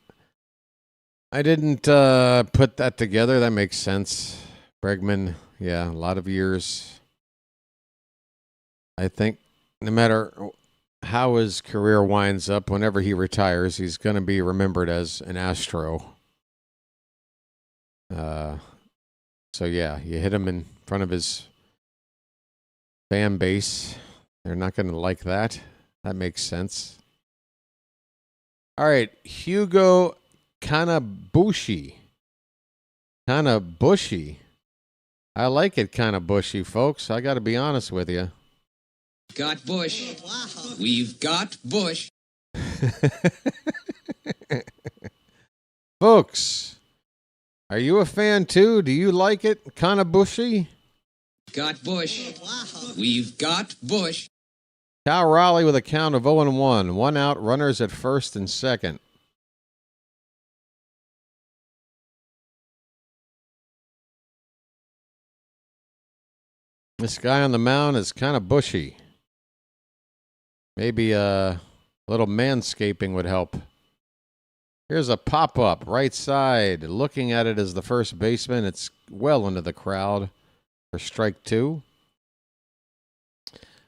put that together. That makes sense. Bregman, yeah, a lot of years. I think no matter how his career winds up, whenever he retires, he's going to be remembered as an Astro. So yeah, you hit him in front of his fan base. They're not going to like that. That makes sense. All right, Hugo Kanabushi. Kind of bushy. I like it kind of bushy, folks. I got to be honest with you. Got Bush. We've got Bush. Folks, are you a fan too? Do you like it kind of bushy? Got Bush. We've got Bush. Cal Raleigh with a count of 0-1. One out, runners at first and second. This guy on the mound is kind of bushy. Maybe a little manscaping would help. Here's a pop-up, right side. Looking at it as the first baseman. It's well into the crowd for strike two.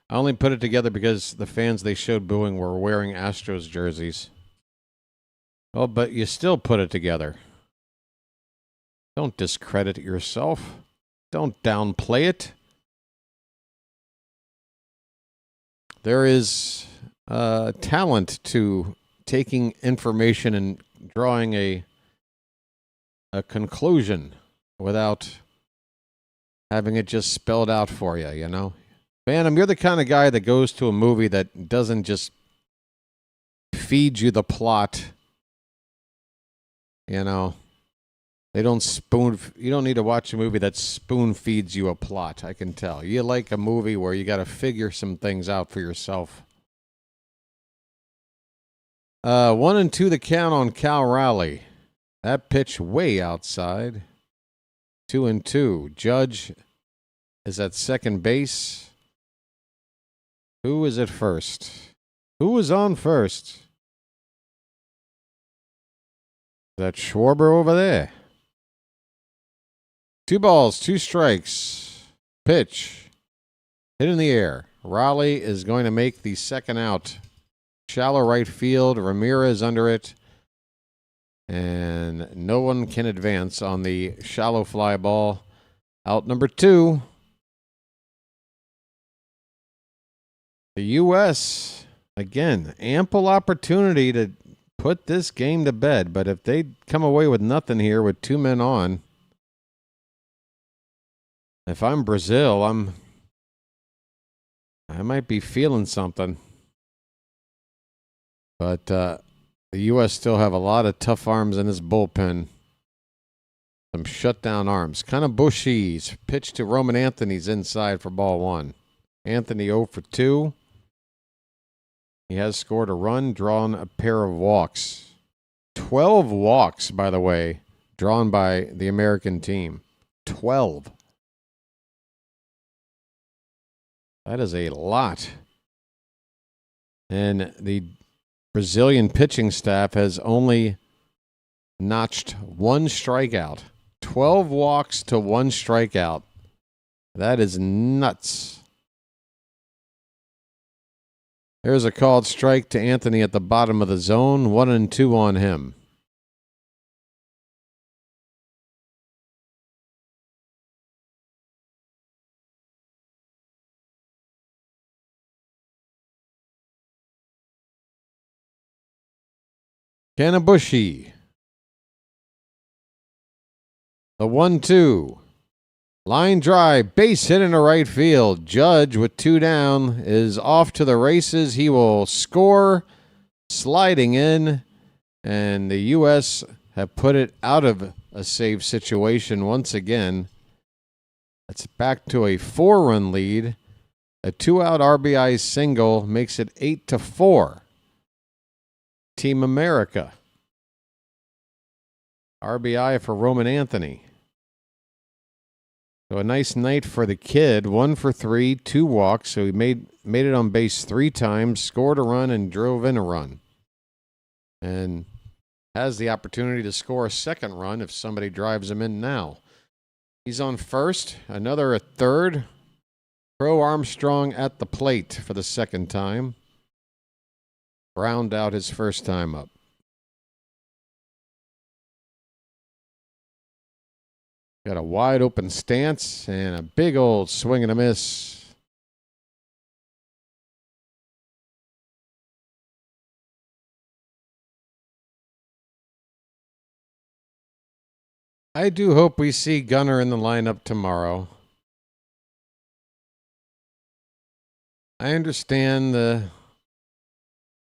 I only put it together because the fans they showed booing were wearing Astros jerseys. Oh, but you still put it together. Don't discredit yourself. Don't downplay it. There is talent to taking information and drawing a conclusion without having it just spelled out for you, you know? Phantom, you're the kind of guy that goes to a movie that doesn't just feed you the plot. You know, you don't need to watch a movie that spoon feeds you a plot, I can tell. You like a movie where you got to figure some things out for yourself. 1-2 the count on Cal Raleigh. That pitch way outside. 2-2. Judge is at second base. Who is at first? Who was on first? Is that Schwarber over there? 2 balls, 2 strikes. Pitch. Hit in the air. Raleigh is going to make the second out. Shallow right field. Ramirez under it. And no one can advance on the shallow fly ball. Out number 2. The U.S., again, ample opportunity to put this game to bed. But if they come away with nothing here with 2 men on, if I'm Brazil, I might be feeling something. But the U.S. still have a lot of tough arms in this bullpen. Some shutdown arms. Kind of bushy. Pitch to Roman Anthony's inside for ball 1. Anthony 0 for 2. He has scored a run, drawn a pair of walks. 12 walks, by the way, drawn by the American team. 12. That is a lot. And the Brazilian pitching staff has only notched 1 strikeout. 12 walks to 1 strikeout. That is nuts. There's a called strike to Anthony at the bottom of the zone. 1-2 on him. Kanabushi. The 1-2. Line drive, base hit into right field. Judge with 2 down is off to the races. He will score, sliding in, and the U.S. have put it out of a save situation once again. It's back to a 4-run lead. A 2-out RBI single makes it 8-4. Team America. RBI for Roman Anthony. So a nice night for the kid. 1 for 3, 2 walks. So he made it on base 3 times, scored a run, and drove in a run. And has the opportunity to score a second run if somebody drives him in now. He's on first, another at third. Crow Armstrong at the plate for the second time. Ground out his first time up. Got a wide open stance and a big old swing and a miss. I do hope we see Gunnar in the lineup tomorrow. I understand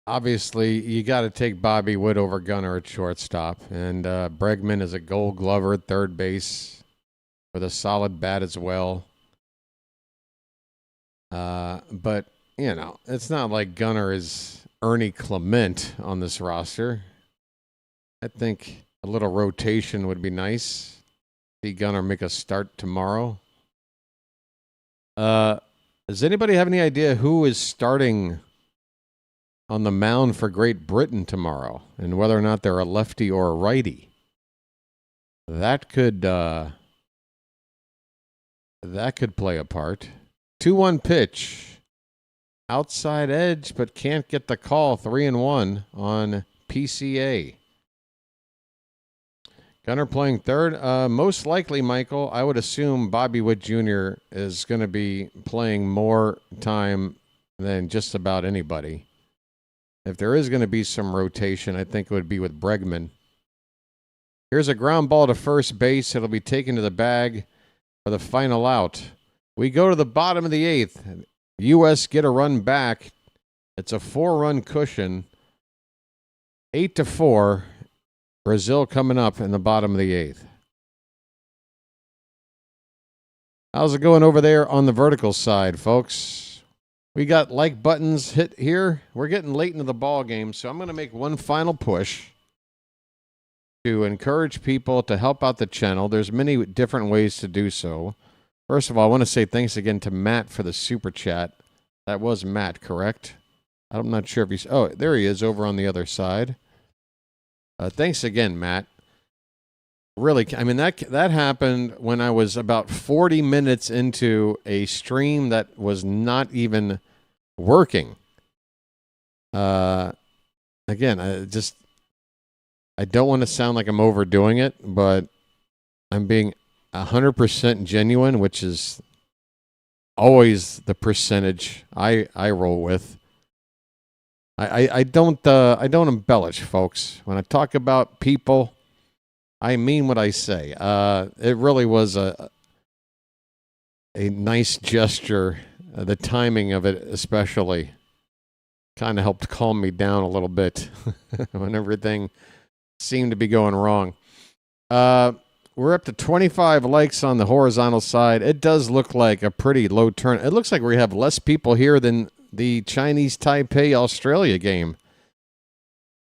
obviously, you got to take Bobby Wood over Gunnar at shortstop. And Bregman is a Gold Glover at third base with a solid bat as well. But, you know, it's not like Gunnar is Ernie Clement on this roster. I think a little rotation would be nice. See Gunnar make a start tomorrow. Does anybody have any idea who is starting on the mound for Great Britain tomorrow, and whether or not they're a lefty or a righty? That could play a part. 2-1 pitch. Outside edge, but can't get the call. 3-1 on PCA. Gunnar playing third. Most likely, Michael, I would assume Bobby Witt Jr. is going to be playing more time than just about anybody. If there is going to be some rotation, I think it would be with Bregman. Here's a ground ball to first base. It'll be taken to the bag for the final out. We go to the bottom of the 8th. U.S. get a run back. It's a 4-run cushion. 8-4. Brazil coming up in the bottom of the 8th. How's it going over there on the vertical side, folks? We got like buttons hit here. We're getting late into the ball game, so I'm going to make one final push to encourage people to help out the channel. There's many different ways to do so. First of all, I want to say thanks again to Matt for the super chat. That was Matt, correct? I'm not sure if he's... Oh, there he is over on the other side. Thanks again, Matt. Really, I mean, that happened when I was about 40 minutes into a stream that was not even working. Again, I don't want to sound like I'm overdoing it, but I'm being 100% genuine, which is always the percentage I roll with. I don't embellish, folks. When I talk about people, I mean what I say. It really was a nice gesture. The timing of it, especially, kind of helped calm me down a little bit when everything seemed to be going wrong. We're up to 25 likes on the horizontal side. It does look like a pretty low turn. It looks like we have less people here than the Chinese Taipei Australia game.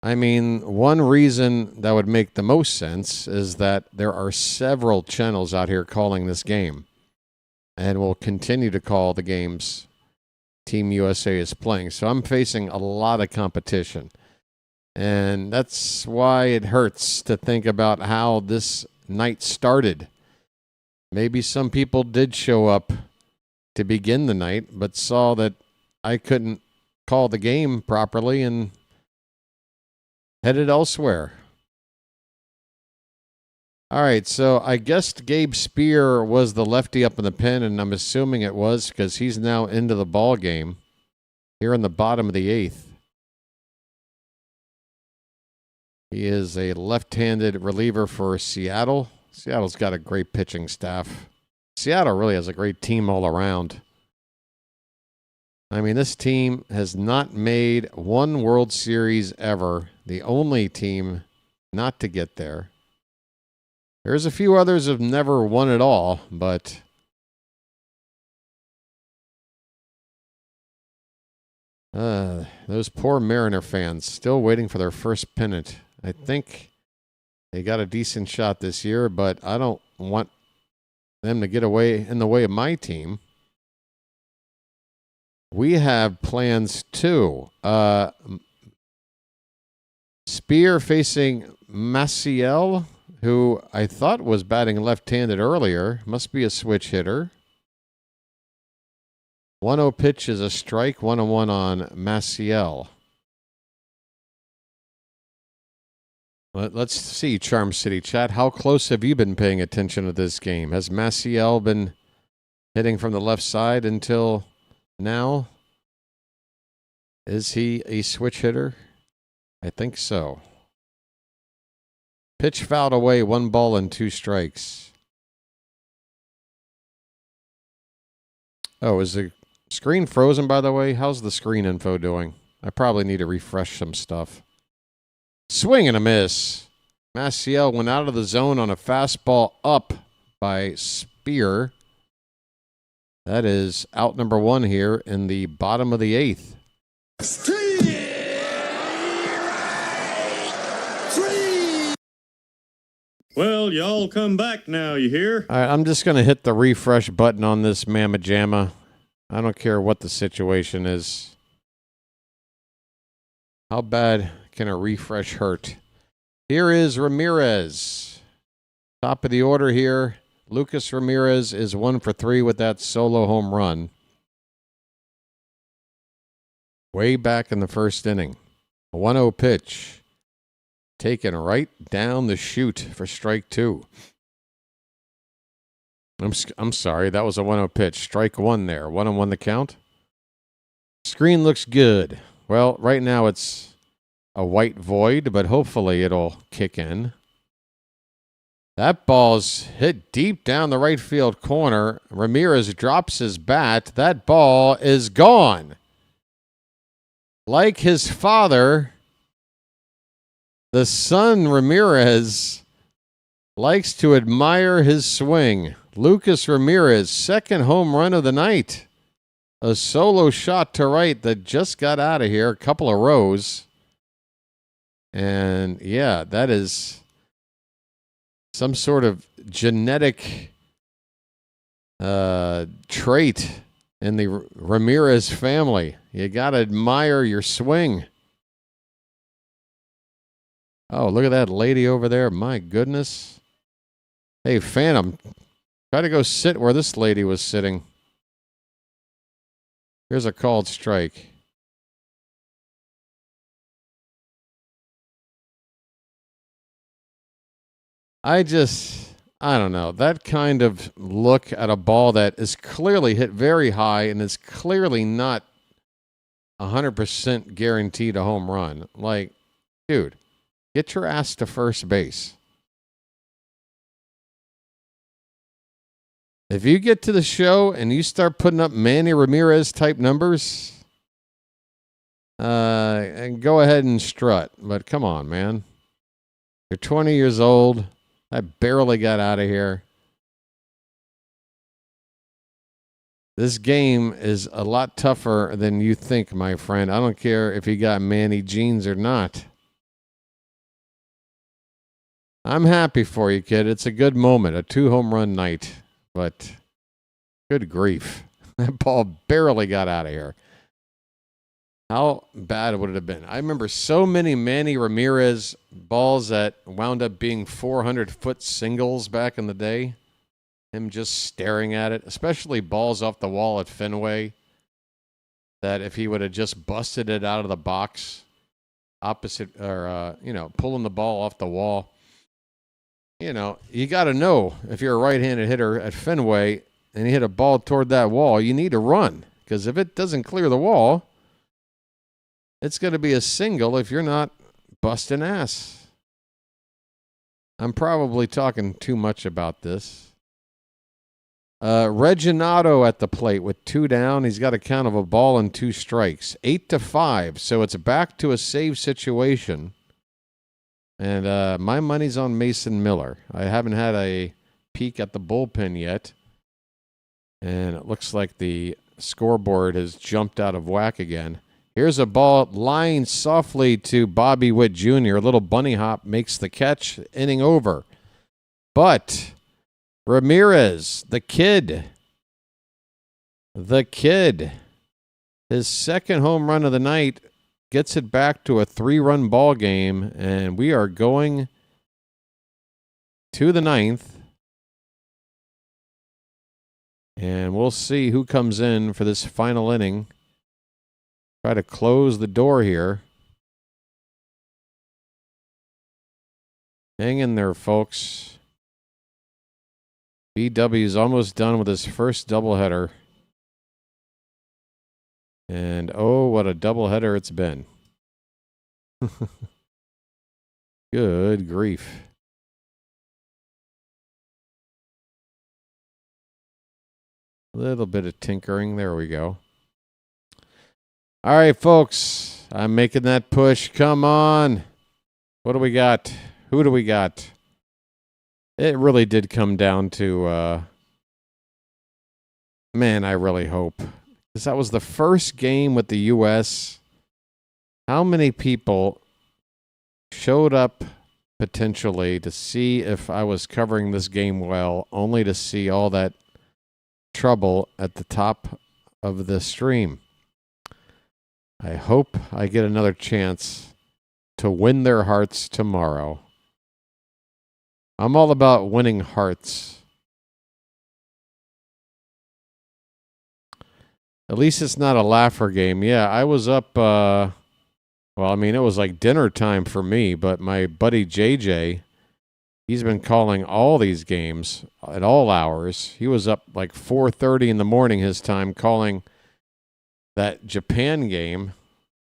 I mean, one reason that would make the most sense is that there are several channels out here calling this game, and will continue to call the games Team USA is playing. So I'm facing a lot of competition, and that's why it hurts to think about how this night started. Maybe some people did show up to begin the night, but saw that I couldn't call the game properly and headed elsewhere. All right, so I guessed Gabe Spear was the lefty up in the pen, and I'm assuming it was because he's now into the ball game here in the bottom of the eighth. He is a left-handed reliever for Seattle. Seattle's got a great pitching staff. Seattle really has a great team all around. I mean, this team has not made one World Series ever. The only team not to get there. There's a few others who have never won at all, but those poor Mariner fans still waiting for their first pennant. I think they got a decent shot this year, but I don't want them to get away in the way of my team. We have plans too. Spear facing Maciel, who I thought was batting left-handed earlier. Must be a switch hitter. 1-0 pitch is a strike, 1-1 on Maciel. Let's see, Charm City Chat. How close have you been paying attention to this game? Has Maciel been hitting from the left side until now? Is he a switch hitter? I think so. Pitch fouled away, 1 ball and 2 strikes. Oh, is the screen frozen, by the way? How's the screen info doing? I probably need to refresh some stuff. Swing and a miss. Maciel went out of the zone on a fastball up by Spear. That is out number 1 here in the bottom of the 8th. Well, y'all come back now, you hear? All right, I'm just going to hit the refresh button on this Mamma Jamma. I don't care what the situation is. How bad can a refresh hurt? Here is Ramirez. Top of the order here. Lucas Ramirez is 1 for 3 with that solo home run. Way back in the first inning. A 1-0 pitch. Taken right down the chute for strike 2. I'm sorry, that was a 1-0 pitch. Strike 1 there. 1-1 the count. Screen looks good. Well, right now it's a white void, but hopefully it'll kick in. That ball's hit deep down the right field corner. Ramirez drops his bat. That ball is gone. Like his father, the son Ramirez likes to admire his swing. Lucas Ramirez, second home run of the night. A solo shot to right that just got out of here, a couple of rows. And yeah, that is some sort of genetic trait in the Ramirez family. You got to admire your swing. Oh, look at that lady over there. My goodness. Hey, Phantom, try to go sit where this lady was sitting. Here's a called strike. I don't know. That kind of look at a ball that is clearly hit very high and is clearly not 100% guaranteed a home run. Like, dude, get your ass to first base. If you get to the show and you start putting up Manny Ramirez type numbers, and go ahead and strut. But come on, man. You're 20 years old. I barely got out of here. This game is a lot tougher than you think, my friend. I don't care if you got Manny genes or not. I'm happy for you, kid. It's a good moment, a 2-home run night. But good grief. That ball barely got out of here. How bad would it have been? I remember so many Manny Ramirez balls that wound up being 400-foot singles back in the day. Him just staring at it, especially balls off the wall at Fenway, that if he would have just busted it out of the box, opposite, or, pulling the ball off the wall. You got to know if you're a right-handed hitter at Fenway and you hit a ball toward that wall, you need to run. Because if it doesn't clear the wall, it's going to be a single if you're not busting ass. I'm probably talking too much about this. Reginato at the plate with 2 down. He's got a count of a ball and 2 strikes. 8-5, so it's back to a save situation. And my money's on Mason Miller. I haven't had a peek at the bullpen yet. And it looks like the scoreboard has jumped out of whack again. Here's a ball lying softly to Bobby Witt Jr. A little bunny hop makes the catch. Inning over. But Ramirez, the kid, his second home run of the night, gets it back to a 3-run ball game, and we are going to the 9th. And we'll see who comes in for this final inning. Try to close the door here. Hang in there, folks. BW's almost done with his first doubleheader. And oh, what a doubleheader it's been. Good grief. A little bit of tinkering. There we go. All right, folks. I'm making that push. Come on. What do we got? Who do we got? It really did come down to, man, I really hope. Because that was the first game with the U.S. How many people showed up potentially to see if I was covering this game well, only to see all that trouble at the top of the stream? I hope I get another chance to win their hearts tomorrow. I'm all about winning hearts. At least it's not a laugher game. Yeah, I was up, it was like dinner time for me, but my buddy JJ, he's been calling all these games at all hours. He was up like 4:30 in the morning his time calling that Japan game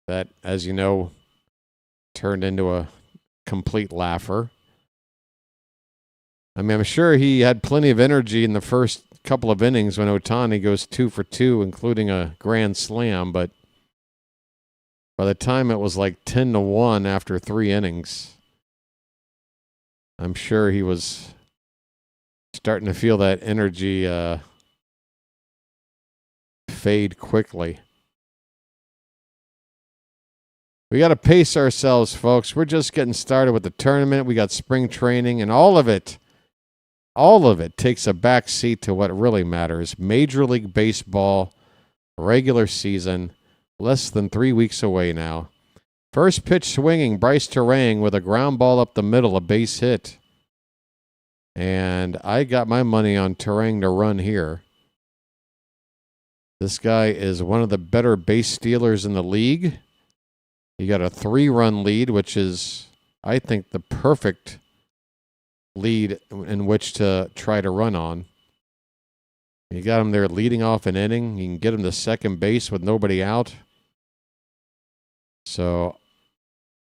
that, as you know, turned into a complete laugher. I mean, I'm sure he had plenty of energy in the first couple of innings when Ohtani goes 2 for 2, including a grand slam, but by the time it was like 10-1 after 3 innings, I'm sure he was starting to feel that energy fade quickly. We got to pace ourselves, folks. We're just getting started with the tournament. We got spring training, and all of it takes a back seat to what really matters. Major League Baseball, regular season, less than 3 weeks away now. First pitch swinging, Bryce Terang with a ground ball up the middle, a base hit. And I got my money on Terang to run here. This guy is one of the better base stealers in the league. He got a 3-run lead, which is, I think, the perfect lead in which to try to run on. You got him there leading off an inning. You can get him to second base with nobody out. So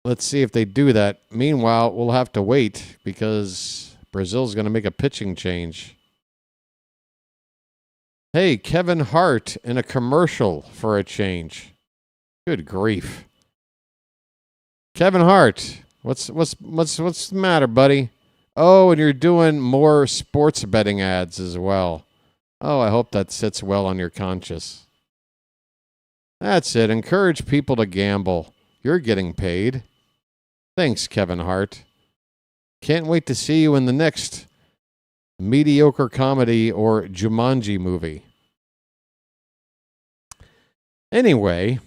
let's see if they do that. Meanwhile, we'll have to wait because Brazil's going to make a pitching change. Hey, Kevin Hart in a commercial for a change. Good grief. Kevin Hart, what's the matter, buddy? Oh, and you're doing more sports betting ads as well. Oh, I hope that sits well on your conscience. That's it. Encourage people to gamble. You're getting paid. Thanks, Kevin Hart. Can't wait to see you in the next mediocre comedy or Jumanji movie. Anyway,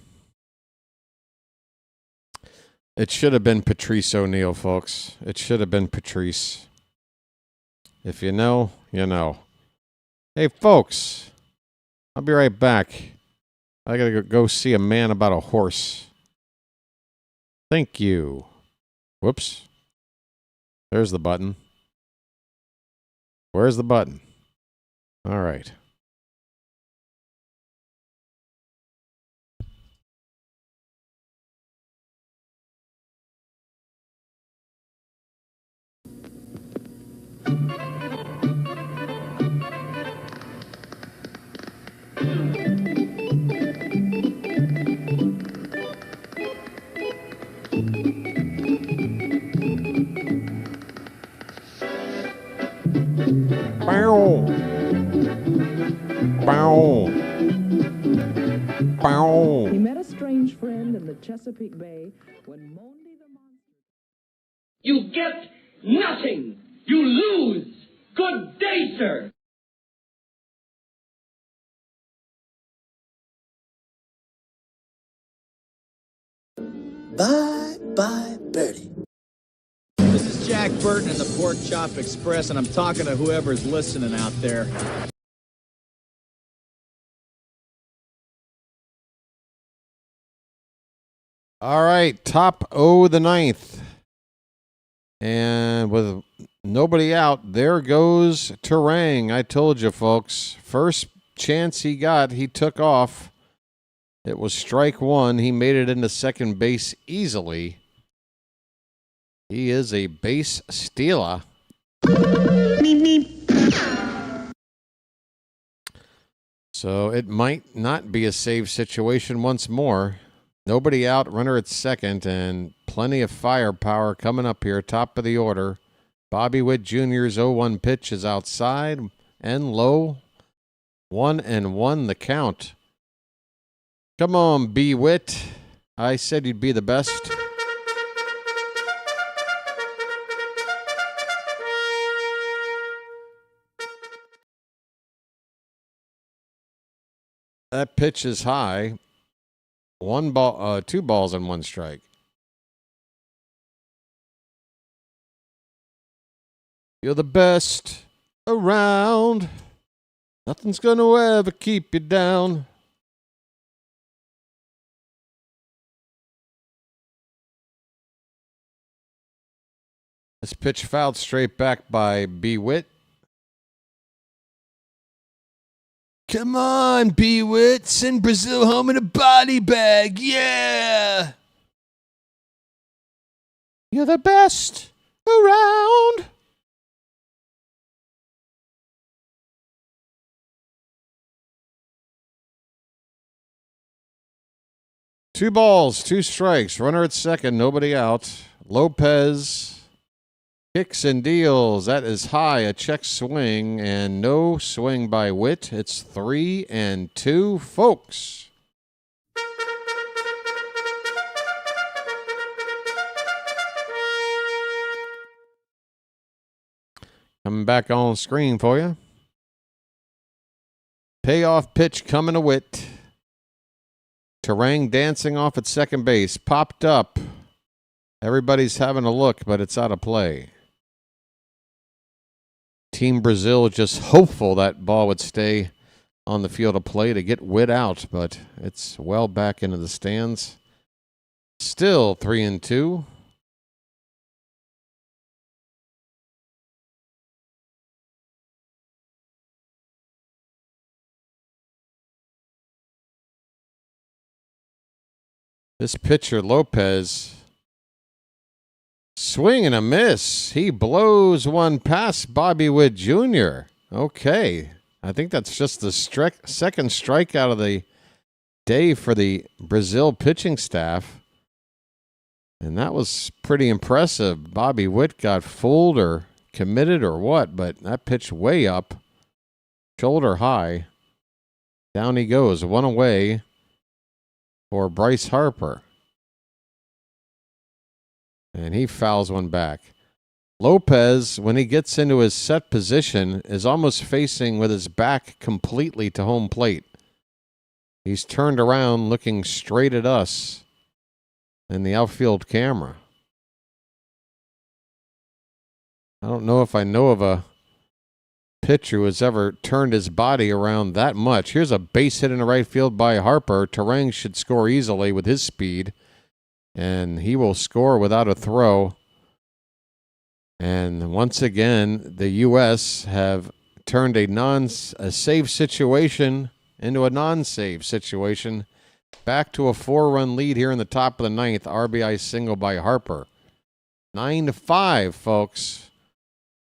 it should have been Patrice O'Neal, folks. It should have been Patrice. If you know, you know. Hey, folks, I'll be right back. I gotta go see a man about a horse. Thank you. Whoops. There's the button. Where's the button? All right. Bow. Bow. Bow. He met a strange friend in the Chesapeake Bay when Monday the monster... You get nothing. You lose. Good day, sir. Bye-bye, Birdie. This is Jack Burton in the Pork Chop Express, and I'm talking to whoever's listening out there. All right, top O the ninth. And with nobody out, there goes Terang. I told you, folks. First chance he got, he took off. It was strike one. He made it into second base easily. He is a base stealer. So it might not be a save situation once more. Nobody out, runner at second, and plenty of firepower coming up here, top of the order. Bobby Witt Jr.'s 0-1 pitch is outside and low. 1-1 the count. Come on, B. Witt. I said you'd be the best. That pitch is high. 2 balls and 1 strike. You're the best around. Nothing's gonna ever keep you down. This pitch fouled straight back by B. Witt. Come on, B. Witt. Send Brazil home in a body bag. Yeah. You're the best around. Two balls, 2 strikes. Runner at second, nobody out. Lopez kicks and deals. That is high, a check swing, and no swing by Witt. It's 3-2, folks. Coming back on screen for you. Payoff pitch coming to Witt. Terang dancing off at second base. Popped up. Everybody's having a look, but it's out of play. Team Brazil just hopeful that ball would stay on the field of play to get Witt out, but it's well back into the stands. Still 3-2. This pitcher, Lopez, swing and a miss. He blows one past Bobby Witt Jr. Okay. I think that's just the second strikeout of the day for the Brazil pitching staff. And that was pretty impressive. Bobby Witt got fooled or committed or what, but that pitch way up, shoulder high. Down he goes, one away for Bryce Harper. And he fouls one back. Lopez, when he gets into his set position, is almost facing with his back completely to home plate. He's turned around looking straight at us in the outfield camera. I don't know if I know of a pitcher who has ever turned his body around that much. Here's a base hit in the right field by Harper. Terang should score easily with his speed, and he will score without a throw. And once again, the U.S. have turned a save situation into a non-save situation. Back to a 4-run lead here in the top of the ninth. RBI single by Harper. 9-5, folks.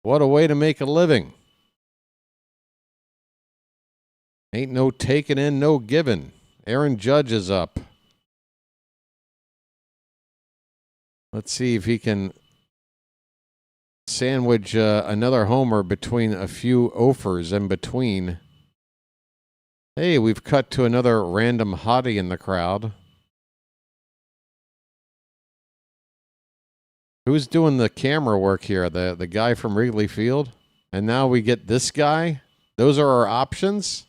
What a way to make a living. Ain't no taking in, no giving. Aaron Judge is up. Let's see if he can sandwich another homer between a few offers in between. Hey, we've cut to another random hottie in the crowd. Who's doing the camera work here? The guy from Wrigley Field? And now we get this guy? Those are our options?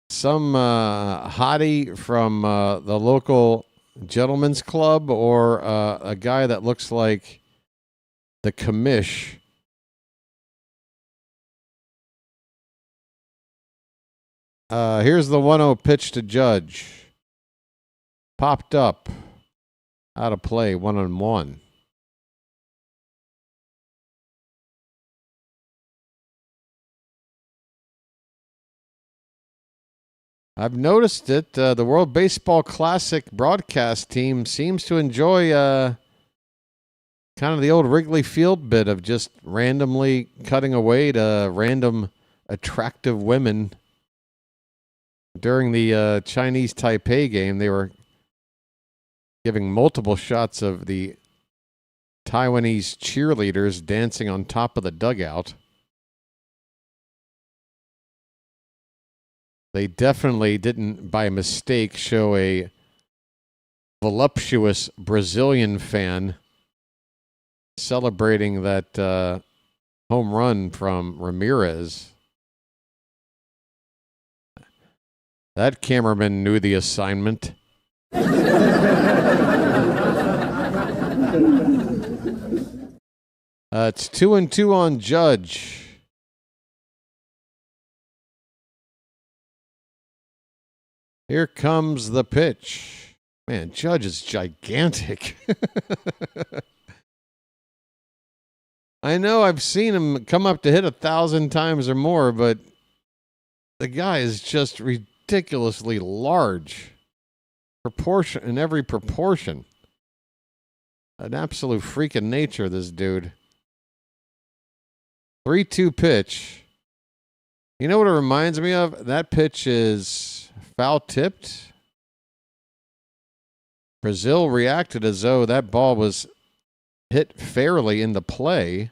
Some hottie from the local gentleman's club, or a guy that looks like the commish. Here's the 1-0 pitch to Judge. Popped up. Out of play, 1-1. I've noticed it. The World Baseball Classic broadcast team seems to enjoy kind of the old Wrigley Field bit of just randomly cutting away to random attractive women. During the Chinese Taipei game, they were giving multiple shots of the Taiwanese cheerleaders dancing on top of the dugout. They definitely didn't, by mistake, show a voluptuous Brazilian fan celebrating that home run from Ramirez. That cameraman knew the assignment. It's 2-2 on Judge. Here comes the pitch. Man, Judge is gigantic. I know I've seen him come up to hit 1,000 times or more, but the guy is just ridiculously large. Proportion in every proportion. An absolute freak of nature, this dude. 3-2 pitch. You know what it reminds me of? That pitch is foul tipped. Brazil reacted as though that ball was hit fairly into play.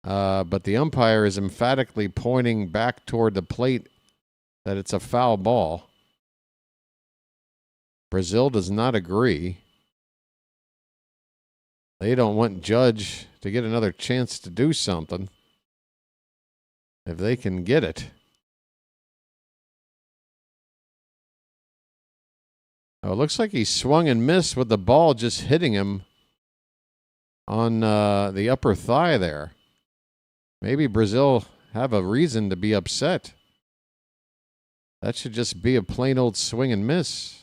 But the umpire is emphatically pointing back toward the plate that it's a foul ball. Brazil does not agree. They don't want Judge to get another chance to do something if they can get it. Oh, it looks like he swung and missed with the ball just hitting him on the upper thigh there. Maybe Brazil have a reason to be upset. That should just be a plain old swing and miss.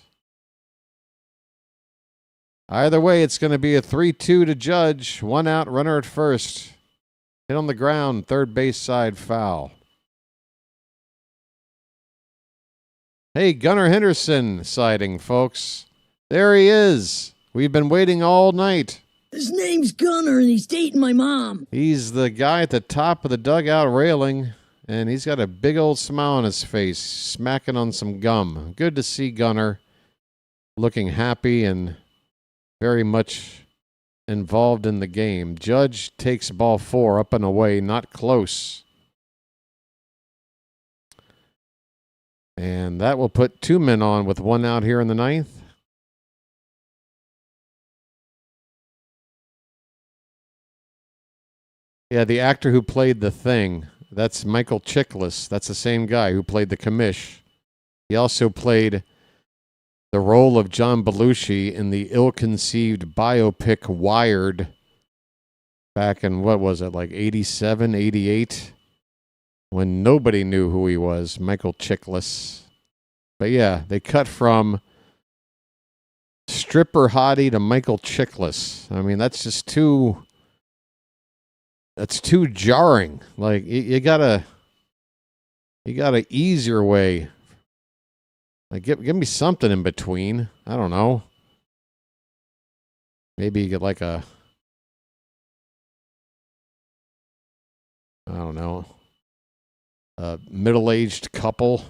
Either way, it's going to be a 3-2 to Judge. 1 out, runner at first. Hit on the ground, third base side foul. Hey, Gunnar Henderson sighting, folks. There he is. We've been waiting all night. His name's Gunnar, and he's dating my mom. He's the guy at the top of the dugout railing, and he's got a big old smile on his face, smacking on some gum. Good to see Gunnar looking happy and very much involved in the game. Judge takes ball 4 up and away, not close. And that will put 2 men on with 1 out here in the 9th. Yeah, the actor who played the Thing, that's Michael Chiklis. That's the same guy who played the commish. He also played the role of John Belushi in the ill-conceived biopic Wired back in, what was it, like 87, 88? When nobody knew who he was, Michael Chiklis. But yeah, they cut from stripper hottie to Michael Chiklis. I mean, that's just too... That's too jarring. Like, you gotta ease your way. Like, give me something in between. I don't know. Maybe you get like a, I don't know, a middle-aged couple.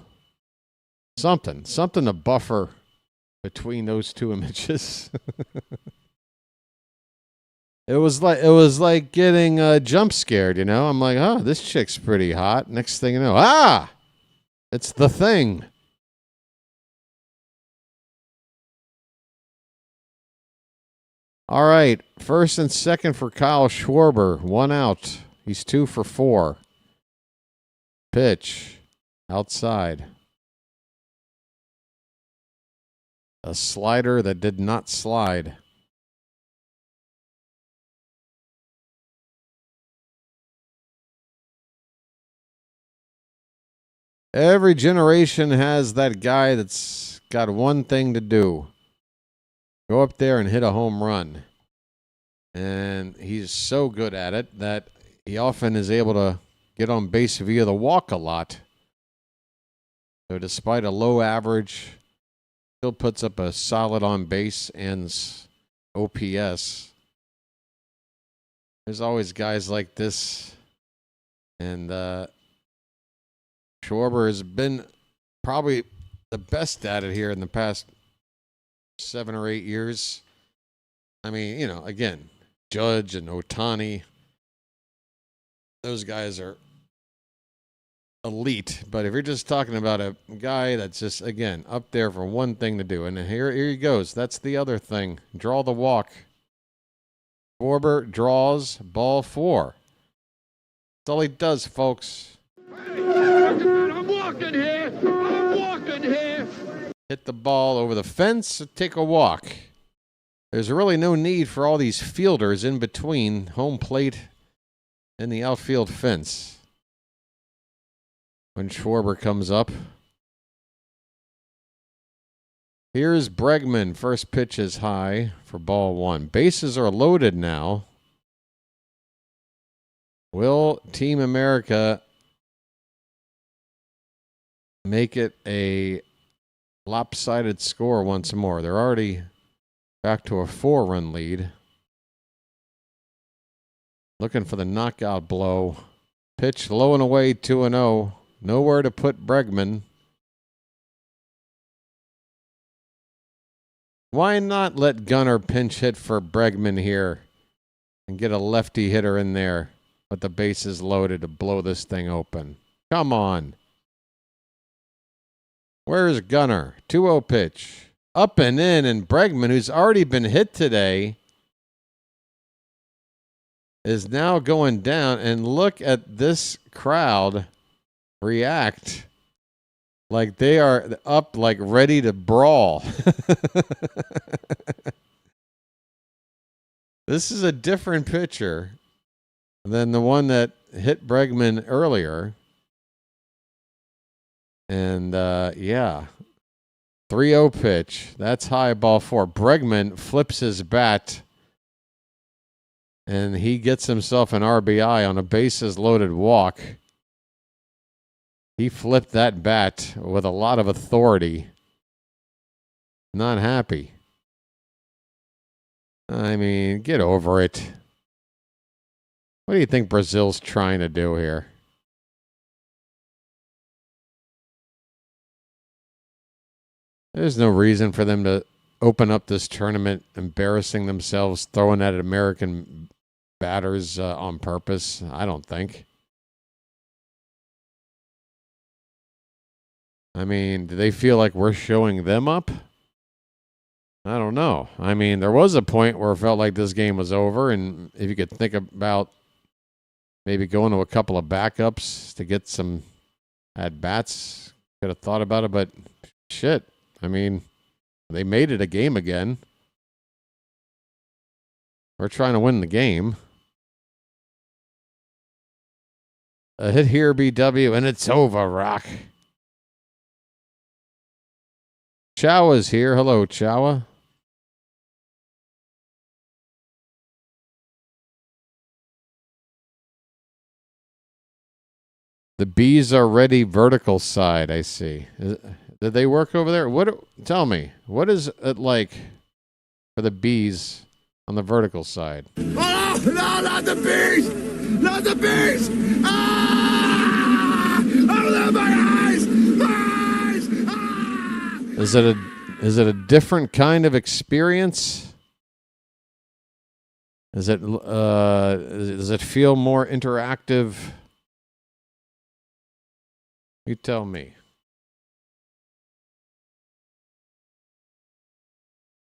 Something to buffer between those two images. It was like getting jump scared, you know? I'm like, oh, this chick's pretty hot. Next thing you know, it's the Thing. All right, first and second for Kyle Schwarber. 1 out. He's 2 for 4. Pitch. Outside. A slider that did not slide. Every generation has that guy that's got one thing to do. Go up there and hit a home run. And he's so good at it that he often is able to get on base via the walk a lot. So despite a low average, still puts up a solid on base and OPS. There's always guys like this. And Schwarber has been probably the best at it here in the past 7 or 8 years. I mean, you know, again, Judge and Ohtani, those guys are elite. But if you're just talking about a guy that's just, again, up there for one thing to do, and here he goes. That's the other thing. Draw the walk. Schwarber draws ball 4. That's all he does, folks. I'm walking here. I'm walking here. Hit the ball over the fence or take a walk. There's really no need for all these fielders in between home plate and the outfield fence. When Schwarber comes up. Here's Bregman. First pitch is high for ball 1. Bases are loaded now. Will Team America make it a lopsided score once more? They're already back to a 4-run lead. Looking for the knockout blow. Pitch low and away, 2-0. Nowhere to put Bregman. Why not let Gunnar pinch hit for Bregman here and get a lefty hitter in there with the bases loaded to blow this thing open? Come on. Where's Gunnar? 2-0 pitch. Up and in, and Bregman, who's already been hit today, is now going down. And look at this crowd react like they are up, like ready to brawl. This is a different pitcher than the one that hit Bregman earlier. And, yeah, 3-0 pitch. That's high, ball 4. Bregman flips his bat, and he gets himself an RBI on a bases-loaded walk. He flipped that bat with a lot of authority. Not happy. I mean, get over it. What do you think Brazil's trying to do here? There's no reason for them to open up this tournament embarrassing themselves, throwing at American batters on purpose. I don't think. I mean, do they feel like we're showing them up? I don't know. I mean, there was a point where it felt like this game was over, and if you could think about maybe going to a couple of backups to get some at-bats, could have thought about it, but shit. I mean, they made it a game again. We're trying to win the game. A hit here, BW, and it's over, Rock. Chowa's here. Hello, Chowa. The bees are ready vertical side, I see. Did they work over there? Tell me, what is it like for the bees on the vertical side? Oh, no, not the bees! Not the bees! Ah! Oh, my eyes! Eyes! Ah! Is it a different kind of experience? Does it feel more interactive? You tell me.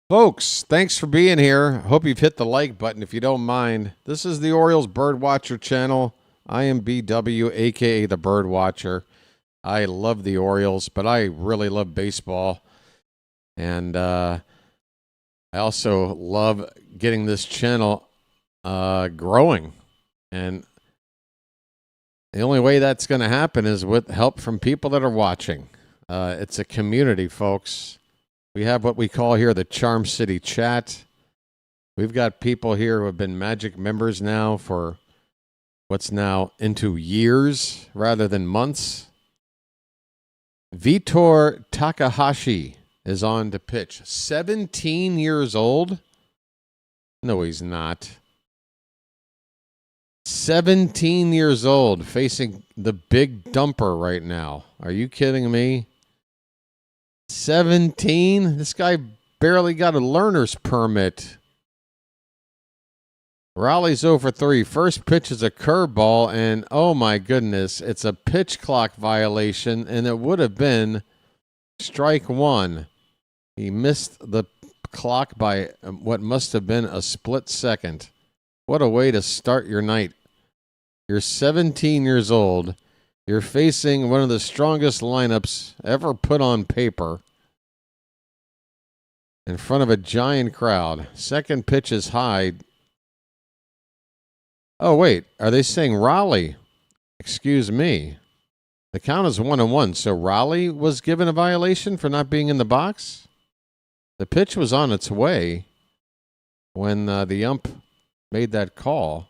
Folks, thanks for being here. Hope you've hit the like button if you don't mind. This is the Orioles BirdWatcher Channel. I am BW, a.k.a. the BirdWatcher. I love the Orioles, but I really love baseball. And I also love getting this channel growing. And the only way that's going to happen is with help from people that are watching. It's a community, folks. We have what we call here the Charm City Chat. We've got people here who have been Magic members now for what's now into years rather than months. Vitor Takahashi is on to pitch. 17 years old? No, he's not. 17 years old, facing the big dumper right now. Are you kidding me? 17? This guy barely got a learner's permit. Raleigh's 0 for 3. First pitch is a curveball, and oh my goodness, it's a pitch clock violation, and it would have been strike one. He missed the clock by what must have been a split second. What a way to start your night. You're 17 years old. You're facing one of the strongest lineups ever put on paper in front of a giant crowd. Second pitch is high. Oh, wait. Are they saying Raleigh? Excuse me. The count is 1-1. So Raleigh was given a violation for not being in the box? The pitch was on its way when the ump made that call.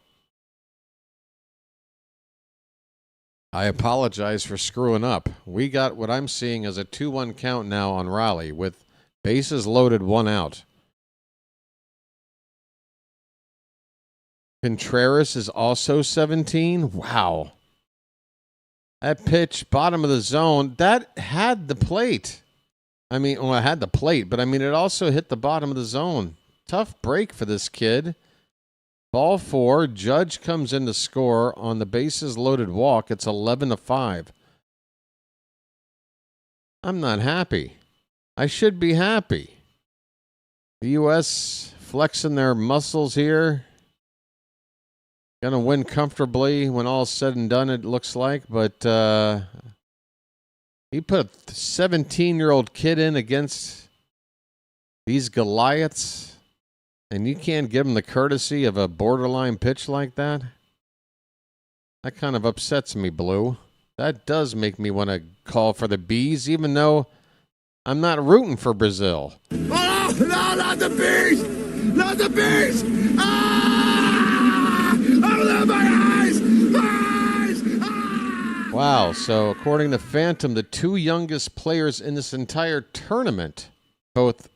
I apologize for screwing up. We got what I'm seeing as a 2-1 count now on Raleigh with bases loaded, 1 out. Contreras is also 17. Wow. That pitch, bottom of the zone, that had the plate. I mean, well, it had the plate, but I mean, it also hit the bottom of the zone. Tough break for this kid. Ball 4, Judge comes in to score on the bases loaded walk. It's 11-5. I'm not happy. I should be happy. The U.S. flexing their muscles here. Gonna win comfortably when all's said and done, it looks like. But he put a 17-year-old kid in against these Goliaths. And you can't give him the courtesy of a borderline pitch like that? That kind of upsets me, Blue. That does make me want to call for the bees, even though I'm not rooting for Brazil. Oh, no, not the bees! Not the bees! Ah! Oh, my eyes! Eyes! Ah! Wow, so according to Phantom, the two youngest players in this entire tournament both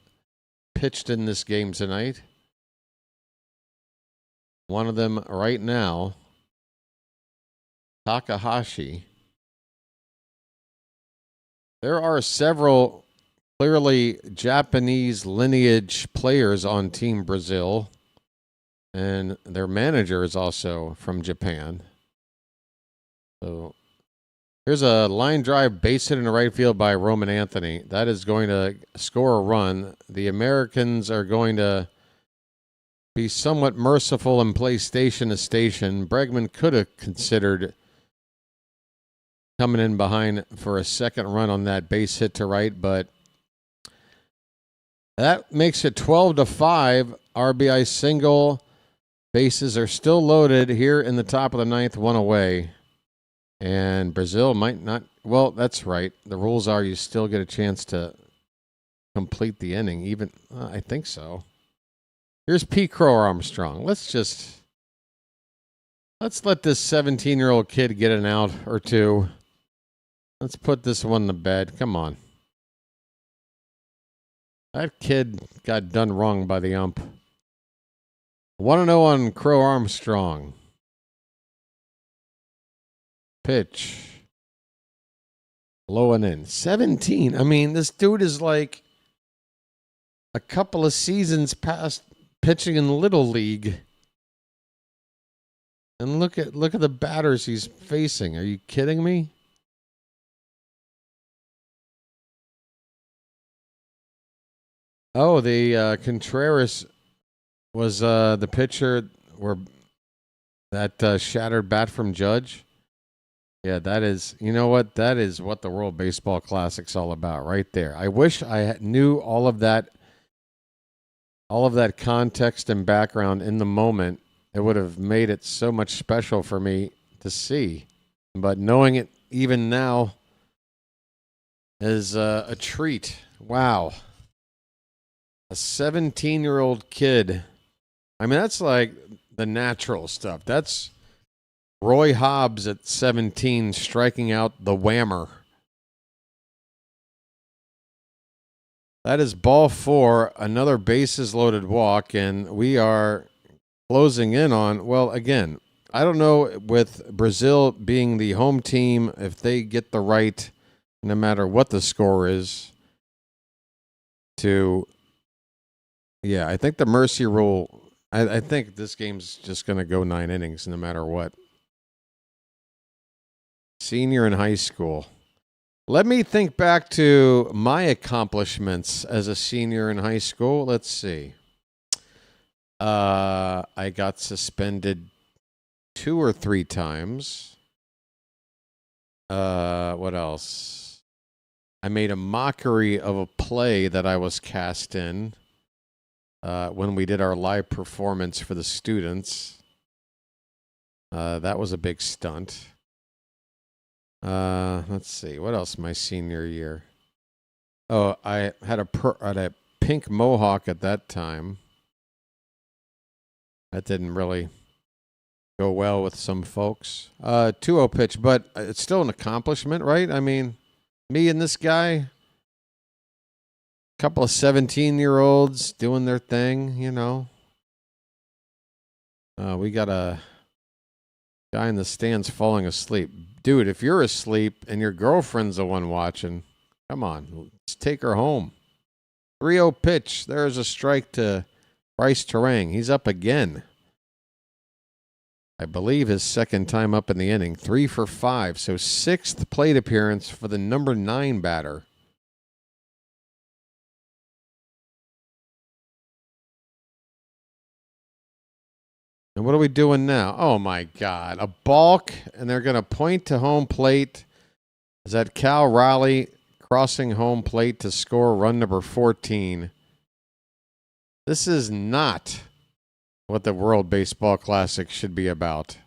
pitched in this game tonight. One of them right now, Takahashi. There are several clearly Japanese lineage players on Team Brazil, and their manager is also from Japan. So here's a line drive base hit in the right field by Roman Anthony. That is going to score a run. The Americans are going to be somewhat merciful and play station to station. Bregman could have considered coming in behind for a second run on that base hit to right, but that makes it 12-5. RBI single. Bases are still loaded here in the top of the ninth, one away. And Brazil might not. Well, that's right. The rules are you still get a chance to complete the inning. Even I think so. Here's Pete Crow Armstrong. Let's let this 17-year-old kid get an out or two. Let's put this one to bed. Come on. That kid got done wrong by the ump. 1-0 on Crow Armstrong. Pitch. Low and in. 17. I mean, this dude is like a couple of seasons past pitching in Little League. And look at the batters he's facing. Are you kidding me? Oh, the Contreras was the pitcher where that shattered bat from Judge. Yeah, that is, you know what? That is what the World Baseball Classic's all about right there. I wish I knew all of that context and background in the moment. It would have made it so much special for me to see. But knowing it even now is a treat. Wow. A 17-year-old kid. I mean, that's like the natural stuff. That's Roy Hobbs at 17 striking out the whammer. That is ball 4, another bases loaded walk, and we are closing in on, well, again, I don't know with Brazil being the home team, if they get the right, no matter what the score is, to, yeah, I think the mercy rule, I think this game's just going to go 9 innings no matter what. Senior in high school. Let me think back to my accomplishments as a senior in high school. Let's see. I got suspended 2 or 3 times. What else? I made a mockery of a play that I was cast in when we did our live performance for the students. That was a big stunt. Let's see. What else my senior year? Oh, I had a pink mohawk at that time. That didn't really go well with some folks. 2-0 pitch, but it's still an accomplishment, right? I mean, me and this guy, a couple of 17-year-olds doing their thing, you know. We got a guy in the stands falling asleep. Dude, if you're asleep and your girlfriend's the one watching, come on, let's take her home. 3-0 pitch. There's a strike to Bryce Terang. He's up again. I believe his second time up in the inning. 3 for 5. So 6th plate appearance for the number 9 batter. And what are we doing now? Oh, my God. A balk, and they're going to point to home plate. Is that Cal Raleigh crossing home plate to score run number 14? This is not what the World Baseball Classic should be about.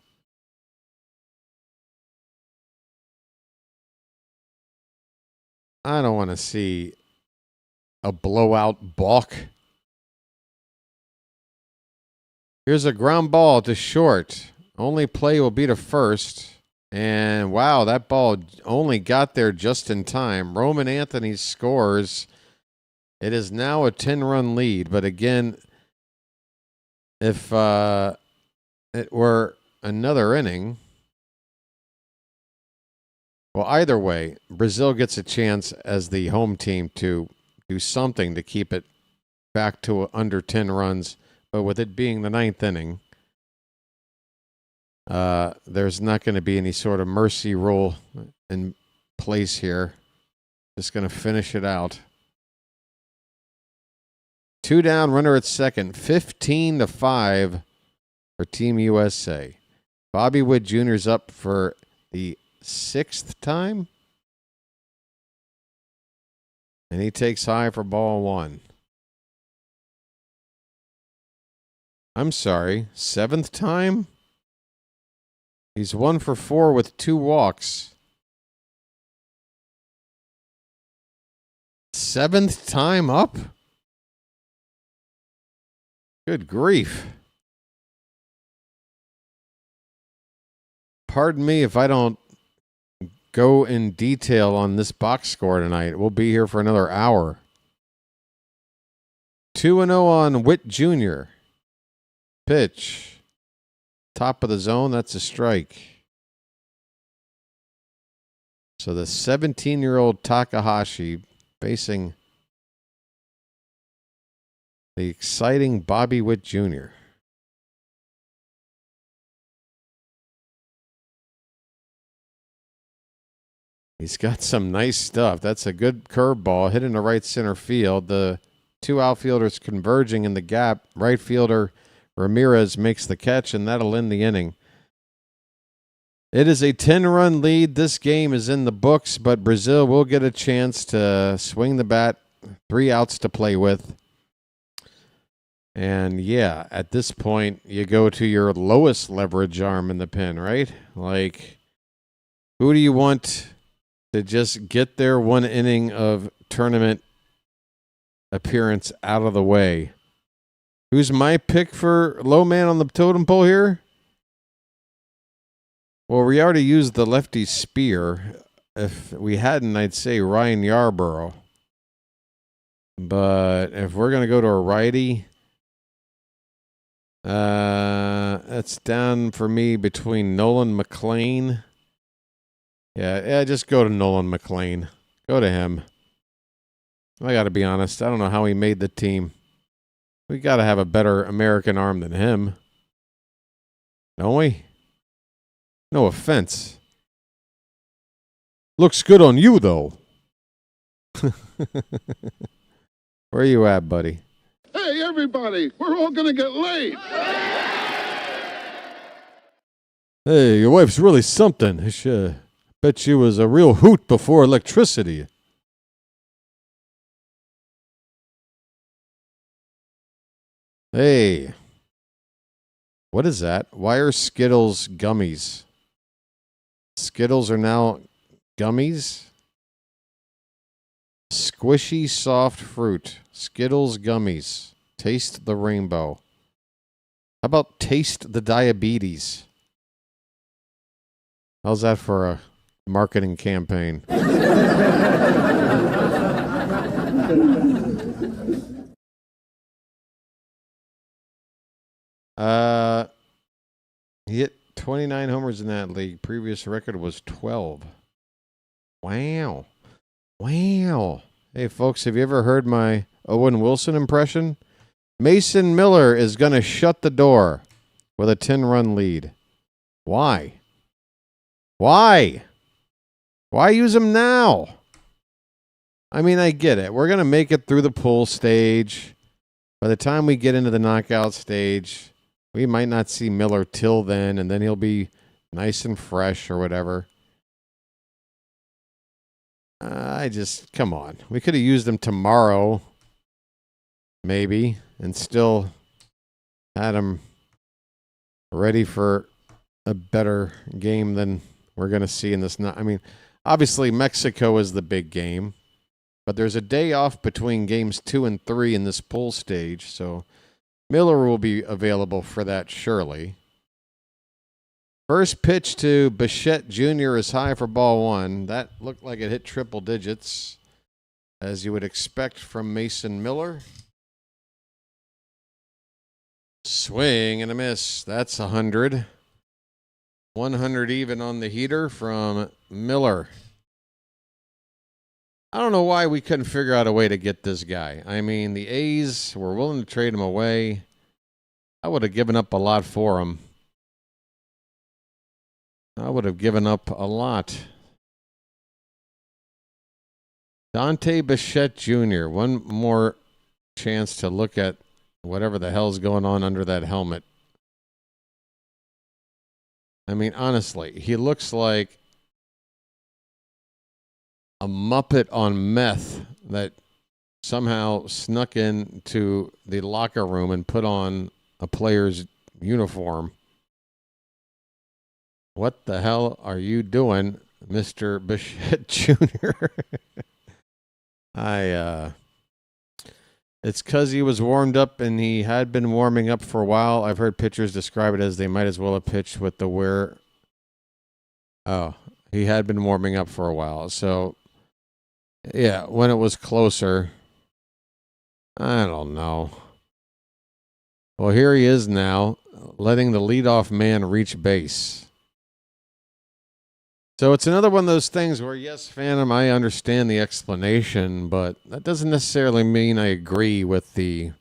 I don't want to see a blowout balk. Here's a ground ball to short. Only play will be to first. And wow, that ball only got there just in time. Roman Anthony scores. It is now a 10-run lead. But again, if it were another inning, well, either way, Brazil gets a chance as the home team to do something to keep it back to under 10 runs. But with it being the ninth inning, there's not going to be any sort of mercy rule in place here. Just going to finish it out. 2 down, runner at second. 15-5 for Team USA. Bobby Witt Jr.'s up for the 6th time. And he takes high for ball 1. I'm sorry, 7th time? He's 1 for 4 with 2 walks. 7th time up? Good grief. Pardon me if I don't go in detail on this box score tonight. We'll be here for another hour. 2-0 on Witt Jr. Pitch. Top of the zone, that's a strike. So the 17-year-old Takahashi facing the exciting Bobby Witt Jr. He's got some nice stuff. That's a good curveball hit in the right center field. The 2 outfielders converging in the gap. Right fielder Ramirez makes the catch, and that'll end the inning. It is a 10-run lead. This game is in the books, but Brazil will get a chance to swing the bat. 3 outs to play with. And, yeah, at this point, you go to your lowest leverage arm in the pen, right? Like, who do you want to just get their 1 inning of tournament appearance out of the way? Who's my pick for low man on the totem pole here? Well, we already used the lefty Spear. If we hadn't, I'd say Ryan Yarborough. But if we're going to go to a righty, that's down for me between Nolan McLean. Yeah, just go to Nolan McLean. Go to him. I got to be honest. I don't know how he made the team. We got to have a better American arm than him. Don't we? No offense. Looks good on you, though. Where are you at, buddy? Hey, everybody, we're all going to get laid. Hey, your wife's really something. I bet she was a real hoot before electricity. Hey, what is that? Why are Skittles gummies? Skittles are now gummies? Squishy soft fruit. Skittles gummies. Taste the rainbow. How about taste the diabetes? How's that for a marketing campaign? He hit 29 homers in that league. Previous record was 12. Wow. Wow. Hey, folks, have you ever heard my Owen Wilson impression? Mason Miller is going to shut the door with a 10-run lead. Why? Why? Why use him now? I mean, I get it. We're going to make it through the pool stage. By the time we get into the knockout stage, we might not see Miller till then, and then he'll be nice and fresh or whatever. Come on. We could have used him tomorrow, maybe, and still had him ready for a better game than we're going to see in this. I mean, obviously, Mexico is the big game, but there's a day off between games 2 and 3 in this pool stage, so Miller will be available for that, surely. First pitch to Bichette Jr. is high for ball one. That looked like it hit triple digits, as you would expect from Mason Miller. Swing and a miss. That's 100. 100 even on the heater from Miller. I don't know why we couldn't figure out a way to get this guy. I mean, the A's were willing to trade him away. I would have given up a lot for him. I would have given up a lot. Dante Bichette Jr. One more chance to look at whatever the hell's going on under that helmet. I mean, honestly, he looks like a Muppet on meth that somehow snuck into the locker room and put on a player's uniform. What the hell are you doing, Mr. Bichette Jr.? It's because he was warmed up, and he had been warming up for a while. I've heard pitchers describe it as they might as well have pitched with the wear. Oh, he had been warming up for a while. So, yeah, when it was closer, I don't know. Well, here he is now, letting the leadoff man reach base. So it's another one of those things where, yes, Phantom, I understand the explanation, but that doesn't necessarily mean I agree with the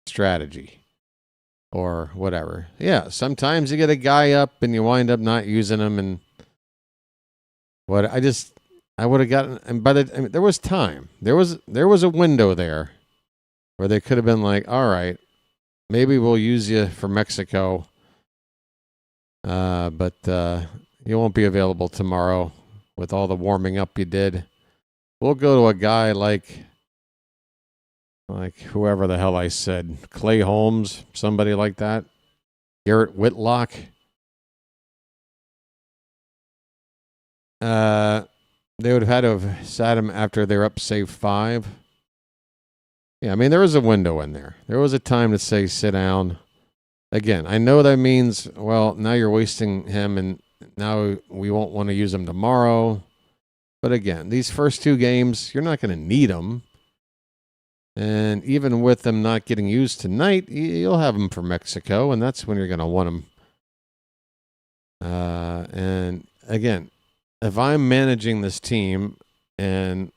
strategy or whatever. Yeah, sometimes you get a guy up and you wind up not using him, and what I would have gotten. And there was time. There was a window there where they could have been like, all right, maybe we'll use you for Mexico, but. You won't be available tomorrow with all the warming up you did. We'll go to a guy like whoever the hell I said, Clay Holmes, somebody like that, Garrett Whitlock. They would have had to have sat him after they're up, say, 5. Yeah, I mean, there was a window in there. There was a time to say, sit down. Again, I know that means, well, now you're wasting him and now we won't want to use them tomorrow. But again, these first 2 games, you're not going to need them. And even with them not getting used tonight, you'll have them for Mexico, and that's when you're going to want them. And again, if I'm managing this team and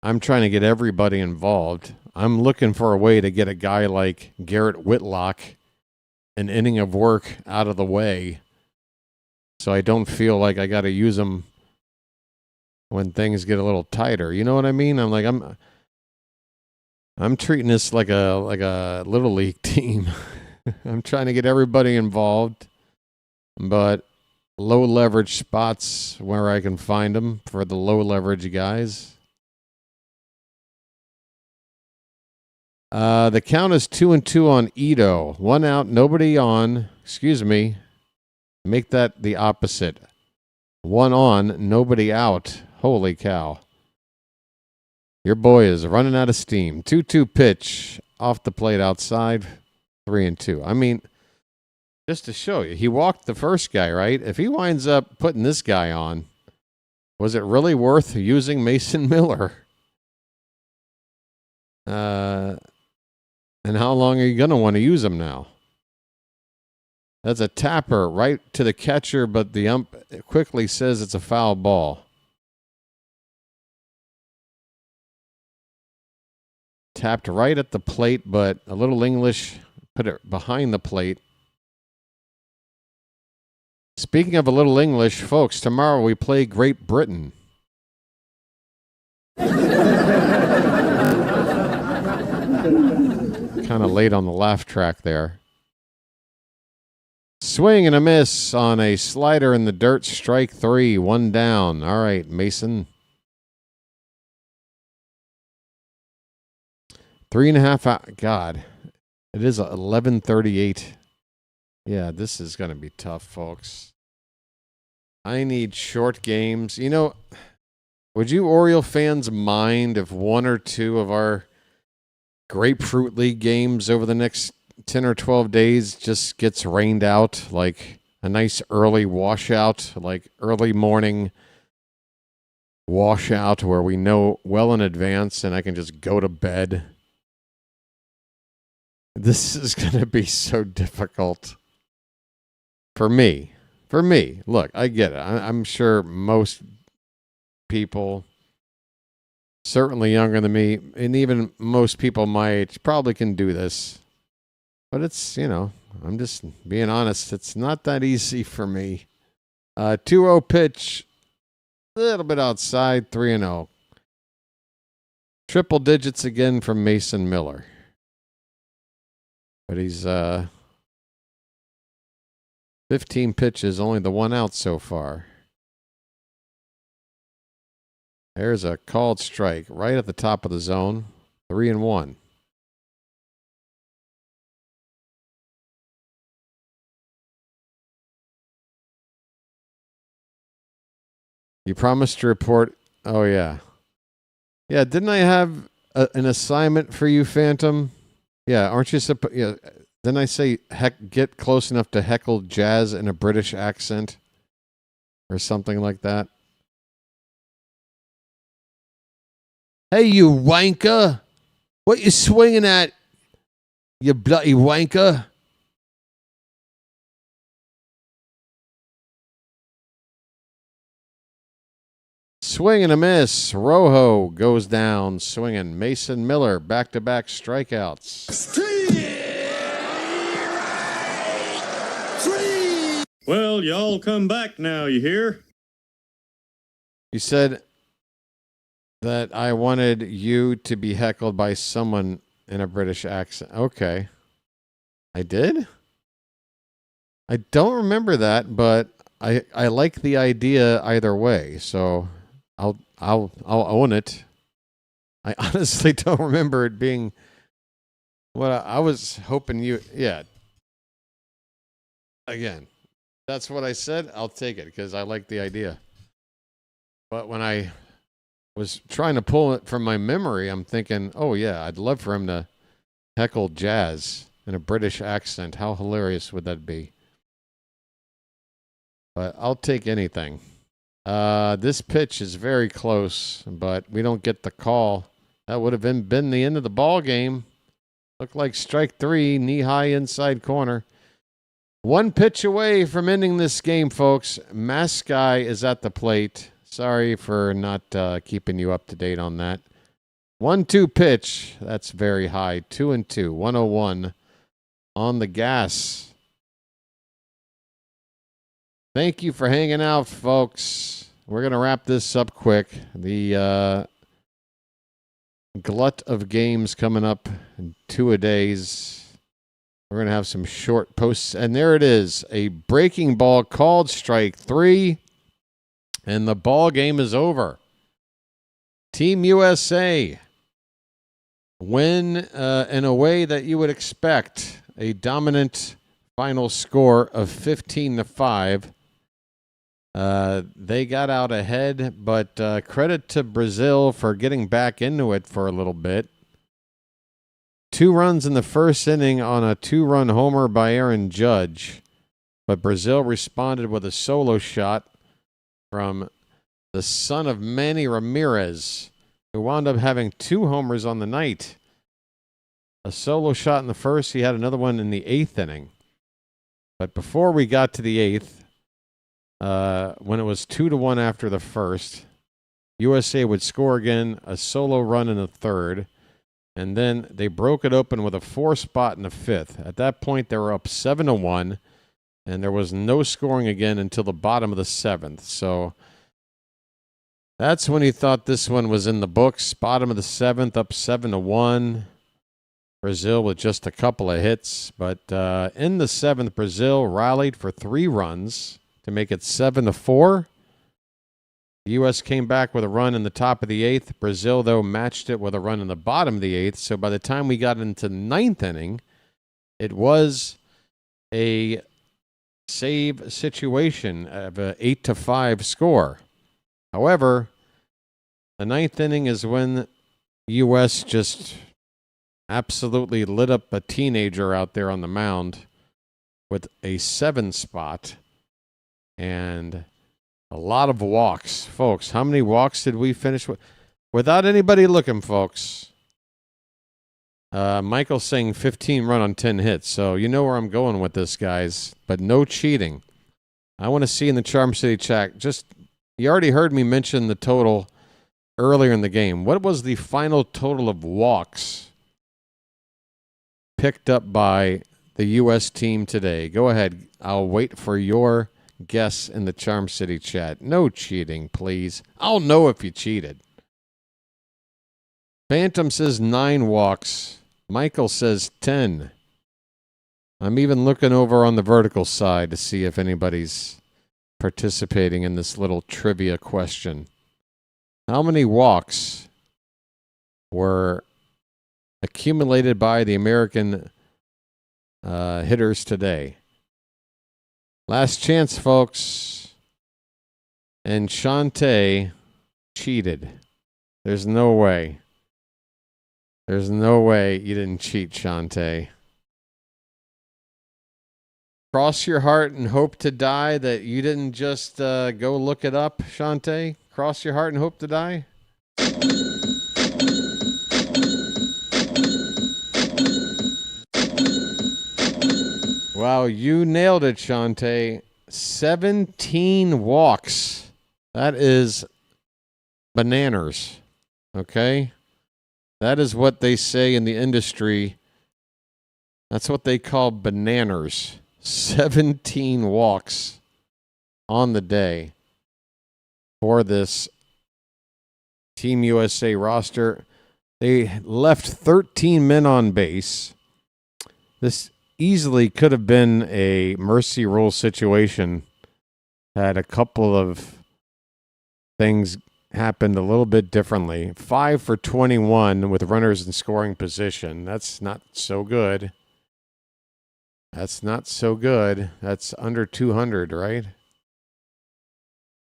I'm trying to get everybody involved, I'm looking for a way to get a guy like Garrett Whitlock an inning of work out of the way, so I don't feel like I got to use them when things get a little tighter. You know what I mean? I'm treating this like a little league team. I'm trying to get everybody involved, but low leverage spots where I can find them for the low leverage guys. The count is 2-2 on Ito. 1 out, nobody on. Excuse me. Make that the opposite. 1 on, nobody out. Holy cow. Your boy is running out of steam. 2-2 pitch off the plate outside. 3-2. I mean, just to show you, he walked the first guy, right? If he winds up putting this guy on, was it really worth using Mason Miller? And how long are you going to want to use him now? That's a tapper right to the catcher, but the ump quickly says it's a foul ball. Tapped right at the plate, but a little English put it behind the plate. Speaking of a little English, folks, tomorrow we play Great Britain. Kind of late on the laugh track there. Swing and a miss on a slider in the dirt. Strike 3, 1 down. All right, Mason. 3.5 out. God, it is 11:38. Yeah, this is going to be tough, folks. I need short games. You know, would you Oriole fans mind if 1 or 2 of our Grapefruit League games over the next 10 or 12 days just gets rained out like a nice early washout, like early morning washout where we know well in advance and I can just go to bed. This is going to be so difficult for me. For me, look, I get it. I'm sure most people, certainly younger than me, and even most people my age probably can do this. But it's, I'm just being honest. It's not that easy for me. 2-0 pitch, a little bit outside, 3-0. Triple digits again from Mason Miller. But he's 15 pitches, only the one out so far. There's a called strike right at the top of the zone. 3-1. You promised to report. Oh, yeah. Yeah, didn't I have an assignment for you, Phantom? Yeah, aren't you supposed... Yeah, didn't I say get close enough to heckle Jazz in a British accent? Or something like that? Hey, you wanker! What you swinging at, you bloody wanker? Swing and a miss. Rojo goes down swinging. Mason Miller back-to-back strikeouts. Well, y'all come back now, you hear? You said that I wanted you to be heckled by someone in a British accent. Okay. I did? I don't remember that, but I like the idea either way, so I'll own it. I honestly don't remember it being what I was hoping you... Yeah. Again, that's what I said. I'll take it because I like the idea. But when I was trying to pull it from my memory, I'm thinking, oh, yeah, I'd love for him to heckle Jazz in a British accent. How hilarious would that be? But I'll take anything. This pitch is very close, but we don't get the call. That would have been the end of the ball game. Looked like strike 3, knee-high inside corner. One pitch away from ending this game, folks. Maskai is at the plate. Sorry for not keeping you up to date on that. 1-2 pitch. That's very high. 2-2. 101 on the gas. Thank you for hanging out, folks. We're going to wrap this up quick. The glut of games coming up in 2-a-days. We're going to have some short posts. And there it is. A breaking ball called strike 3. And the ball game is over. Team USA win in a way that you would expect. A dominant final score of 15-5. They got out ahead, but credit to Brazil for getting back into it for a little bit. 2 runs in the first inning on a 2-run homer by Aaron Judge. But Brazil responded with a solo shot from the son of Manny Ramirez, who wound up having 2 homers on the night. A solo shot in the first. He had another one in the 8th inning. But before we got to the 8th, when it was 2-1 after the first, USA would score again, a solo run in the 3rd. And then they broke it open with a 4 spot in the 5th. At that point, they were up 7-1, and there was no scoring again until the bottom of the 7th. So that's when he thought this one was in the books. Bottom of the 7th, up 7-1. Brazil with just a couple of hits. But in the 7th, Brazil rallied for 3 runs to make it 7-4. The U.S. came back with a run in the top of the 8th. Brazil, though, matched it with a run in the bottom of the 8th. So by the time we got into the 9th inning, it was a save situation of an 8-5 score. However, the 9th inning is when U.S. just absolutely lit up a teenager out there on the mound with a 7 spot. And a lot of walks. Folks, how many walks did we finish with? Without anybody looking, folks. Michael's saying 15 run on 10 hits. So you know where I'm going with this, guys. But no cheating. I want to see in the Charm City chat. You already heard me mention the total earlier in the game. What was the final total of walks picked up by the U.S. team today? Go ahead. I'll wait for your guess in the Charm City chat. No cheating, please. I'll know if you cheated. Phantom says 9 walks. Michael says 10. I'm even looking over on the vertical side to see if anybody's participating in this little trivia question. How many walks were accumulated by the American hitters today? Last chance, folks. And Shantae cheated. There's no way. There's no way you didn't cheat, Shantae. Cross your heart and hope to die that you didn't just go look it up, Shantae. Cross your heart and hope to die. Wow, you nailed it, Shantae. 17 walks. That is bananas. Okay? That is what they say in the industry. That's what they call bananas. 17 walks on the day for this Team USA roster. They left 13 men on base. This easily could have been a mercy rule situation had a couple of things happened a little bit differently. 5 for 21 with runners in scoring position. That's not so good. That's not so good. That's under 200, right?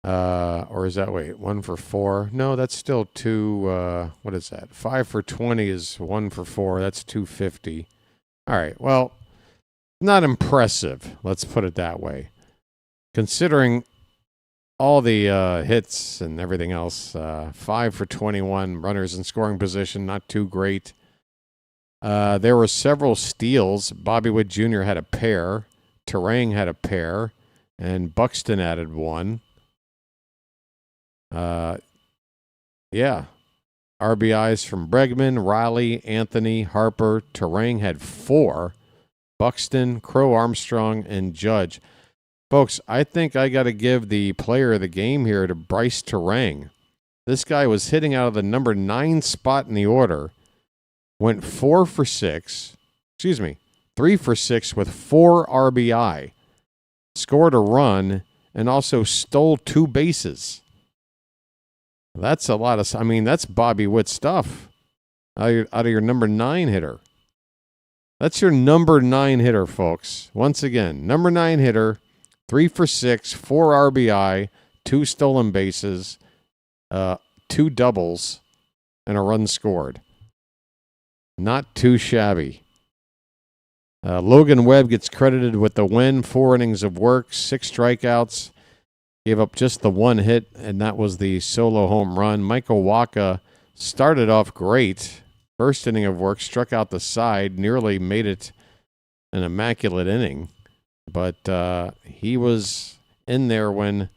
Or is that, wait, 1 for 4? No, that's still 2, what is that? 5 for 20 is 1 for 4. That's 250. All right, well, not impressive. Let's put it that way. Considering all the hits and everything else, 5 for 21, runners in scoring position, not too great. There were several steals. Bobby Witt Jr. had a pair. Terang had a pair. And Buxton added 1. Yeah. RBIs from Bregman, Riley, Anthony, Harper. Terang had 4. Buxton, Crow Armstrong, and Judge. Folks, I think I got to give the player of the game here to Bryce Terang. This guy was hitting out of the number 9 spot in the order. Went 4 for 6. Excuse me, 3 for 6 with 4 RBI. Scored a run and also stole 2 bases. That's a lot of, I mean, that's Bobby Witt stuff out of your number 9 hitter. That's your number 9 hitter, folks. Once again, number 9 hitter, 3 for 6, 4 RBI, 2 stolen bases, 2 doubles, and a run scored. Not too shabby. Logan Webb gets credited with the win. 4 innings of work, 6 strikeouts. Gave up just the 1 hit, and that was the solo home run. Michael Wacha started off great. First inning of work, struck out the side, nearly made it an immaculate inning. But he was in there when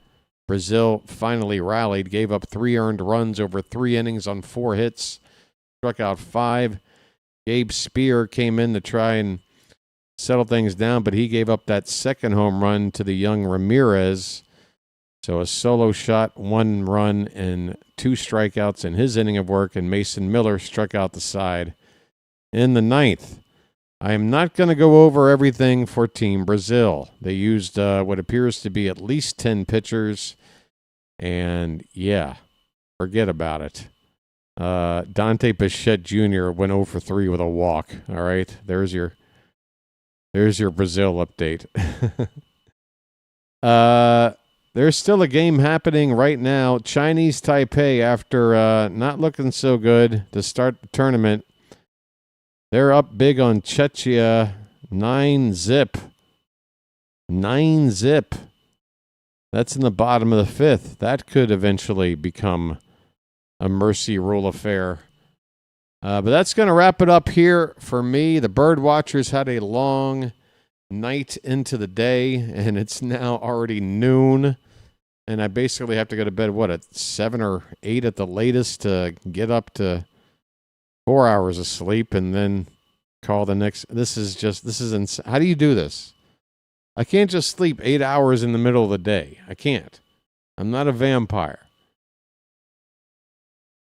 Brazil finally rallied, gave up 3 earned runs over 3 innings on 4 hits, struck out 5. Gabe Spear came in to try and settle things down, but he gave up that second home run to the young Ramirez. So a solo shot, 1 run, and 2 strikeouts in his inning of work, and Mason Miller struck out the side in the 9th. I am not going to go over everything for Team Brazil. They used what appears to be at least 10 pitchers, and yeah, forget about it. Dante Bichette Jr. went 0 for 3 with a walk. All right, there's your Brazil update. There's still a game happening right now. Chinese Taipei, after not looking so good to start the tournament, they're up big on Czechia, 9-0. 9-0. That's in the bottom of the fifth. That could eventually become a mercy rule affair. But that's going to wrap it up here for me. The Bird Watchers had a long night into the day, and it's now already noon. And I basically have to go to bed, at 7 or 8 at the latest to get up to 4 hours of sleep and then call the next. This is insane. How do you do this? I can't just sleep 8 hours in the middle of the day. I can't. I'm not a vampire.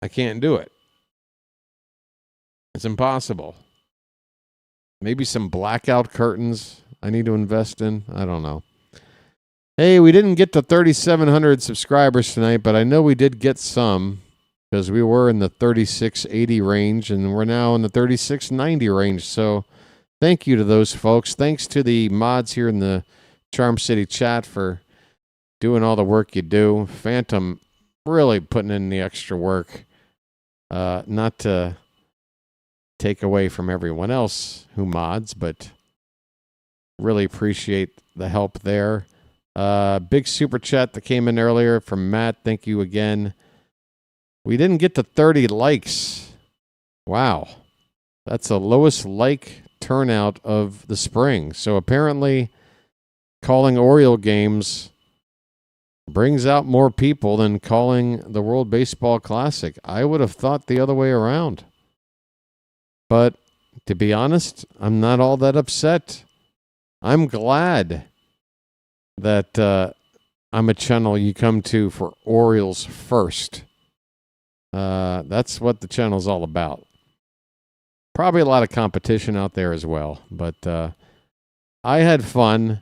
I can't do it. It's impossible. Maybe some blackout curtains I need to invest in. I don't know. Hey, we didn't get to 3,700 subscribers tonight, but I know we did get some because we were in the 3,680 range, and we're now in the 3,690 range. So thank you to those folks. Thanks to the mods here in the Charm City chat for doing all the work you do. Phantom really putting in the extra work. Not to take away from everyone else who mods, but really appreciate the help there. Big super chat that came in earlier from Matt. Thank you again. We didn't get to 30 likes. Wow. That's the lowest like turnout of the spring. So apparently calling Oriole games brings out more people than calling the World Baseball Classic. I would have thought the other way around. But to be honest, I'm not all that upset. I'm glad that I'm a channel you come to for Orioles first. That's what the channel's all about. Probably a lot of competition out there as well. But I had fun.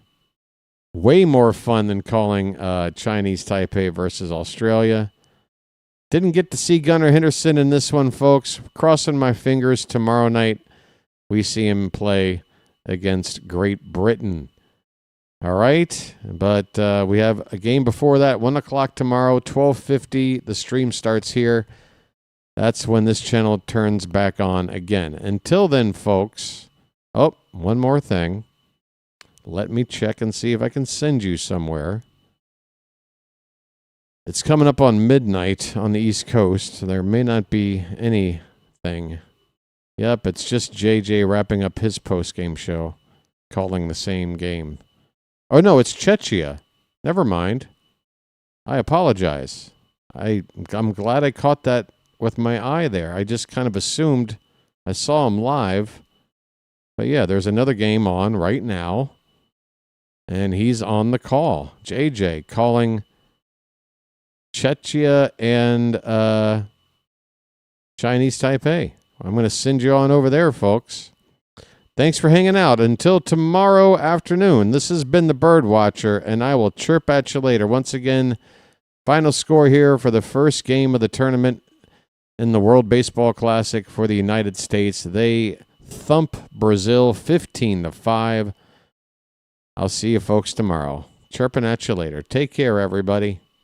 Way more fun than calling Chinese Taipei versus Australia. Didn't get to see Gunnar Henderson in this one, folks. Crossing my fingers tomorrow night we see him play against Great Britain. All right, but we have a game before that, 1 o'clock tomorrow, 12:50. The stream starts here. That's when this channel turns back on again. Until then, folks, one more thing. Let me check and see if I can send you somewhere. It's coming up on midnight on the East Coast. There may not be anything. Yep, it's just JJ wrapping up his post-game show, calling the same game. Oh, no, it's Czechia. Never mind. I apologize. I'm glad I caught that with my eye there. I just kind of assumed I saw him live. But yeah, there's another game on right now. And he's on the call. JJ calling Czechia and Chinese Taipei. I'm going to send you on over there, folks. Thanks for hanging out. Until tomorrow afternoon, this has been the BirdWatcher, and I will chirp at you later. Once again, final score here for the first game of the tournament in the World Baseball Classic for the United States. They thump Brazil 15-5. I'll see you folks tomorrow. Chirping at you later. Take care, everybody.